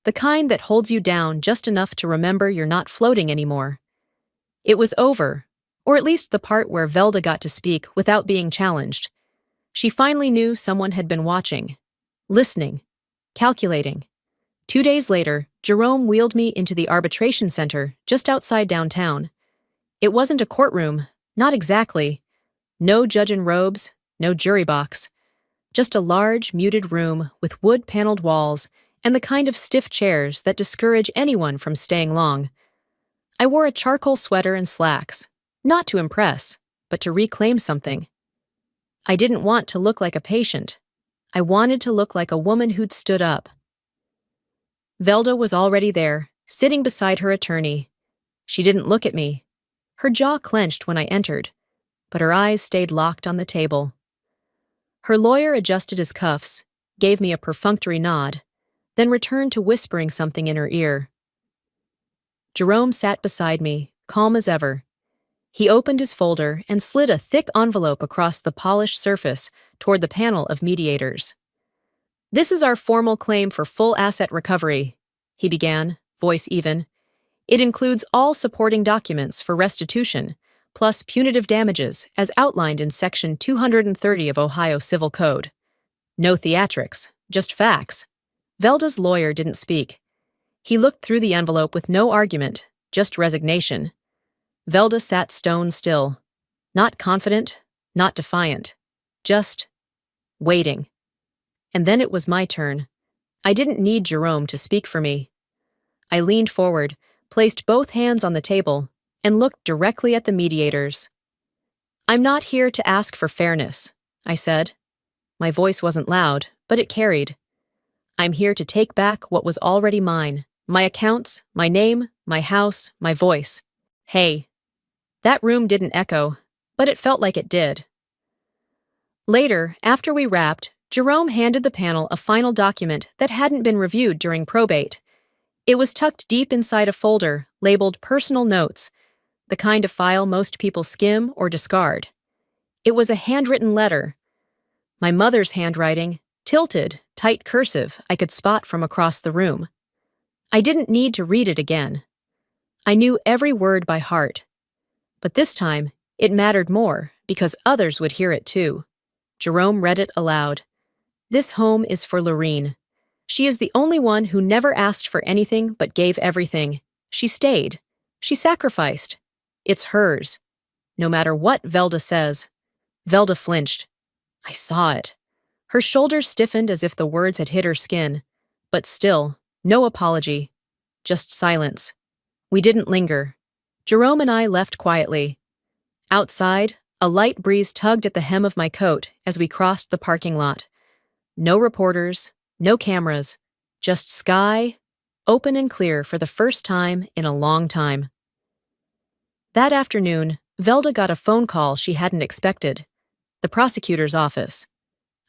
Speaker 1: The kind that holds you down just enough to remember you're not floating anymore. It was over, or at least the part where Velda got to speak without being challenged. She finally knew someone had been watching, listening, calculating. 2 days later, Jerome wheeled me into the arbitration center just outside downtown. It wasn't a courtroom, not exactly. No judge in robes, no jury box. Just a large, muted room with wood-paneled walls and the kind of stiff chairs that discourage anyone from staying long. I wore a charcoal sweater and slacks, not to impress, but to reclaim something. I didn't want to look like a patient. I wanted to look like a woman who'd stood up. Velda was already there, sitting beside her attorney. She didn't look at me. Her jaw clenched when I entered, but her eyes stayed locked on the table. Her lawyer adjusted his cuffs, gave me a perfunctory nod, then returned to whispering something in her ear. Jerome sat beside me, calm as ever. He opened his folder and slid a thick envelope across the polished surface toward the panel of mediators. "This is our formal claim for full asset recovery," he began, voice even. "It includes all supporting documents for restitution, plus punitive damages as outlined in Section 230 of Ohio Civil Code. No theatrics, just facts." Velda's lawyer didn't speak. He looked through the envelope with no argument, just resignation. Velda sat stone still. Not confident, not defiant. Just waiting. And then it was my turn. I didn't need Jerome to speak for me. I leaned forward, placed both hands on the table, and looked directly at the mediators. "I'm not here to ask for fairness," I said. My voice wasn't loud, but it carried. "I'm here to take back what was already mine. My accounts, my name, my house, my voice." Hey. That room didn't echo, but it felt like it did. Later, after we wrapped, Jerome handed the panel a final document that hadn't been reviewed during probate. It was tucked deep inside a folder labeled Personal Notes, the kind of file most people skim or discard. It was a handwritten letter. My mother's handwriting, tilted, tight cursive I could spot from across the room. I didn't need to read it again. I knew every word by heart. But this time, it mattered more because others would hear it too. Jerome read it aloud. "This home is for Lorene. She is the only one who never asked for anything but gave everything. She stayed. She sacrificed. It's hers. No matter what Velda says." Velda flinched. I saw it. Her shoulders stiffened as if the words had hit her skin. But still, no apology. Just silence. We didn't linger. Jerome and I left quietly. Outside, a light breeze tugged at the hem of my coat as we crossed the parking lot. No reporters, no cameras, just sky, open and clear for the first time in a long time. That afternoon, Velda got a phone call she hadn't expected. The prosecutor's office.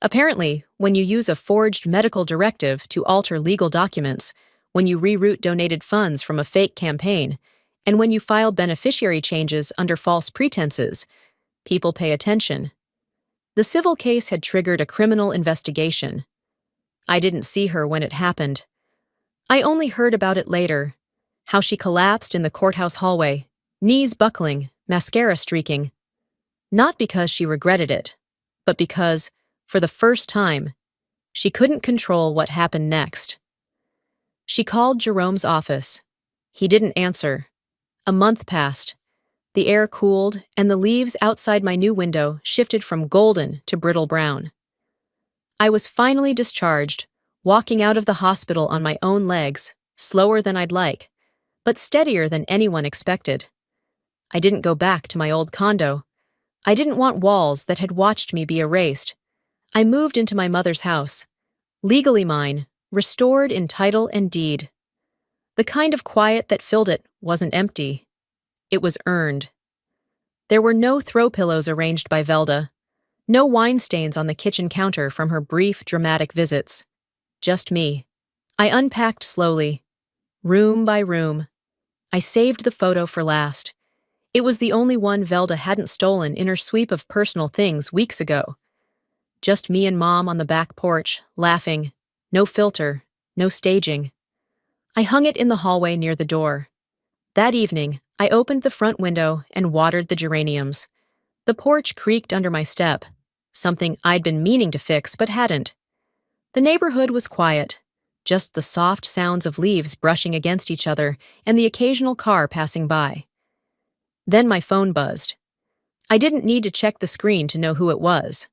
Speaker 1: Apparently, when you use a forged medical directive to alter legal documents, when you reroute donated funds from a fake campaign, and when you file beneficiary changes under false pretenses, people pay attention. The civil case had triggered a criminal investigation. I didn't see her when it happened. I only heard about it later, how she collapsed in the courthouse hallway, knees buckling, mascara streaking. Not because she regretted it, but because, for the first time, she couldn't control what happened next. She called Jerome's office. He didn't answer. A month passed. The air cooled, and the leaves outside my new window shifted from golden to brittle brown. I was finally discharged, walking out of the hospital on my own legs, slower than I'd like, but steadier than anyone expected. I didn't go back to my old condo. I didn't want walls that had watched me be erased. I moved into my mother's house, legally mine, restored in title and deed. The kind of quiet that filled it wasn't empty. It was earned. There were no throw pillows arranged by Velda, no wine stains on the kitchen counter from her brief, dramatic visits. Just me. I unpacked slowly, room by room. I saved the photo for last. It was the only one Velda hadn't stolen in her sweep of personal things weeks ago. Just me and Mom on the back porch, laughing. No filter, no staging. I hung it in the hallway near the door. That evening, I opened the front window and watered the geraniums. The porch creaked under my step, something I'd been meaning to fix but hadn't. The neighborhood was quiet, just the soft sounds of leaves brushing against each other and the occasional car passing by. Then my phone buzzed. I didn't need to check the screen to know who it was.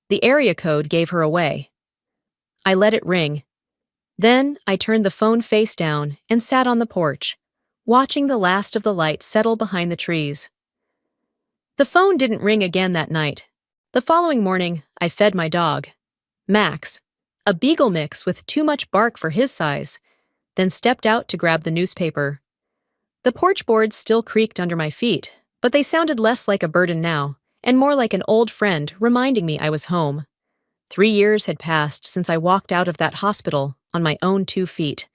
Speaker 1: The area code gave her away. I let it ring. Then I turned the phone face down and sat on the porch, watching the last of the light settle behind the trees. The phone didn't ring again that night. The following morning, I fed my dog, Max, a beagle mix with too much bark for his size, then stepped out to grab the newspaper. The porch boards still creaked under my feet, but they sounded less like a burden now, and more like an old friend reminding me I was home. 3 years had passed since I walked out of that hospital on my own 2 feet.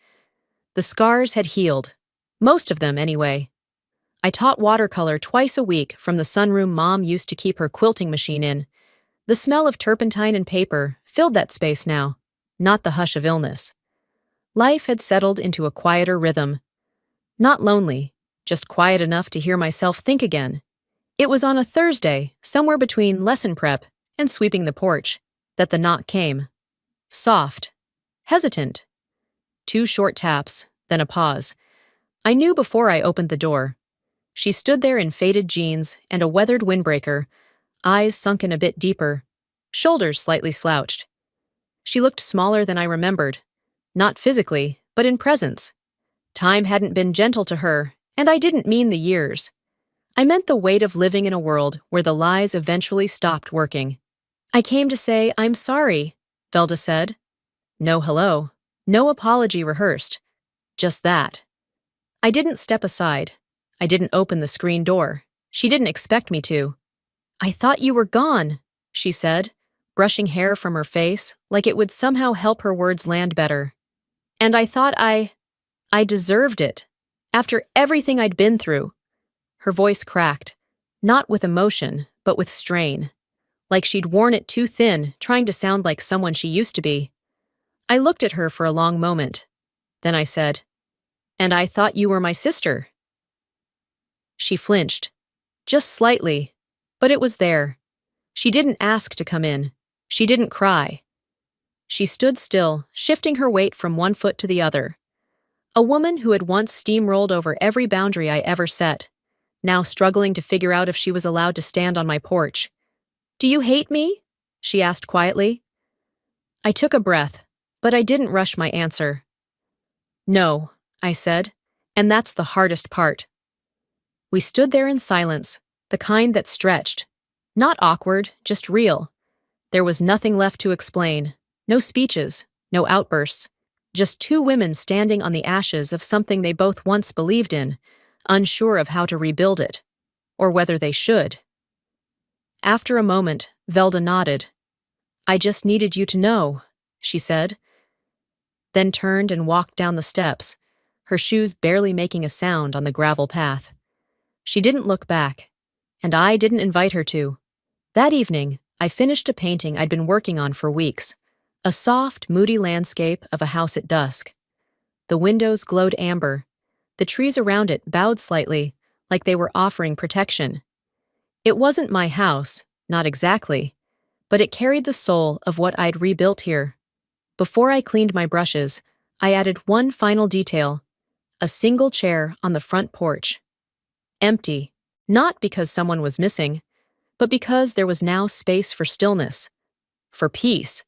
Speaker 1: The scars had healed. Most of them, anyway. I taught watercolor twice a week from the sunroom Mom used to keep her quilting machine in. The smell of turpentine and paper filled that space now, not the hush of illness. Life had settled into a quieter rhythm. Not lonely, just quiet enough to hear myself think again. It was on a Thursday, somewhere between lesson prep and sweeping the porch, that the knock came. Soft. Hesitant. 2 short taps, then a pause. I knew before I opened the door. She stood there in faded jeans and a weathered windbreaker, eyes sunken a bit deeper, shoulders slightly slouched. She looked smaller than I remembered, not physically, but in presence. Time hadn't been gentle to her, and I didn't mean the years. I meant the weight of living in a world where the lies eventually stopped working. I came to say I'm sorry, Velda said. No hello, no apology rehearsed. Just that. I didn't step aside. I didn't open the screen door. She didn't expect me to. I thought you were gone, she said, brushing hair from her face like it would somehow help her words land better. And I thought I deserved it. After everything I'd been through. Her voice cracked, not with emotion, but with strain. Like she'd worn it too thin, trying to sound like someone she used to be. I looked at her for a long moment. Then I said, "And I thought you were my sister." She flinched, just slightly, but it was there. She didn't ask to come in. She didn't cry. She stood still, shifting her weight from one foot to the other. A woman who had once steamrolled over every boundary I ever set, now struggling to figure out if she was allowed to stand on my porch. "Do you hate me?" she asked quietly. I took a breath, but I didn't rush my answer. "No," I said, "and that's the hardest part." We stood there in silence, the kind that stretched. Not awkward, just real. There was nothing left to explain, No speeches, no outbursts, just two women standing on the ashes of something they both once believed in, unsure of how to rebuild it, or whether they should. After a moment, Velda nodded. "I just needed you to know," she said, then turned and walked down the steps, her shoes barely making a sound on the gravel path. She didn't look back, and I didn't invite her to. That evening, I finished a painting I'd been working on for weeks, a soft, moody landscape of a house at dusk. The windows glowed amber. The trees around it bowed slightly, like they were offering protection. It wasn't my house, not exactly, but it carried the soul of what I'd rebuilt here. Before I cleaned my brushes, I added one final detail: a single chair on the front porch. Empty, not because someone was missing, but because there was now space for stillness, for peace.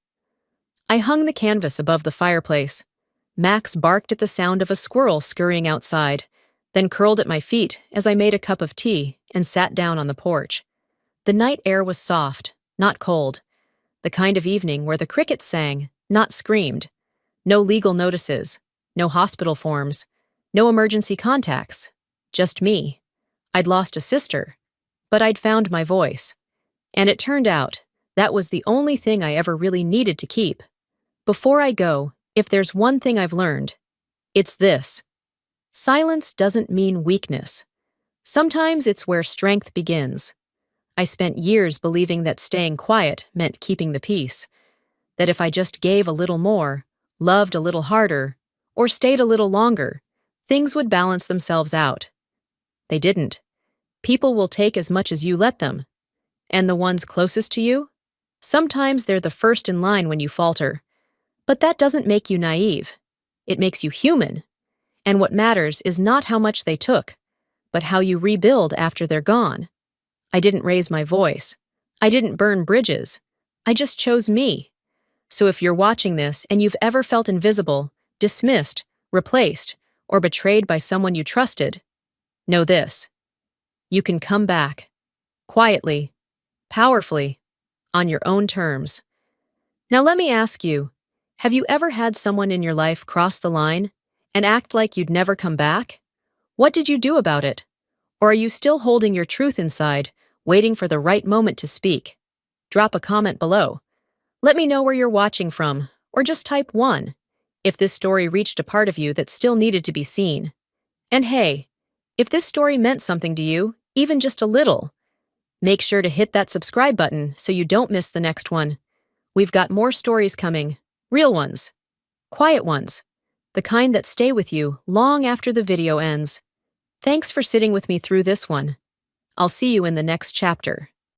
Speaker 1: I hung the canvas above the fireplace. Max barked at the sound of a squirrel scurrying outside, then curled at my feet as I made a cup of tea and sat down on the porch. The night air was soft, not cold, the kind of evening where the crickets sang, not screamed. No legal notices, no hospital forms, no emergency contacts, just me. I'd lost a sister, but I'd found my voice. And it turned out that was the only thing I ever really needed to keep. Before I go, if there's one thing I've learned, it's this: silence doesn't mean weakness. Sometimes it's where strength begins. I spent years believing that staying quiet meant keeping the peace, that if I just gave a little more, loved a little harder, or stayed a little longer, things would balance themselves out. They didn't. People will take as much as you let them. And the ones closest to you? Sometimes they're the first in line when you falter. But that doesn't make you naive. It makes you human. And what matters is not how much they took, but how you rebuild after they're gone. I didn't raise my voice. I didn't burn bridges. I just chose me. So if you're watching this and you've ever felt invisible, dismissed, replaced, or betrayed by someone you trusted, know this: you can come back. Quietly, powerfully, on your own terms. Now let me ask you, have you ever had someone in your life cross the line and act like you'd never come back? What did you do about it? Or are you still holding your truth inside, waiting for the right moment to speak? Drop a comment below. Let me know where you're watching from, or just type 1 if this story reached a part of you that still needed to be seen. And hey, if this story meant something to you, even just a little, make sure to hit that subscribe button so you don't miss the next one. We've got more stories coming, real ones, quiet ones, the kind that stay with you long after the video ends. Thanks for sitting with me through this one. I'll see you in the next chapter.